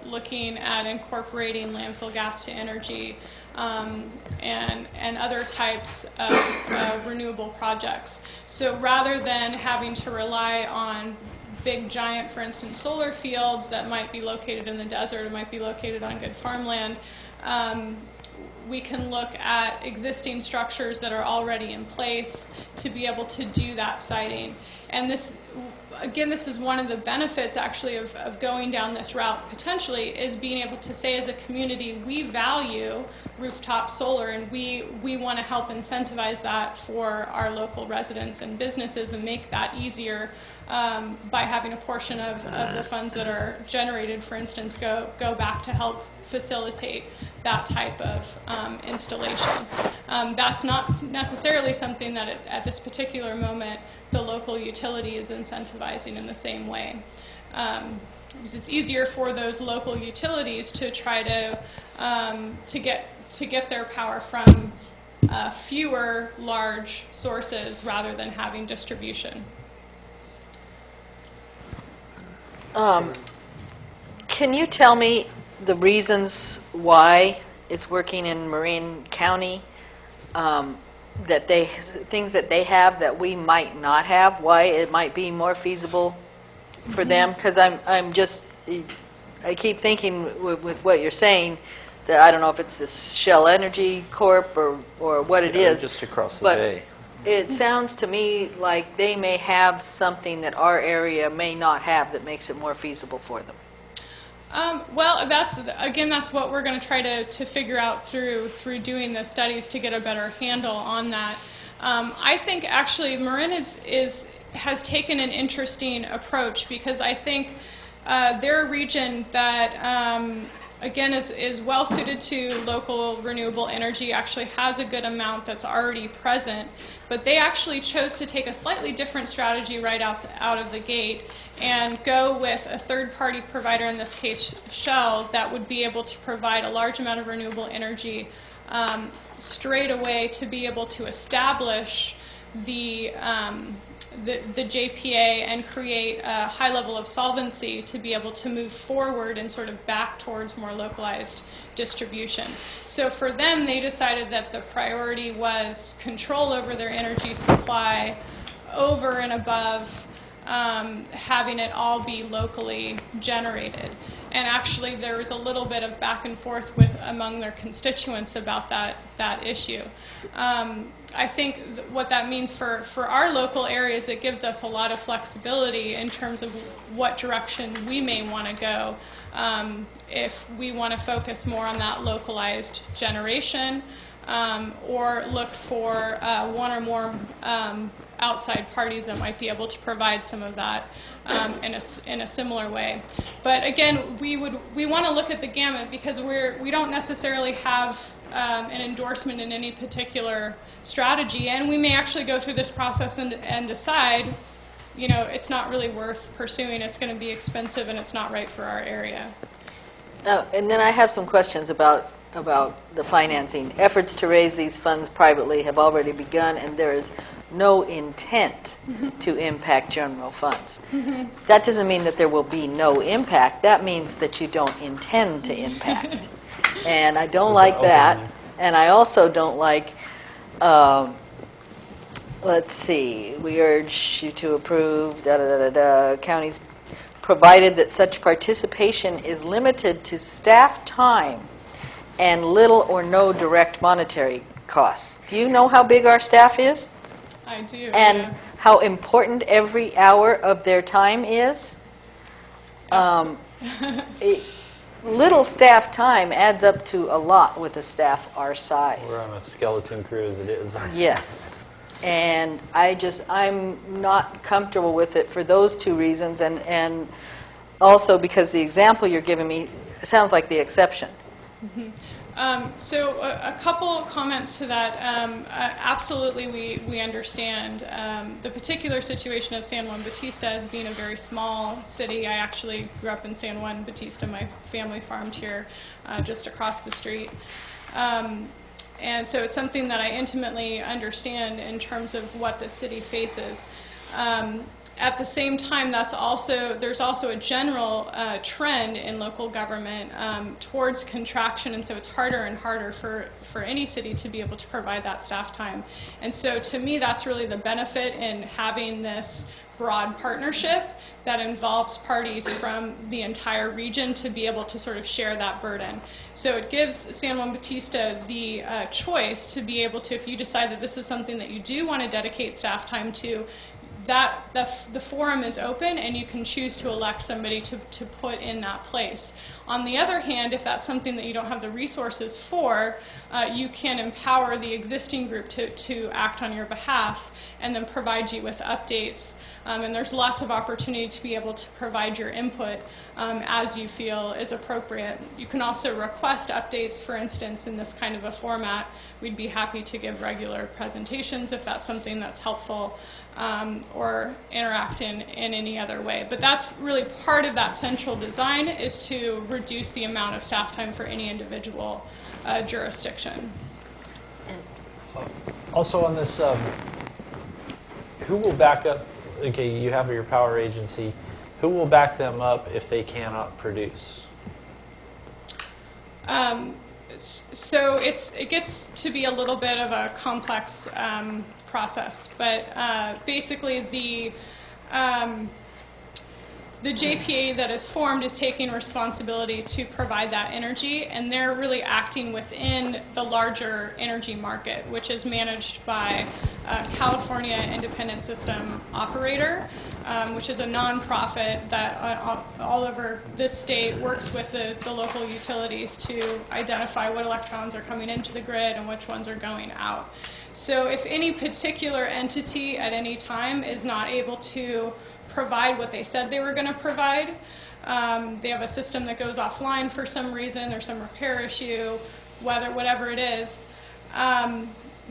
looking at incorporating landfill gas to energy, and other types of renewable projects. So rather than having to rely on big, giant, for instance, solar fields that might be located in the desert or might be located on good farmland, we can look at existing structures that are already in place to be able to do that siting. And this, again, this is one of the benefits actually of going down this route potentially, is being able to say as a community, we value rooftop solar and we want to help incentivize that for our local residents and businesses and make that easier by having a portion of the funds that are generated, for instance, go back to help facilitate that type of installation. That's not necessarily something that at this particular moment the local utility is incentivizing in the same way. Because it's easier for those local utilities to try to get their power from fewer large sources rather than having distribution. Can you tell me the reasons why it's working in Marin County, things that they have that we might not have, why it might be more feasible for them? Because I keep thinking with what you're saying that I don't know if it's the Shell Energy Corp or what it is. Just across the but bay. It sounds to me like they may have something that our area may not have that makes it more feasible for them. Well, that's what we're going to try to figure out through doing the studies to get a better handle on that. I think actually Marin has taken an interesting approach, because I think they're a region that again is well suited to local renewable energy, actually has a good amount that's already present, but they actually chose to take a slightly different strategy right out of the gate and go with a third-party provider, in this case Shell, that would be able to provide a large amount of renewable energy straight away to be able to establish the JPA and create a high level of solvency to be able to move forward and sort of back towards more localized distribution. So for them, they decided that the priority was control over their energy supply over and above having it all be locally generated. And actually there was a little bit of back and forth among their constituents about that issue. I think what that means for our local areas, it gives us a lot of flexibility in terms of what direction we may want to go. If we want to focus more on that localized generation, or look for one or more outside parties that might be able to provide some of that in a similar way. But again, we want to look at the gamut, because we don't necessarily have an endorsement in any particular strategy, and we may actually go through this process and decide, you know, it's not really worth pursuing, it's going to be expensive, and it's not right for our area. And then I have some questions about the financing. Efforts to raise these funds privately have already begun, and there is no intent to impact general funds. That doesn't mean that there will be no impact. That means that you don't intend to impact. And I don't like that. And I also don't like, let's see, we urge you to approve, counties, provided that such participation is limited to staff time and little or no direct monetary costs. Do you know how big our staff is? I do. And yeah. how important every hour of their time is? Little staff time adds up to a lot with a staff our size. We're on a skeleton crew as it is. Yes. And I'm not comfortable with it for those two reasons, and also because the example you're giving me sounds like the exception. So a couple comments to that. Absolutely, we understand the particular situation of San Juan Bautista as being a very small city. I actually grew up in San Juan Bautista. My family farmed here just across the street. And so it's something that I intimately understand in terms of what the city faces. At the same time, there's also a general trend in local government towards contraction, and so it's harder and harder for any city to be able to provide that staff time. And so to me, that's really the benefit in having this broad partnership that involves parties from the entire region to be able to sort of share that burden. So it gives San Juan Bautista the choice to be able to, if you decide that this is something that you do want to dedicate staff time to, that the forum is open and you can choose to elect somebody to put in that place. On the other hand, if that's something that you don't have the resources for, you can empower the existing group to act on your behalf and then provide you with updates. And there's lots of opportunity to be able to provide your input as you feel is appropriate. You can also request updates, for instance, in this kind of a format. We'd be happy to give regular presentations if that's something that's helpful. Or interact in any other way. But that's really part of that central design, is to reduce the amount of staff time for any individual jurisdiction. Also on this, who will back up, okay, you have your power agency, who will back them up if they cannot produce? So it gets to be a little bit of a complex process, but basically the JPA that is formed is taking responsibility to provide that energy, and they're really acting within the larger energy market, which is managed by California Independent System Operator, which is a nonprofit that all over this state works with the local utilities to identify what electrons are coming into the grid and which ones are going out. So if any particular entity at any time is not able to provide what they said they were going to provide, they have a system that goes offline for some reason, there's some repair issue, whatever it is,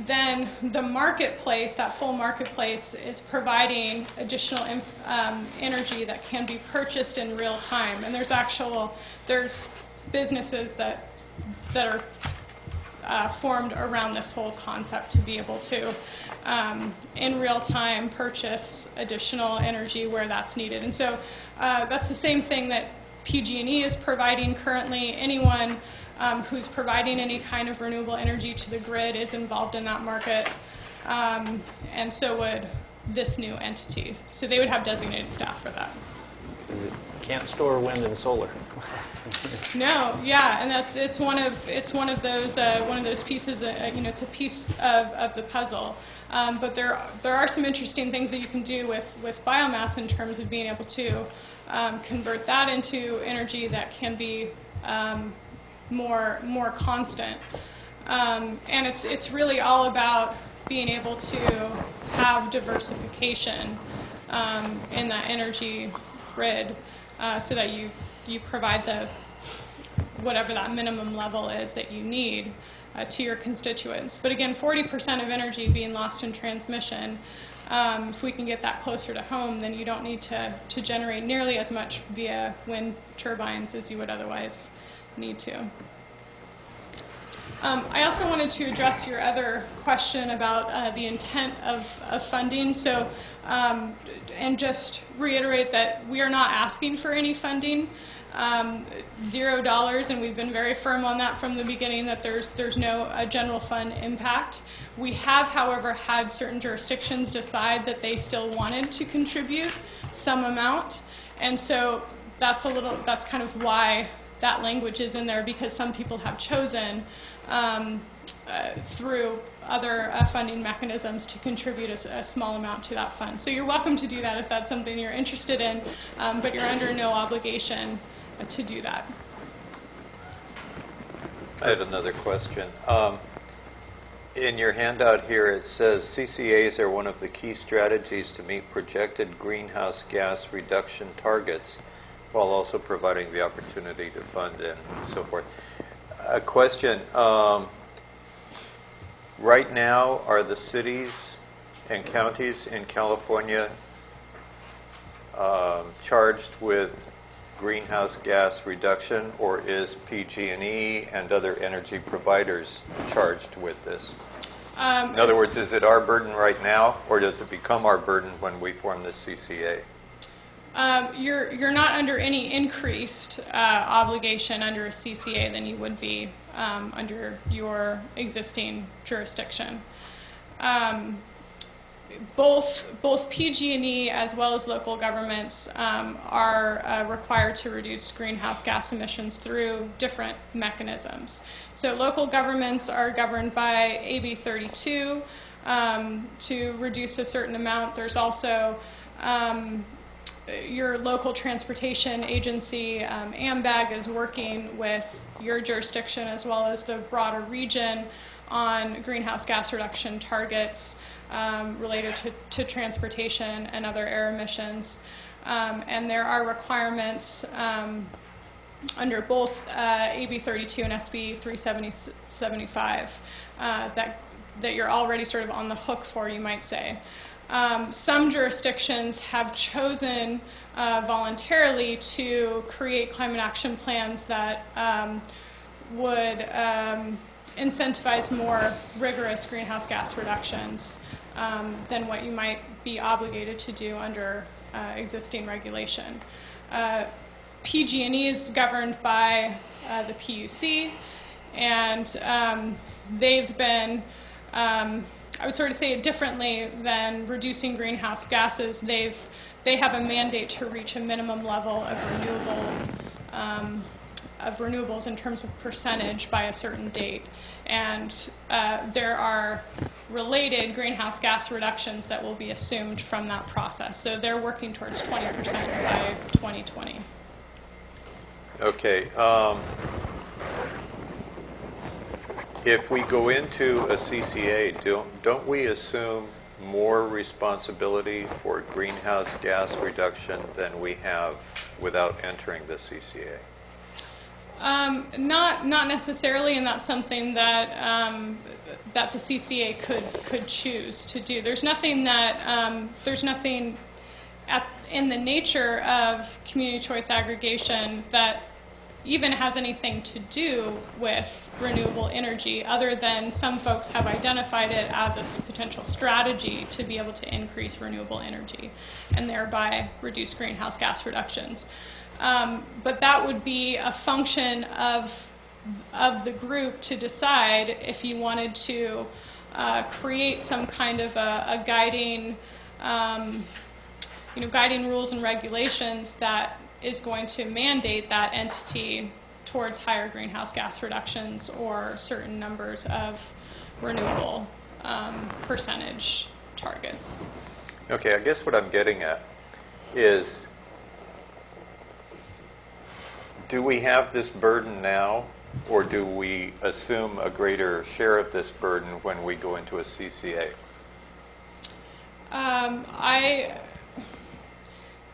then the marketplace, that full marketplace, is providing additional energy that can be purchased in real time. And there's businesses that are formed around this whole concept to be able to, in real time, purchase additional energy where that's needed. And so that's the same thing that PG&E is providing currently. Anyone who's providing any kind of renewable energy to the grid is involved in that market, and so would this new entity. So they would have designated staff for that. Can't store wind and solar. No, yeah, and it's one of those pieces. It's a piece of the puzzle. But there are some interesting things that you can do with biomass in terms of being able to convert that into energy that can be more constant. And it's really all about being able to have diversification in that energy grid, so that you provide whatever that minimum level is that you need to your constituents. But again, 40% of energy being lost in transmission, if we can get that closer to home, then you don't need to generate nearly as much via wind turbines as you would otherwise need to. I also wanted to address your other question about the intent of funding. So, and just reiterate that we are not asking for any funding. $0, and we've been very firm on that from the beginning, that there's no general fund impact. We have, however, had certain jurisdictions decide that they still wanted to contribute some amount, and so that's kind of why that language is in there, because some people have chosen through other funding mechanisms to contribute a small amount to that fund. So you're welcome to do that if that's something you're interested in, but you're under no obligation to do that. I had another question. In your handout here, it says CCAs are one of the key strategies to meet projected greenhouse gas reduction targets, while also providing the opportunity to fund and so forth. A question. Right now, are the cities and counties in California charged with greenhouse gas reduction, or is PG&E and other energy providers charged with this? In other words, is it our burden right now, or does it become our burden when we form this CCA? You're not under any increased obligation under a CCA than you would be under your existing jurisdiction. Both PG&E as well as local governments are required to reduce greenhouse gas emissions through different mechanisms. So local governments are governed by AB 32 to reduce a certain amount. There's also your local transportation agency, AMBAG, is working with your jurisdiction as well as the broader region on greenhouse gas reduction targets related to transportation and other air emissions. And there are requirements under both AB 32 and SB 370-75 that you're already sort of on the hook for, you might say. Some jurisdictions have chosen voluntarily to create climate action plans that would incentivize more rigorous greenhouse gas reductions than what you might be obligated to do under existing regulation. PG&E is governed by the PUC, and they've been, I would sort of say it differently than reducing greenhouse gases. They have a mandate to reach a minimum level of renewables in terms of percentage by a certain date. And there are related greenhouse gas reductions that will be assumed from that process. So they're working towards 20% by 2020. Okay. If we go into a CCA, don't we assume more responsibility for greenhouse gas reduction than we have without entering the CCA? Not necessarily, and that's something that that the CCA could choose to do. There's nothing that in the nature of community choice aggregation that even has anything to do with renewable energy, other than some folks have identified it as a potential strategy to be able to increase renewable energy and thereby reduce greenhouse gas reductions. But that would be a function of the group to decide if you wanted to create some kind of a guiding, guiding rules and regulations that is going to mandate that entity towards higher greenhouse gas reductions or certain numbers of renewable percentage targets. Okay, I guess what I'm getting at is, do we have this burden now, or do we assume a greater share of this burden when we go into a CCA?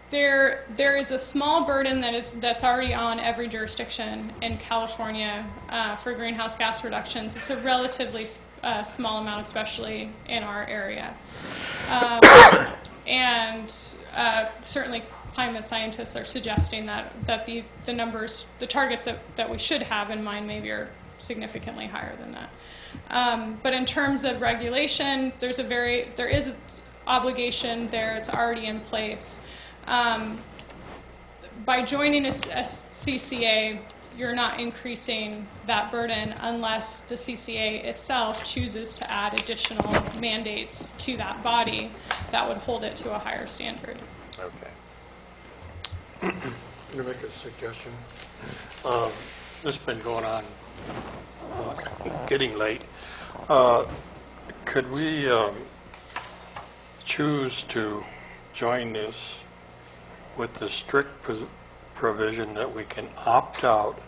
There is a small burden that's already on every jurisdiction in California for greenhouse gas reductions. It's a relatively small amount, especially in our area. And certainly climate scientists are suggesting that the numbers, the targets that we should have in mind maybe are significantly higher than that. But in terms of regulation, there is obligation there. It's already in place. By joining a CCA, you're not increasing that burden unless the CCA itself chooses to add additional mandates to that body that would hold it to a higher standard. Okay. I'm going to make a suggestion. This has been going on, getting late. Could we choose to join this with the strict provision that we can opt out,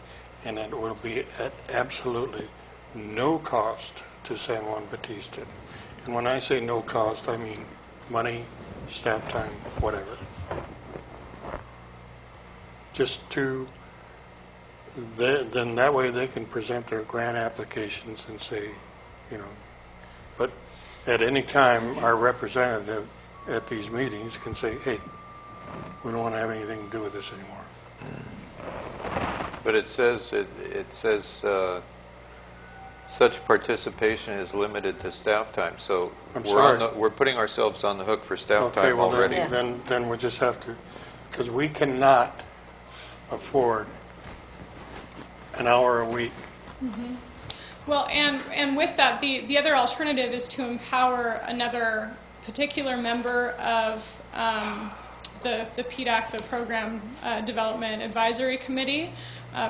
and it will be at absolutely no cost to San Juan Bautista? And when I say no cost, I mean money, staff time, whatever. Just to then that way they can present their grant applications and say, but at any time, our representative at these meetings can say, hey, we don't want to have anything to do with this anymore. But it says such participation is limited to staff time. So we're putting ourselves on the hook for staff time already. Then we just have to, because we cannot afford an hour a week. Mm-hmm. Well, and with that, the other alternative is to empower another particular member of the PDAC, the Program Development Advisory Committee.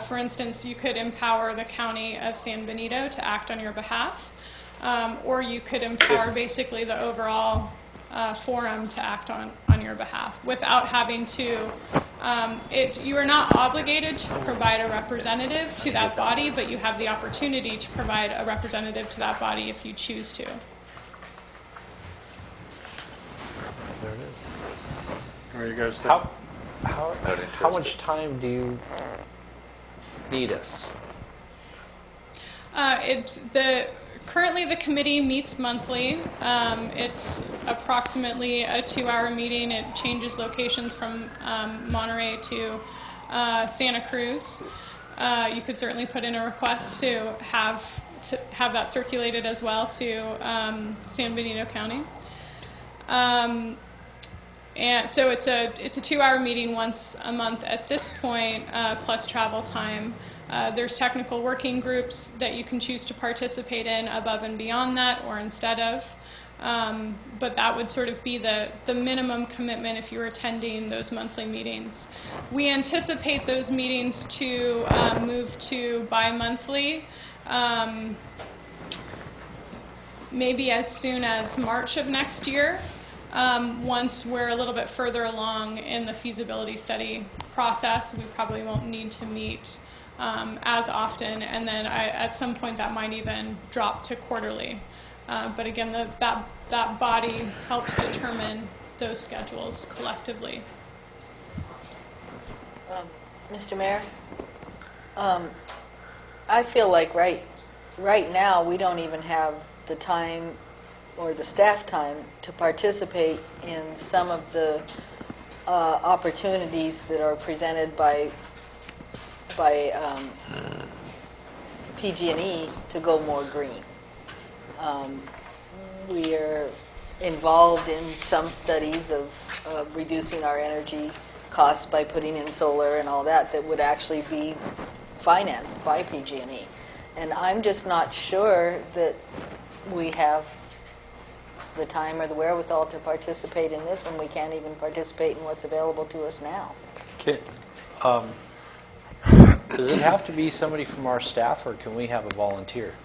For instance, you could empower the County of San Benito to act on your behalf, or you could empower basically the overall forum to act on your behalf without having to, you are not obligated to provide a representative to that body, but you have the opportunity to provide a representative to that body if you choose to. There it is. What do you guys think? How much time do you need us? Currently, the committee meets monthly. It's approximately a 2-hour meeting. It changes locations from Monterey to Santa Cruz. You could certainly put in a request to have that circulated as well to San Benito County. And so it's a 2-hour meeting once a month at this point, plus travel time. There's technical working groups that you can choose to participate in above and beyond that or instead of. But that would sort of be the minimum commitment if you were attending those monthly meetings. We anticipate those meetings to move to bi-monthly, maybe as soon as March of next year. Once we're a little bit further along in the feasibility study process, we probably won't need to meet as often, and then at some point that might even drop to quarterly. But again, that body helps determine those schedules collectively. Mr. Mayor, I feel like right now we don't even have the time or the staff time to participate in some of the opportunities that are presented by PG&E to go more green. We are involved in some studies of reducing our energy costs by putting in solar and all that would actually be financed by PG&E. And I'm just not sure that we have the time or the wherewithal to participate in this when we can't even participate in what's available to us now. Does it have to be somebody from our staff, or can we have a volunteer?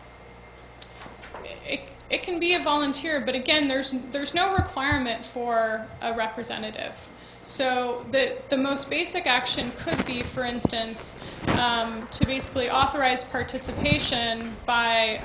It can be a volunteer, but again, there's no requirement for a representative. So the most basic action could be, for instance, to basically authorize participation by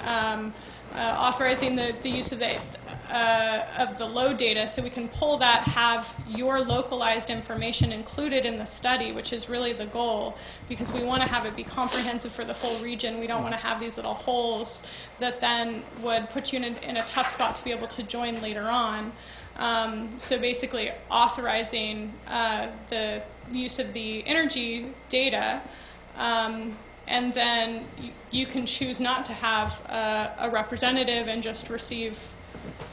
authorizing the use of the load data, so we can pull that, have your localized information included in the study, which is really the goal, because we want to have it be comprehensive for the whole region. We don't want to have these little holes that then would put you in a tough spot to be able to join later on. So basically authorizing the use of the energy data, and then you can choose not to have a representative and just receive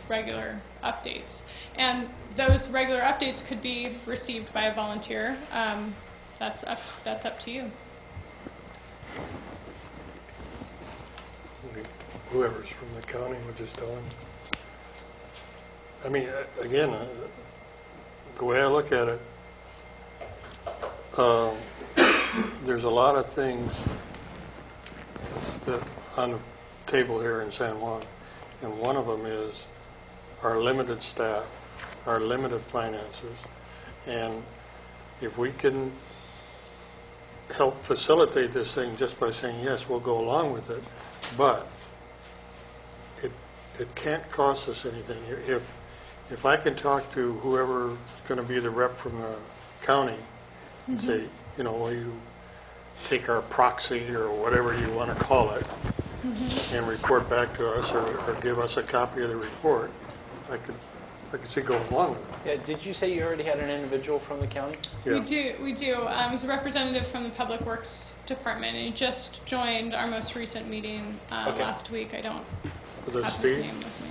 regular updates. And those regular updates could be received by a volunteer. That's up to you. Whoever's from the county would just tell them. I mean, again, the way I look at it, there's a lot of things that on the table here in San Juan, and one of them is our limited staff, our limited finances, and if we can help facilitate this thing just by saying, yes, we'll go along with it, but it can't cost us anything. If I can talk to whoever's going to be the rep from the county and say, will you take our proxy or whatever you want to call it and report back to us or give us a copy of the report, I could see going along with it. Yeah, did you say you already had an individual from the county? Yeah. We do. He's a representative from the Public Works Department, and he just joined our most recent meeting last week. I don't Was it have Steve? his name with me.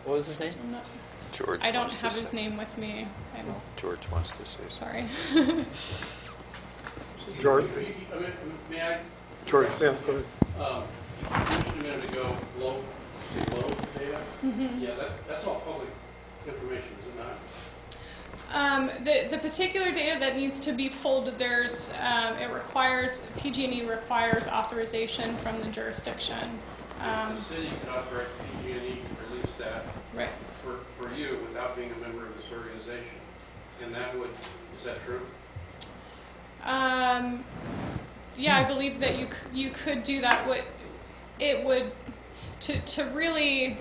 What was his name? George I don't wants to have his say- name with me. George wants to say something. Sorry. George? May I? George, yeah, go ahead. You mentioned a minute ago low data. Yeah, that's all public information, is it not? The particular data that needs to be pulled, there's it requires PG&E requires authorization from the jurisdiction. The city can authorize PG&E to release that Right. for you without being a member of this organization, and is that true? Yeah, I believe that you could do that. What it would to really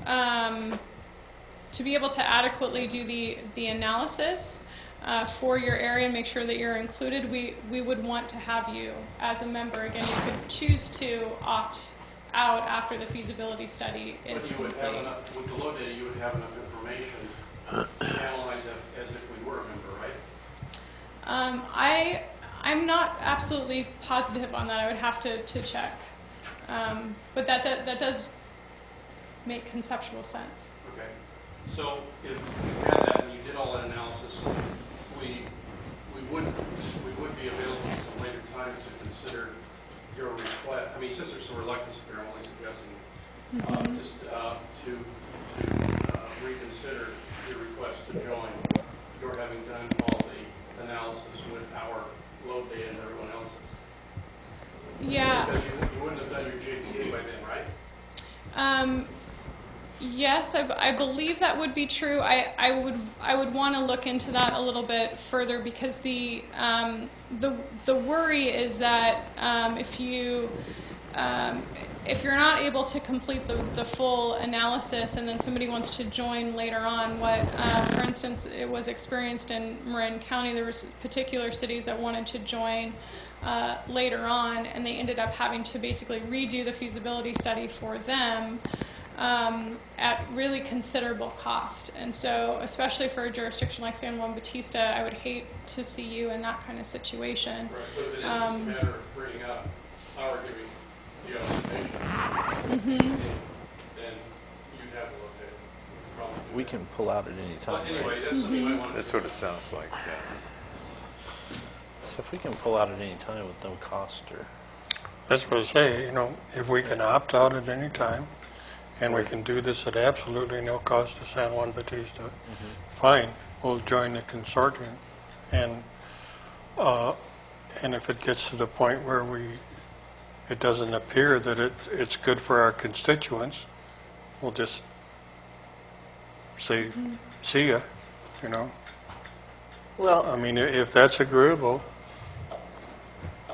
to be able to adequately do the analysis for your area and make sure that you're included, we would want to have you as a member. Again, you could choose to opt out after the feasibility study is But you would complete. have enough, with the low data, you would have enough information to analyze it as if we were a member, right? I'm not absolutely positive on that. I would have to check. But that does make conceptual sense. Okay. So if you had that and you did all that analysis, we would be available at some later time to consider your request. I mean, since there's some reluctance here, I'm only suggesting just to reconsider your request to join. You're having done all the analysis with our load data and everyone else's. Yeah. Because you wouldn't have done your JPA by then, right? Yes, I believe that would be true. I would want to look into that a little bit further because the worry is that if you're not able to complete the full analysis and then somebody wants to join later on, for instance, it was experienced in Marin County, there was particular cities that wanted to join later on, and they ended up having to basically redo the feasibility study for them at really considerable cost. And so, especially for a jurisdiction like San Juan Bautista, I would hate to see you in that kind of situation. Right, but if it is just a matter of freeing up our giving you information, then you'd have to look at it. Probably do We that. can pull out at any time. But anyway, right? that's something you might want to... That's what it sounds like, yeah. So if we can pull out at any time with no cost or... That's what I say, if we can opt out at any time, and we can do this at absolutely no cost to San Juan Bautista, fine, we'll join the consortium. And if it gets to the point where it doesn't appear that it's good for our constituents, we'll just say, see ya, Well, I mean, if that's agreeable,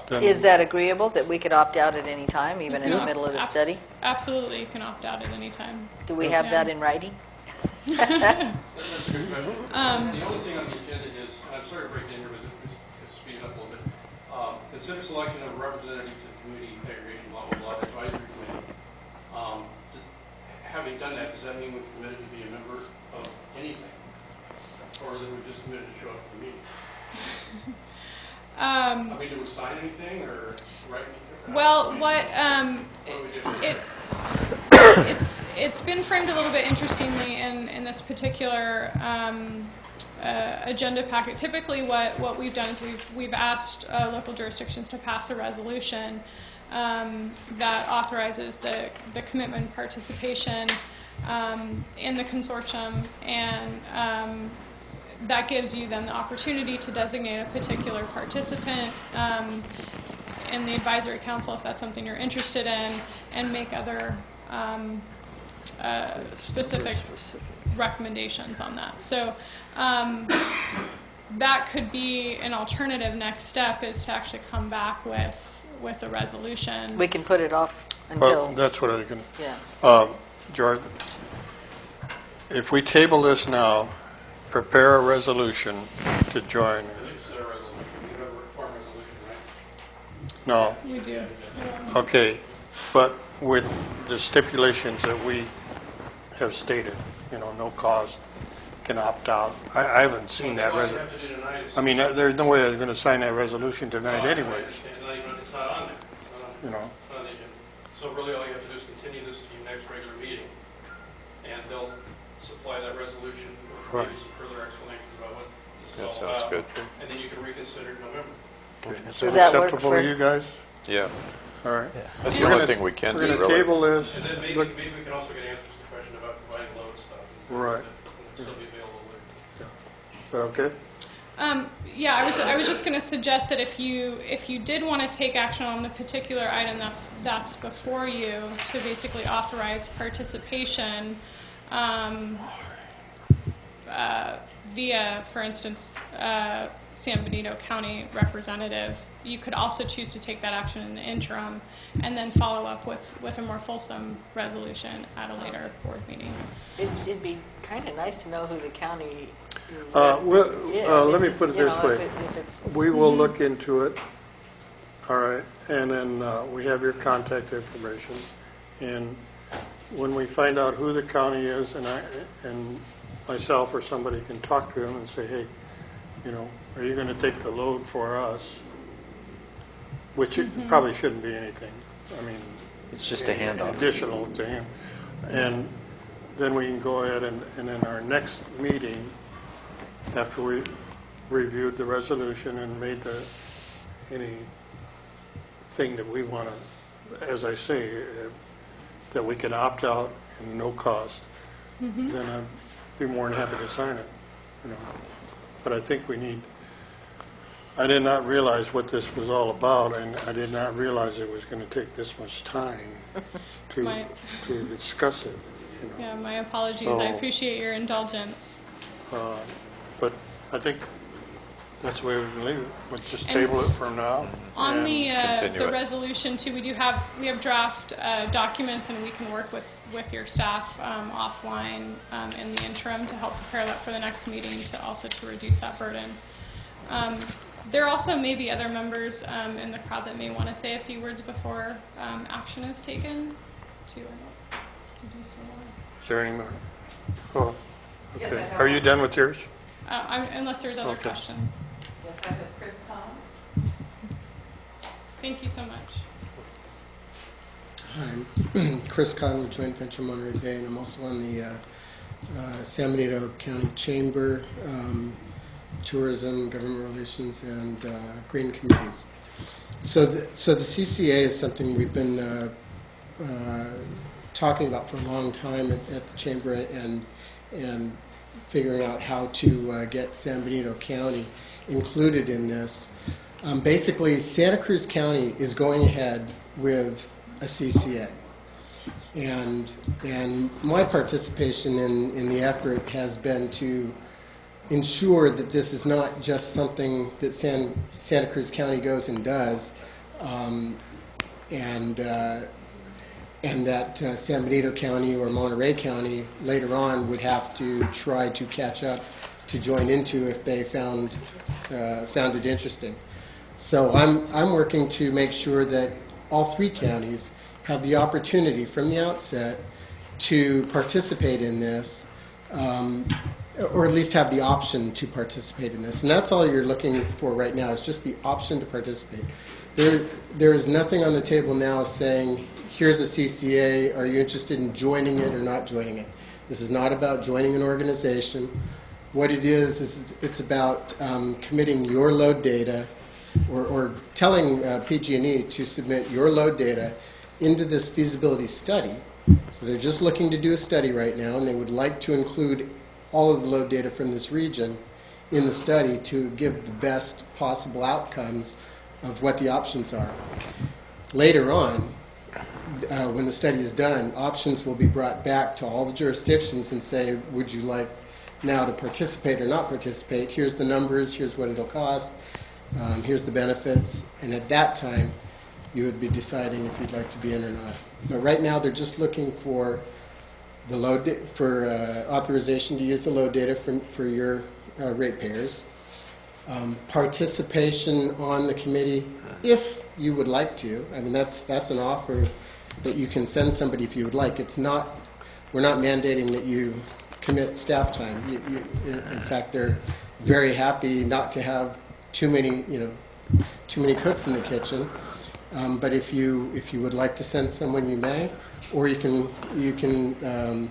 then... is that agreeable, that we could opt out at any time, even in the Yeah. middle of the study? Absolutely, you can opt out at any time. Do we have that in writing? That's a good question. The only thing on the agenda is, I'm sorry to break in here, but just speed it up a little bit. Consider selection of a representative to the community aggregation blah, blah, blah, advisory committee. Having done that, does that mean we've committed to be a member of anything? Or that we've just committed to show up at the meeting? I mean, do we sign anything or write anything? Well, What do we do? it's been framed a little bit interestingly in this particular agenda packet. Typically, what we've done is we've asked local jurisdictions to pass a resolution that authorizes the commitment and participation in the consortium, and that gives you then the opportunity to designate a particular participant in the advisory council if that's something you're interested in, and make other specific recommendations on that. So that could be an alternative next step, is to actually come back with a resolution. We can put it off until... Well, that's what I was going to... Yeah. George, if we table this now, prepare a resolution to join. No. We do. Okay, but with the stipulations that we have stated, no cause can opt out. I haven't seen that All you resolution. have to do tonight is... I mean, there's no way I'm going to sign that resolution tonight anyways, It's not on there. you know. It's on the agenda. So really all you have to do is continue this to your next regular meeting, and they'll supply that resolution or maybe Right. some further explanations about what this is That all sounds about. good. And then you can reconsider in November. Okay. Is Does that that work acceptable for- to you guys? Yeah, All right. that's the We're only gonna- thing we can do, We're going to really. table this. And then maybe Look- we can also get answers to the question about providing load stuff. Right. And still be available later. Is that okay? Yeah, I was just going to suggest that if you did want to take action on the particular item that's before you to basically authorize participation via, for instance, San Benito County representative, you could also choose to take that action in the interim and then follow up with a more fulsome resolution at a later board meeting. It'd be kind of nice to know who the county. Let me put it this way. If it's, We will look into it, all right, and then we have your contact information. And when we find out who the county is, and myself or somebody can talk to him and say, hey, are you going to take the load for us? Which it probably shouldn't be anything. I mean, It's just a handoff. additional to him. And then we can go ahead and in our next meeting, after we reviewed the resolution and made anything that we want to, as I say, that we can opt out and no cost, then I'd be more than happy to sign it. But I think I did not realize what this was all about, and I did not realize it was going to take this much time to discuss it. Yeah, my apologies. So- I appreciate your indulgence. But I think that's the way we can leave it. We'll just And- table it for now. On and continue the it. resolution too, we have draft documents, and we can work with your staff offline in the interim to help prepare that for the next meeting to reduce that burden. There also may be other members in the crowd that may want to say a few words before action is taken. Is there any more? Oh, okay. Are you done with yours? Unless there's other Okay. questions. Yes, I have Chris Collins. Thank you so much. Hi, I'm Chris Conlon, Joint Venture Monterey Bay, and I'm also on the San Benito County Chamber, Tourism, Government Relations, and Green Committees. So the CCA is something we've been talking about for a long time at the Chamber and figuring out how to get San Benito County included in this. Basically, Santa Cruz County is going ahead with a CCA. And my participation in the effort has been to ensure that this is not just something that Santa Cruz County goes and does, and that San Benito County or Monterey County later on would have to try to catch up to join into if they found it interesting. So I'm working to make sure that all three counties have the opportunity from the outset to participate in this, or at least have the option to participate in this. And that's all you're looking for right now, is just the option to participate. There is nothing on the table now saying, here's a CCA, are you interested in joining it or not joining it? This is not about joining an organization. What it is it's about committing your load data, or telling PG&E to submit your load data into this feasibility study. So they're just looking to do a study right now, and they would like to include all of the load data from this region in the study to give the best possible outcomes of what the options are. Later on, when the study is done, options will be brought back to all the jurisdictions and say, would you like now to participate or not participate? Here's the numbers, here's what it'll cost, here's the benefits, and at that time you would be deciding if you'd like to be in or not. But right now they're just looking for the authorization to use the load data for your ratepayers, Participation on the committee, if you would like to. I mean, that's an offer that you can send somebody if you would like. It's not, we're not mandating that you commit staff time. In fact, they're very happy not to have too many cooks in the kitchen. But if you would like to send someone, you may, or you can.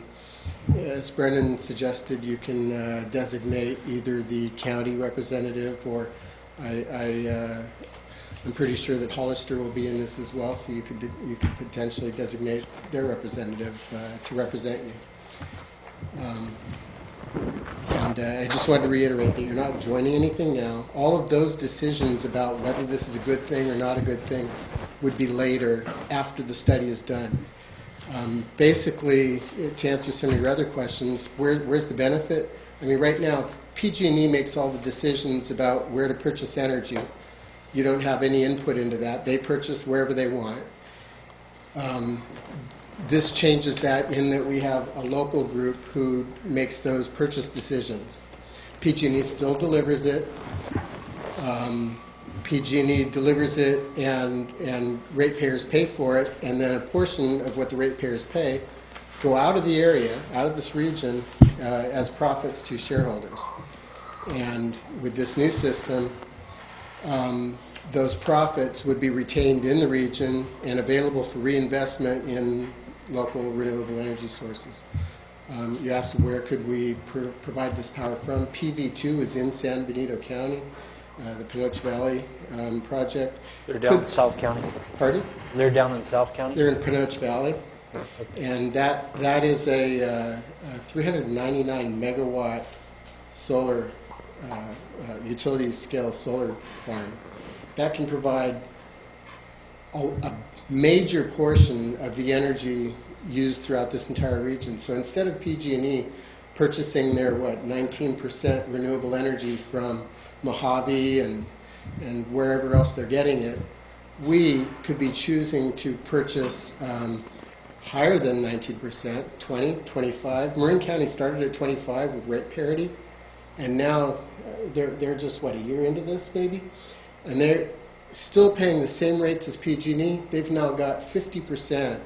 As Brennan suggested, you can designate either the county representative, or I'm pretty sure that Hollister will be in this as well, so you could potentially designate their representative to represent you. And I just wanted to reiterate that you're not joining anything now. All of those decisions about whether this is a good thing or not a good thing would be later, after the study is done. Basically, to answer some of your other questions, where's the benefit? I mean, right now, PG&E makes all the decisions about where to purchase energy. You don't have any input into that. They purchase wherever they want. This changes that in that we have a local group who makes those purchase decisions. PG&E still delivers it. PG&E delivers it, and ratepayers pay for it, and then a portion of what the ratepayers pay go out of the area, out of this region, as profits to shareholders. And with this new system, those profits would be retained in the region and available for reinvestment in local renewable energy sources. You asked where could we provide this power from. PV2 is in San Benito County. The Pinoche Valley project. They're down in South County. Pardon? They're down in South County? They're in Pinoche Valley. And that is a 399 megawatt solar, utility scale solar farm. That can provide a major portion of the energy used throughout this entire region. So instead of PG&E purchasing their, 19% renewable energy from Mojave and wherever else they're getting it, we could be choosing to purchase higher than 19%, 20, 25. Marin County started at 25 with rate parity, and now they're just, a year into this maybe? And they're still paying the same rates as PG&E. They've now got 50%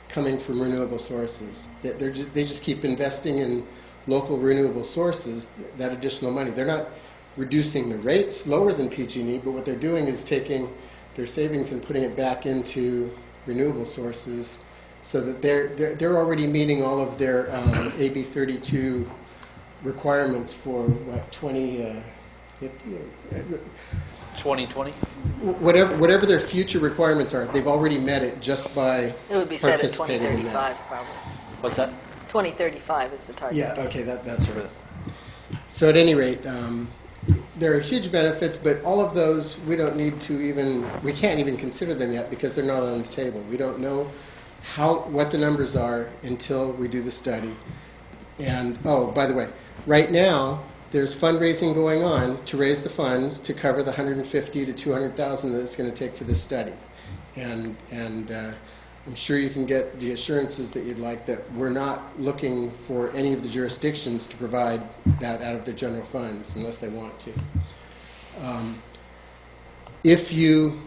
coming from renewable sources. They just keep investing in local renewable sources, that additional money. They're not reducing the rates lower than PG&E, but what they're doing is taking their savings and putting it back into renewable sources, so that they're already meeting all of their AB 32 requirements for 2020? Whatever their future requirements are, they've already met it just by It would be set at participating in 2035, this. probably. What's that? 2035 is the target. Yeah, okay, that's right. So at any rate, there are huge benefits, but all of those we don't need to we can't even consider them yet because they're not on the table. We don't know what the numbers are until we do the study. And, oh, by the way, right now there's fundraising going on to raise the funds to cover the $150,000 to $200,000 that it's going to take for this study. And I'm sure you can get the assurances that you'd like that we're not looking for any of the jurisdictions to provide that out of their general funds unless they want to. If you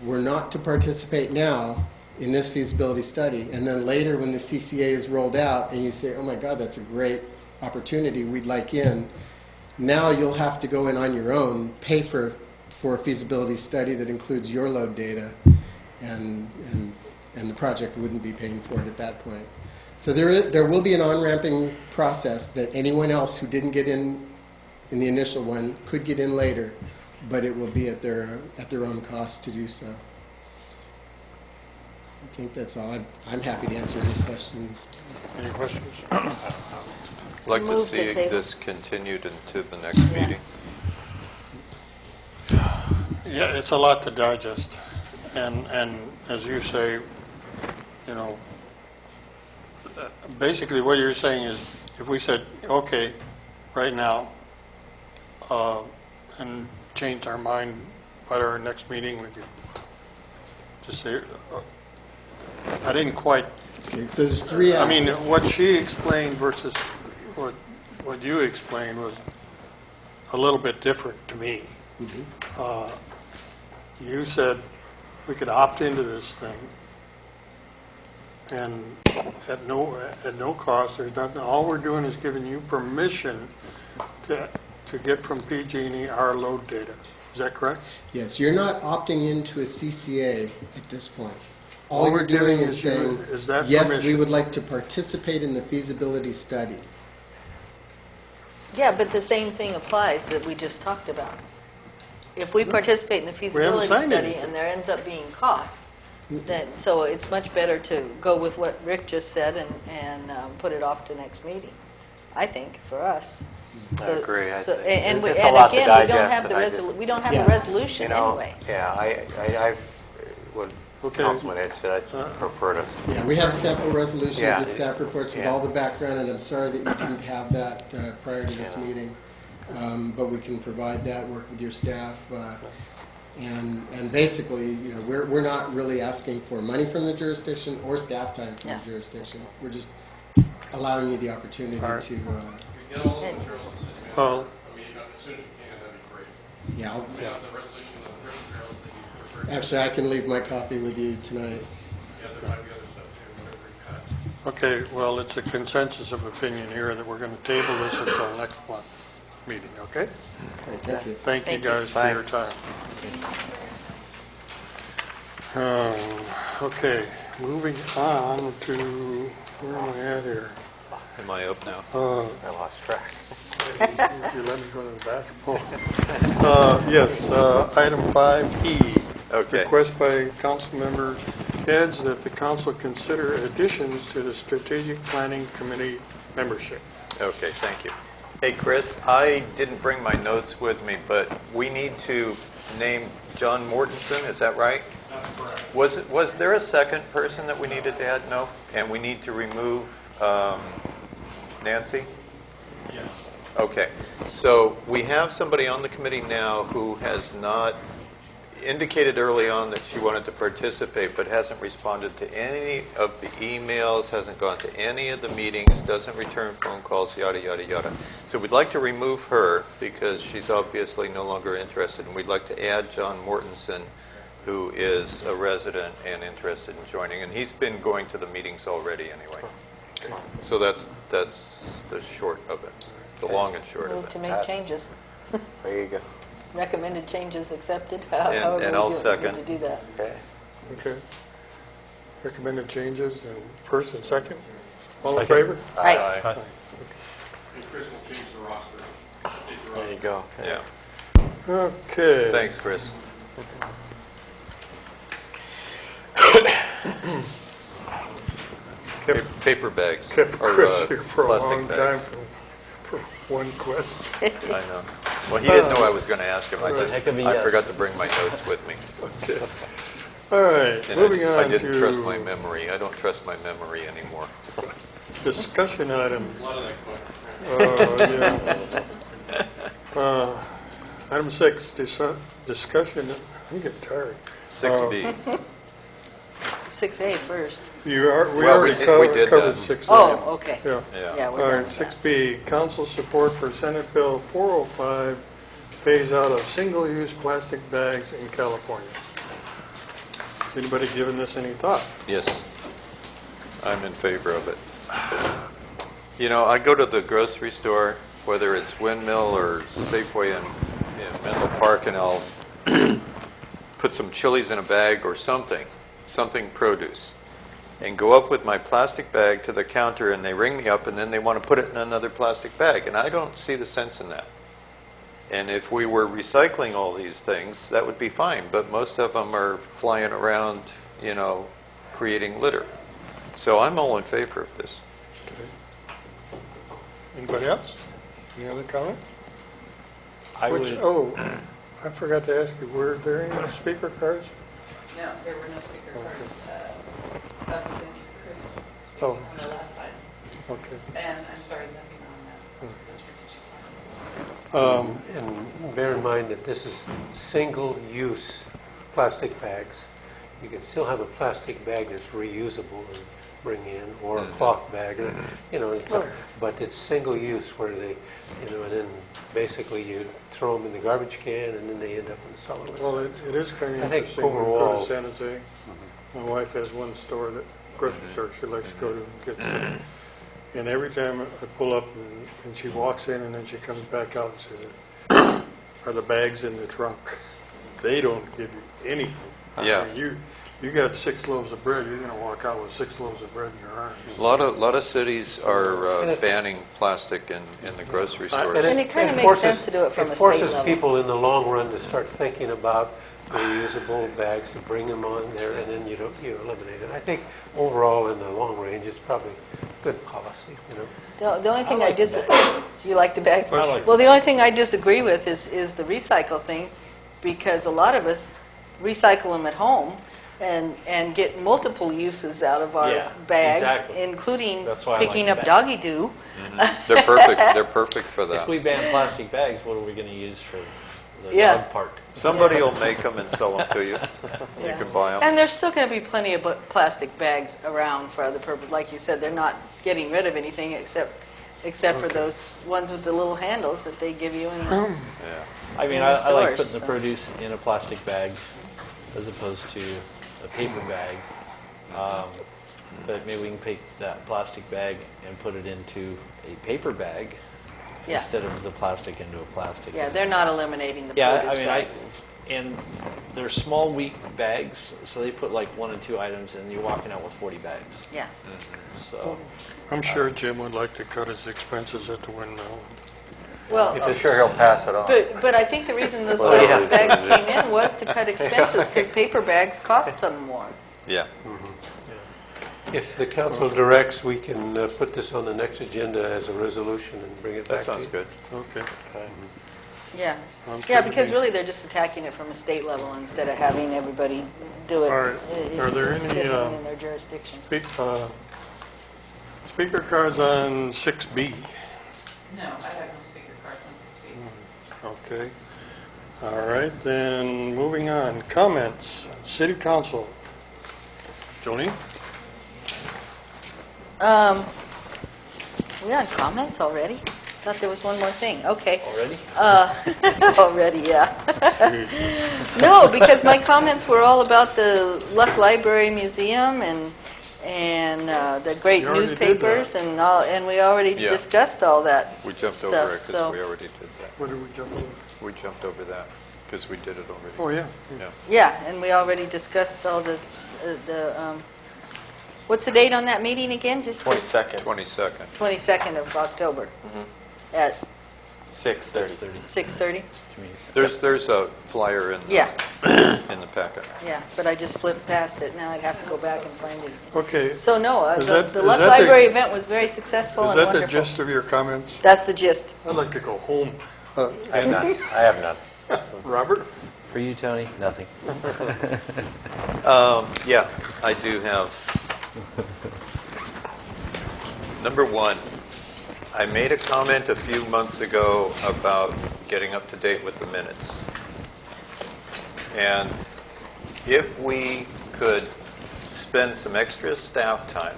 were not to participate now in this feasibility study, and then later when the CCA is rolled out and you say, oh my God, that's a great opportunity, we'd like in, now you'll have to go in on your own, pay for a feasibility study that includes your load data, and the project wouldn't be paying for it at that point. So there will be an on-ramping process that anyone else who didn't get in the initial one could get in later, but it will be at their own cost to do so. I think that's all. I'm happy to answer any questions. Any questions? I'd like to see this continued into the next meeting. Yeah, it's a lot to digest. And as you say, basically what you're saying is if we said, okay, right now, and changed our mind by our next meeting, we could just say, I didn't quite. Okay, so there's three I mean, axes. what she explained versus what you explained was a little bit different to me. You said we could opt into this thing, and at no cost, there's nothing, all we're doing is giving you permission to get from PG&E our load data. Is that correct? Yes, you're not opting into a CCA at this point. All All we're you're doing giving is you saying, is that yes, we permission." would like to participate in the feasibility study. Yeah, but the same thing applies that we just talked about. If we participate in the feasibility signed study anything. and there ends up being costs, then, so it's much better to go with what Rick just said and put it off to next meeting, I think, for us. I agree. So, and It's a lot to again, digest, and I we don't have Yeah. the resolution anyway. Yeah, I would, Okay. Councilman Edge said, I prefer to. Yeah, we have sample resolutions Yeah. and staff reports with Yeah. all the background, and I'm sorry that you didn't have that prior to this Yeah. meeting. But we can provide that, work with your staff. And basically, you know, we're not really asking for money from the jurisdiction or staff time from the jurisdiction. We're just allowing you the opportunity to, Get all the materials in the city manager. Well, I mean, as soon as you can, that'd be great. yeah, I mean, the resolution of the materials that you prefer. actually, I can leave my copy with you tonight. Yeah, there might be other stuff too, whatever you got. okay, well, it's a consensus of opinion here that we're going to table this until next month meeting, okay? Great, thank you. Thank you guys for your time. Okay, moving on to, where am I at here? Am I up now? I lost track. If you let me go to the bathroom. Yes, item 5E. Okay. Request by Councilmember Heads that the council consider additions to the Strategic Planning Committee membership. Okay, thank you. Hey, Chris, I didn't bring my notes with me, but we need to name John Mortensen, is that right? That's correct. Was there a second person that we needed to add? No? And we need to remove Nancy? Yes. Okay, so we have somebody on the committee now who has not indicated early on that she wanted to participate, but hasn't responded to any of the emails, hasn't gone to any of the meetings, doesn't return phone calls, yada, yada, yada. So we'd like to remove her because she's obviously no longer interested, and we'd like to add John Mortensen, who is a resident and interested in joining, and he's been going to the meetings already anyway. So that's the short of it, the long and short of Move it. to make changes. There you go. Recommended changes accepted. And I'll second. To do that. Okay. Okay. Recommended changes, and first and second. All in favor? Right. Aye. And Chris will change the roster. Update the There roster. you go. Yeah. Okay. Thanks, Chris. Paper bags. Kept or, Chris here for a plastic long time bags. for one question. I know. Well, he didn't know I was going to ask him. I Right. forgot to bring my notes with me. Okay. All right, And moving I on didn't trust my to memory. I don't trust my memory anymore. discussion items. A lot of that quick. Item 6, discussion, I'm getting tired. 6B. 6A first. We Well, already we did covered that. 6A. Oh, okay. Yeah. Yeah, All we're done right, with that. 6B, council support for Senate Bill 405, phase out of single-use plastic bags in California. Has anybody given this any thought? Yes. I'm in favor of it. You know, I go to the grocery store, whether it's Windmill or Safeway in Menlo Park, and I'll put some chilies in a bag or something produce, and go up with my plastic bag to the counter, and they ring me up, and then they want to put it in another plastic bag, and I don't see the sense in that. And if we were recycling all these things, that would be fine, but most of them are flying around, you know, creating litter. So I'm all in favor of this. Okay. Anybody else? Any other comment? I would. Oh, I forgot to ask you, were there any speaker cards? No, there were no speaker cards, other than Chris speaking Oh. on the last item. Okay. And I'm sorry, nothing on the strategic plan. And bear in mind that this is single-use plastic bags. You can still have a plastic bag that's reusable bring in, or a cloth bag, or, but it's single use where they, and then basically you throw them in the garbage can and then they end up in the solid waste. Well, it is kind of I think interesting when you go overall- to San Jose. My wife has one store, grocery store she likes to go to and get stuff. And every time I pull up and she walks in and then she comes back out and says, are the bags in the trunk? They don't give you anything. Yeah. I mean, you got 6 loaves of bread, you're going to walk out with 6 loaves of bread in your arms. A lot of cities are banning plastic in the grocery stores. And it kind of makes sense to do it from a state level. It forces people in the long run to start thinking about reusable bags, to bring them on there, and then you eliminate it. I think overall in the long range, it's probably good policy. The only thing you like the bags? I like Well, the only thing I disagree with is the recycle thing, because a lot of us recycle them at home and get multiple uses out of our bags, exactly. including That's why I like picking the up bags. doggy doo. They're perfect. They're perfect for that. If we ban plastic bags, what are we going to use for the Yeah. dog park? Somebody will make them and sell them to you. Yeah. You can buy them. And there's still going to be plenty of plastic bags around for other purposes. Like you said, they're not getting rid of anything except for those ones with the little handles that they give you. Yeah. I mean, in I the like stores, putting the so. produce in a plastic bag as opposed to a paper bag. But maybe we can take that plastic bag and put it into a paper bag Yeah. instead of the plastic into a plastic Yeah, bag. they're not eliminating the Yeah, produce I mean, bags. and they're small, weak bags, so they put like 1 and 2 items, and you're walking out with 40 bags. Yeah. So I'm sure Jim would like to cut his expenses at the windmill. Well, I'm sure he'll pass it on. but I think the reason those Well, plastic yeah. bags came in was to cut expenses, because paper bags cost them more. Yeah. If the council directs, we can put this on the next agenda as a resolution and bring it back That to you. sounds good. Okay. Yeah. I'm Yeah, sure because we- really they're just attacking it from a state level instead of having everybody do it. All right. Are there any, in their jurisdiction? Speaker cards on 6B. No, I have no speaker cards on 6B. Okay. All right, then moving on. Comments. City Council. Jolene? We on comments already? Thought there was one more thing. Okay. already? Already, yeah. No, because my comments were all about the Luck Library Museum and the great You already did newspapers and we already Yeah. discussed all that We jumped stuff. over it so because we already did that. What did we jump over? We jumped over that because we did it already. Oh, yeah. Yeah. yeah, and we already discussed all the what's the date on that meeting again? Just 22nd, 22nd. 22nd of October at 6:30. 6:30. There's a flyer in Yeah. in the packet. Yeah, but I just flipped past it. Now I'd have to go back and find it. Okay. So no, Is the that- the is Luck that the- Library event was very successful Is and that wonderful. the gist of your comments? That's the gist. I'd like to go home. I have none. Robert? For you, Tony, nothing. Yeah, I do have. Number one, I made a comment a few months ago about getting up to date with the minutes. And if we could spend some extra staff time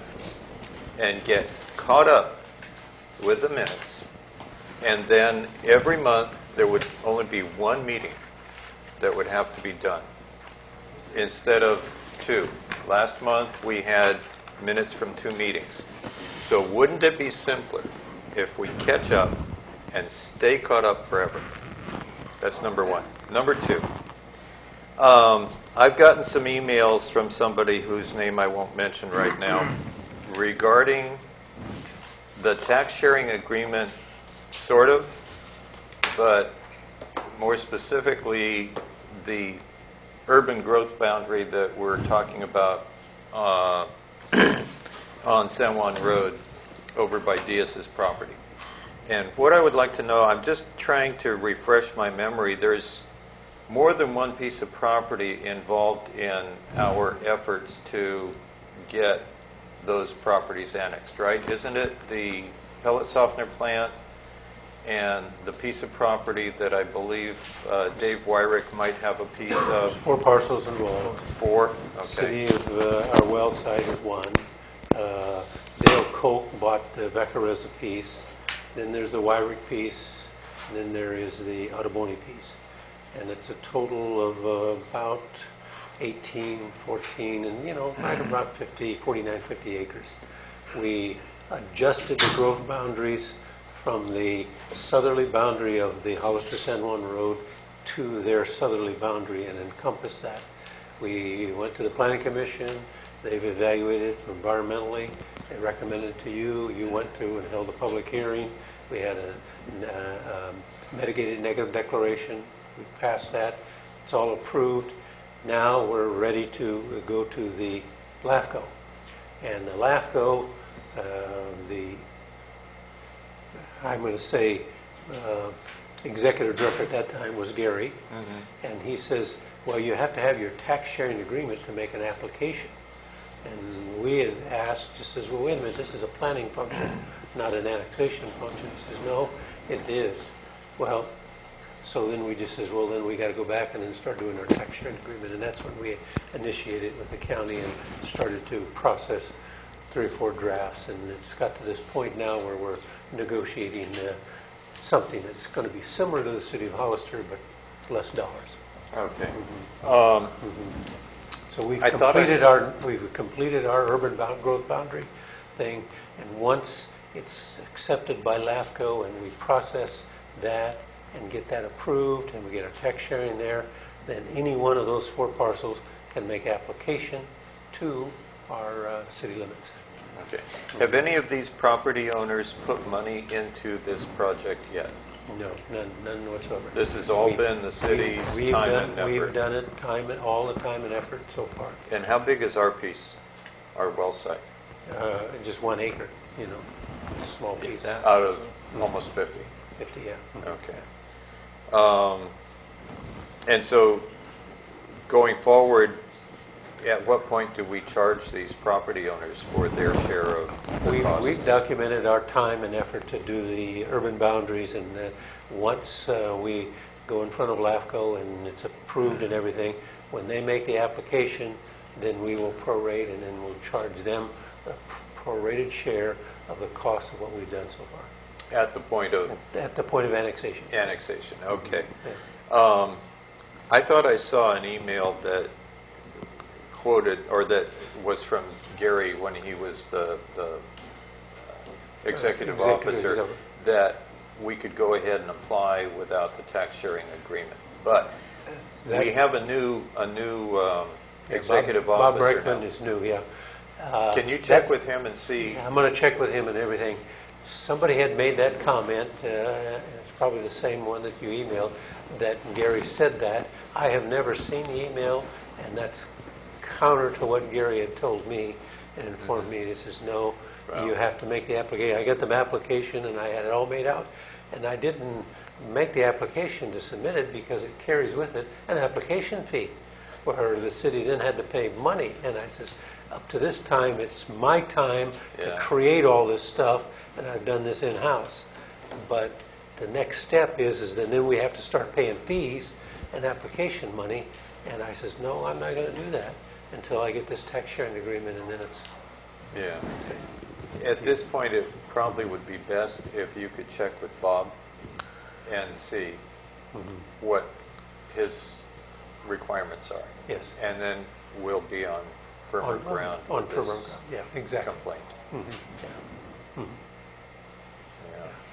and get caught up with the minutes, and then every month there would only be one meeting that would have to be done instead of 2. Last month we had minutes from 2 meetings. So wouldn't it be simpler if we catch up and stay caught up forever? That's number one. Number two, I've gotten some emails from somebody whose name I won't mention right now regarding the tax sharing agreement, sort of, but more specifically the urban growth boundary that we're talking about on San Juan Road over by Diaz's property. And what I would like to know, I'm just trying to refresh my memory, there's more than one piece of property involved in our efforts to get those properties annexed, right? Isn't it the pellet softener plant and the piece of property that I believe Dave Wyrick might have a piece There's of? 4 parcels involved. 4? Okay. City of our well site is 1. Dale Koch bought the Vaccarezza piece. Then there's the Wyrick piece. And then there is the Ottoboni piece. And it's a total of about 18, 14, and, you know, right about 50, 49, 50 acres. We adjusted the growth boundaries from the southerly boundary of the Hollister-San Juan Road to their southerly boundary and encompassed that. We went to the Planning Commission. They've evaluated it environmentally. They recommended it to you. You went to and held a public hearing. We had a mitigated negative declaration. We passed that. It's all approved. Now we're ready to go to the LAFCO. And the LAFCO, I'm going to say, executive director at that time was Gary. And he says, well, you have to have your tax sharing agreement to make an application. And we had asked, just says, well, wait a minute, this is a planning function, not an annexation function. He says, no, it is. Well, so then we just says, well, then we got to go back and then start doing our tax sharing agreement. And that's when we initiated with the county and started to process 3 or 4 drafts. And it's got to this point now where we're negotiating something that's going to be similar to the city of Hollister, but less dollars. Okay. So we've completed our urban growth boundary thing, and once it's accepted by LAFCO and we process that and get that approved and we get our tax sharing there, then any one of those 4 parcels can make application to our city limits. Okay. Have any of these property owners put money into this project yet? No, none whatsoever. This has all been the city's time and effort? We've done it, all the time and effort so far. And how big is our piece, our well site? Just 1 acre, you know, it's a small piece. Out of almost 50? 50, yeah. Okay. And so, going forward, at what point do we charge these property owners for their share of the costs? We've documented our time and effort to do the urban boundaries, and once we go in front of LAFCO and it's approved and everything, when they make the application, then we will prorate and then we'll charge them a prorated share of the cost of what we've done so far. At the point of? At the point of annexation. Annexation, okay. Yeah. I thought I saw an email that quoted, or that was from Gary when he was the executive officer, that we could go ahead and apply without the tax sharing agreement. But we have a new executive officer. Bob Breckman is new, yeah. Can you check with him and see? I'm going to check with him and everything. Somebody had made that comment, it's probably the same one that you emailed, that Gary said that. I have never seen the email, and that's counter to what Gary had told me and informed me. He says, no, you have to make the application. I got the application and I had it all made out, and I didn't make the application to submit it because it carries with it an application fee where the city then had to pay money. And I says, up to this time, it's my time to create all this stuff, and I've done this in-house. But the next step is that then we have to start paying fees and application money. And I says, no, I'm not going to do that until I get this tax sharing agreement, and then it's... Yeah. At this point, it probably would be best if you could check with Bob and see what his requirements are. Yes. And then we'll be on firmer ground. On firmer ground, yeah, exactly. Complaint. Yeah.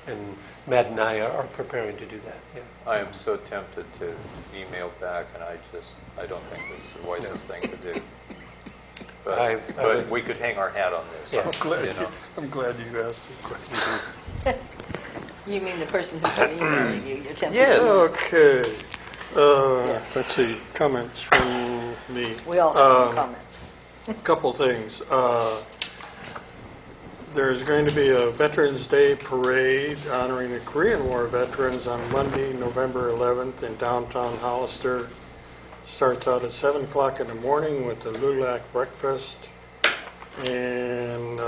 And Matt and I are preparing to do that. Yeah. I am so tempted to email back, and I don't think this is the wisest thing to do. But we could hang our hat on this. Yeah. I'm glad you asked the question. You mean the person who's been emailing you? You're tempted. Yes. Okay. Let's see, comments from me. We all have some comments. A couple things. There's going to be a Veterans Day parade honoring the Korean War veterans on Monday, November 11th in downtown Hollister. Starts out at 7 o'clock in the morning with the LULAC breakfast and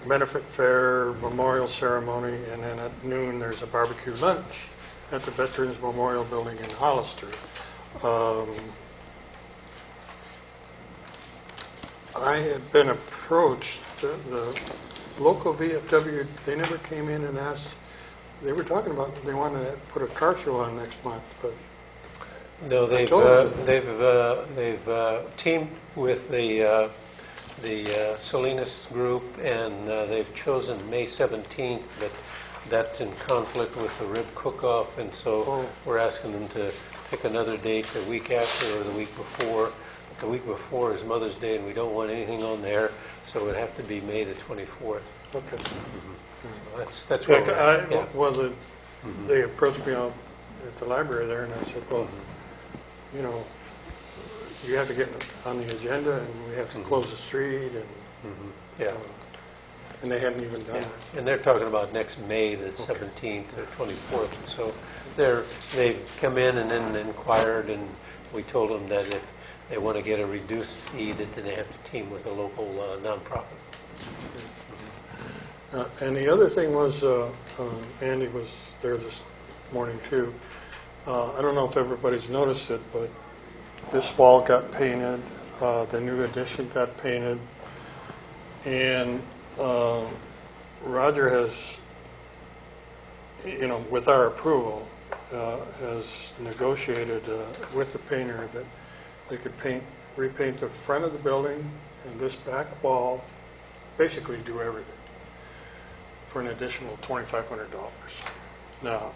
benefit fair, memorial ceremony, and then at noon there's a barbecue lunch at the Veterans Memorial Building in Hollister. I had been approached, the local VFW, they never came in and asked, they were talking about, they wanted to put a car show on next month, but No, I they've told them. teamed with the Salinas group, and they've chosen May 17th, but that's in conflict with the rib cook-off, and so we're asking them to pick another date the week after or the week before. The week before is Mother's Day, and we don't want anything on there, so it would have to be May the 24th. Okay. That's where we're at. Yeah, well, they approached me out at the library there, and I said, well, you know, you have to get on the agenda, and we have to close the street, and and they hadn't even done that. And they're talking about next May the 17th or 24th. So they've come in and then inquired, and we told them that if they want to get a reduced fee, that then they have to team with a local nonprofit. And the other thing was, Andy was there this morning too. I don't know if everybody's noticed it, but this wall got painted, the new addition got painted, and Roger has, you know, with our approval, has negotiated with the painter that they could repaint the front of the building and this back wall, basically do everything for an additional $2,500. Now,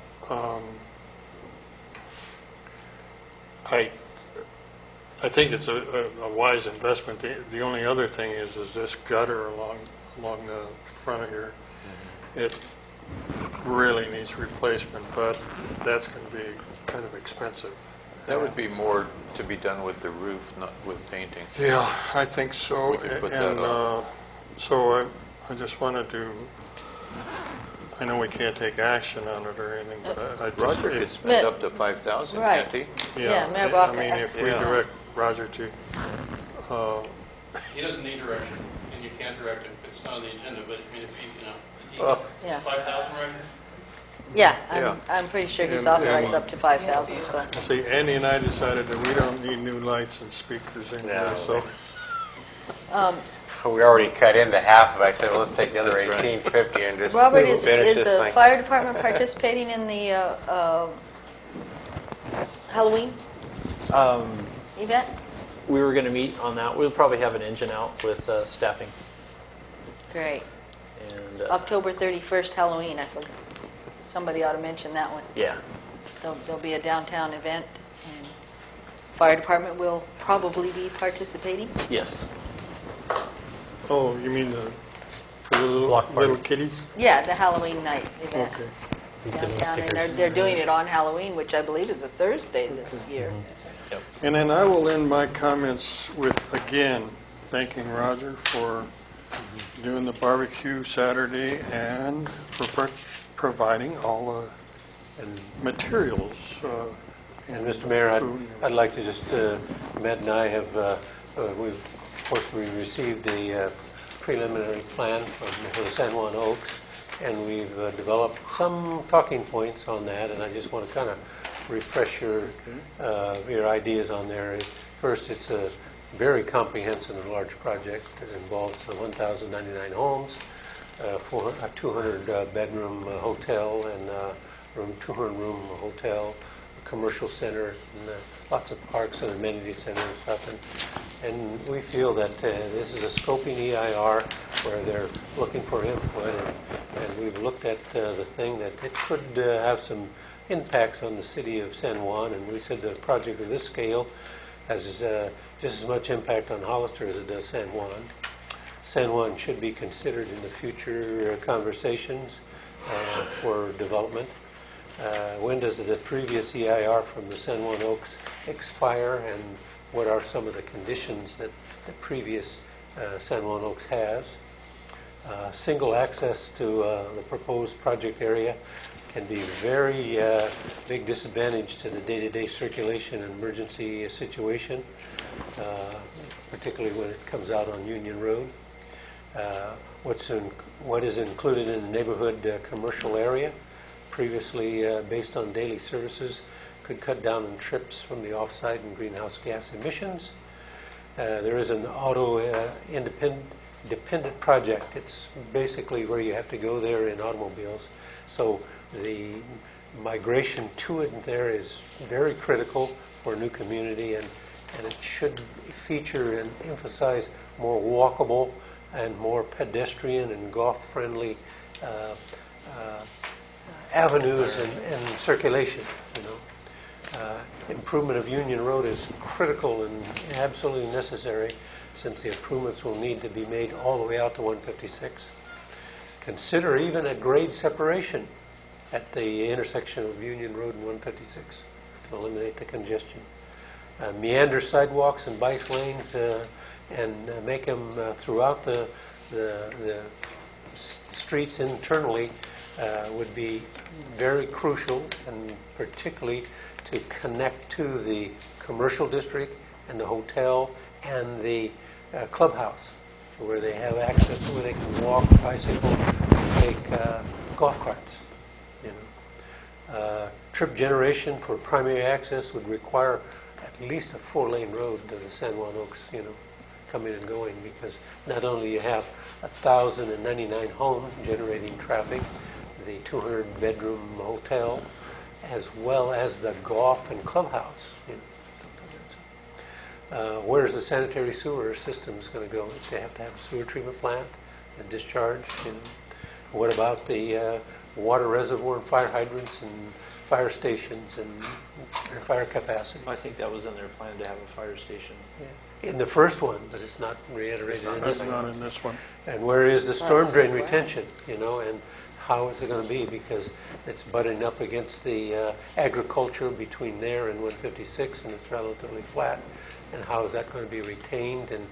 I think it's a wise investment. The only other thing is this gutter along the front of here. It really needs replacement, but that's going to be kind of expensive. That would be more to be done with the roof, not with painting. Yeah, I think so. We could put that on. So I just wanted to. I know we can't take action on it or anything, but I just... Roger could spend up to $5,000, Right. can't he? Yeah, Mayor I Baca. mean, if we direct Roger to... He doesn't need direction, and you can't direct him. It's not on the agenda, but I mean, if he, Yeah. 5,000, Roger? Yeah, I'm pretty sure he's authorized up to 5,000, so. See, Andy and I decided that we don't need new lights and speakers in here, so... We already cut into half of it. I said, well, let's take the other That's right. 1850 and just Robert, is finish this the thing. fire department participating in the Halloween event? We were going to meet on that. We'll probably have an engine out with staffing. Great. And October 31st, Halloween, I forgot. Somebody ought to mention that one. yeah. There'll be a downtown event, and fire department will probably be participating. Yes. Oh, you mean the little kiddies? Yeah, the Halloween night event Okay. downtown, and they're doing it on Halloween, which I believe is a Thursday this year. And then I will end my comments with, again, thanking Roger for doing the barbecue Saturday and for providing all the materials. And Mr. Mayor, I'd like to just, Matt and I have, of course, we received a preliminary plan from the San Juan Oaks, and we've developed some talking points on that, and I just want to kind of refresh your ideas on there. First, it's a very comprehensive and large project that involves 1,099 homes, a 200-bedroom hotel, and 200-room hotel, a commercial center, and lots of parks and amenity center and stuff. And we feel that this is a scoping EIR where they're looking for input, and we've looked at the thing that it could have some impacts on the city of San Juan, and we said the project of this scale has just as much impact on Hollister as it does San Juan. San Juan should be considered in the future conversations for development. When does the previous EIR from the San Juan Oaks expire, and what are some of the conditions that the previous San Juan Oaks has? Single access to the proposed project area can be very big disadvantage to the day-to-day circulation and emergency situation, particularly when it comes out on Union Road. What is included in the neighborhood commercial area, previously based on daily services, could cut down on trips from the off-site and greenhouse gas emissions. There is an auto independent project. It's basically where you have to go there in automobiles. So the migration to it there is very critical for a new community, and it should feature and emphasize more walkable and more pedestrian and golf-friendly avenues and circulation. You know, improvement of Union Road is critical and absolutely necessary, since the improvements will need to be made all the way out to 156. Consider even a grade separation at the intersection of Union Road and 156 to eliminate the congestion. Meander sidewalks and bike lanes and make them throughout the streets internally would be very crucial, and particularly to connect to the commercial district and the hotel and the clubhouse, where they have access to where they can walk, bicycle, take golf carts. You know, trip generation for primary access would require at least a 4-lane road to the San Juan Oaks, you know, coming and going, because not only you have 1,099 homes generating traffic, the 200-bedroom hotel, as well as the golf and clubhouse. You know, where's the sanitary sewer system going to go? They have to have a sewer treatment plant and discharge. You know. What about the water reservoir and fire hydrants and fire stations and fire capacity? I think that was in their plan to have a fire station. Yeah. In the first one, but it's not reiterated in this one. Not in this one. And where is the storm drain retention? You know, and how is it going to be? Because it's butting up against the agriculture between there and 156, and it's relatively flat. And how is that going to be retained and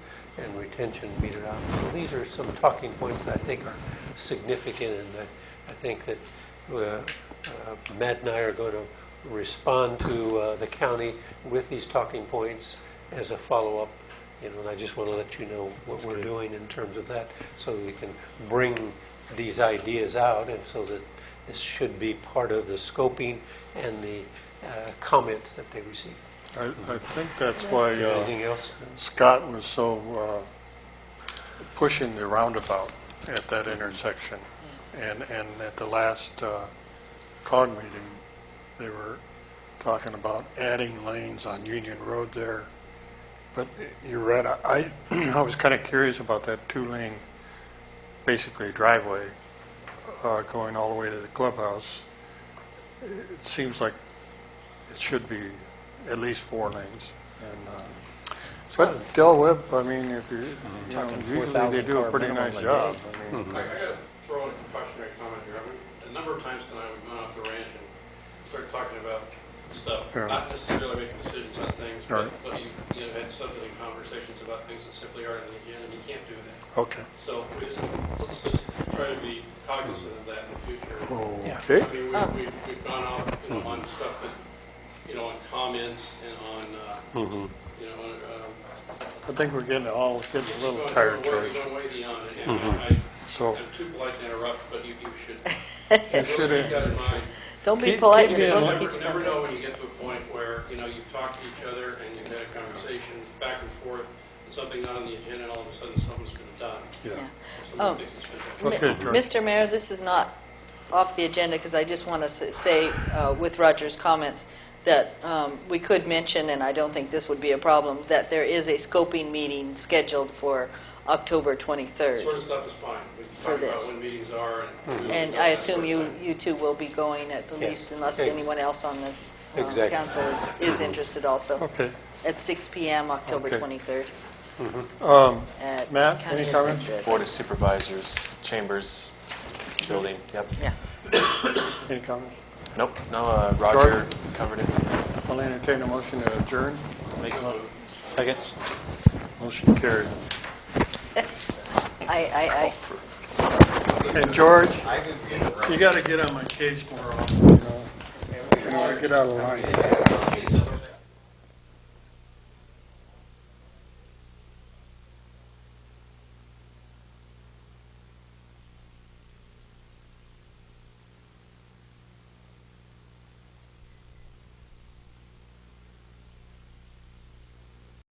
retention metered out? So these are some talking points that I think are significant, and I think that Matt and I are going to respond to the county with these talking points as a follow-up. You know, and I just want to let you know what we're doing in terms of that, so that we can bring these ideas out, and so that this should be part of the scoping and the comments that they receive. I think that's why Anything else? Scott was so pushing the roundabout at that intersection. And at the last COG meeting, they were talking about adding lanes on Union Road there. But you're right. I was kind of curious about that 2-lane, basically driveway, going all the way to the clubhouse. It seems like it should be at least 4 lanes. And but Del Webb, I mean, if you know, usually they do a pretty nice job. I mean, I got to throw in a cautionary comment here. I mean, a number of times tonight we've gone off the ranch and started talking about stuff, not necessarily making decisions on things, but you know, had substantive conversations about things that simply aren't on the agenda, and you can't do that. Okay. So let's just try to be cognizant of that in the future. Okay. I mean, we've gone off, you know, on stuff that, you know, on comments and on, you know, on, I think we're getting a little tired, George. Going way beyond it. And I'm too polite to interrupt, but you should. You should keep that in mind. Don't be polite. You're supposed to You keep never know when you get to a point where, you know, you've talked to each other and you've had a conversation back and forth, and something not on the agenda, and all of a sudden something's been done. Yeah. Mr. Mayor, this is not off the agenda, because I just want to say, with Roger's comments, that we could mention, and I don't think this would be a problem, that there is a scoping meeting scheduled for October 23rd. Sort of stuff is fine. We can For talk this. about when meetings are. And I assume you two will be going at least, unless anyone else on the council is interested also. Okay. At 6 p.m., October 23rd. At Matt, any comments? Board of Supervisors, Chambers, Building, yep. Yeah. Any comments? Nope, no, Roger covered it. I'll entertain a motion to adjourn. Second. Motion carried. I Hey, George, you got to get on my case more often. You know, get out of line.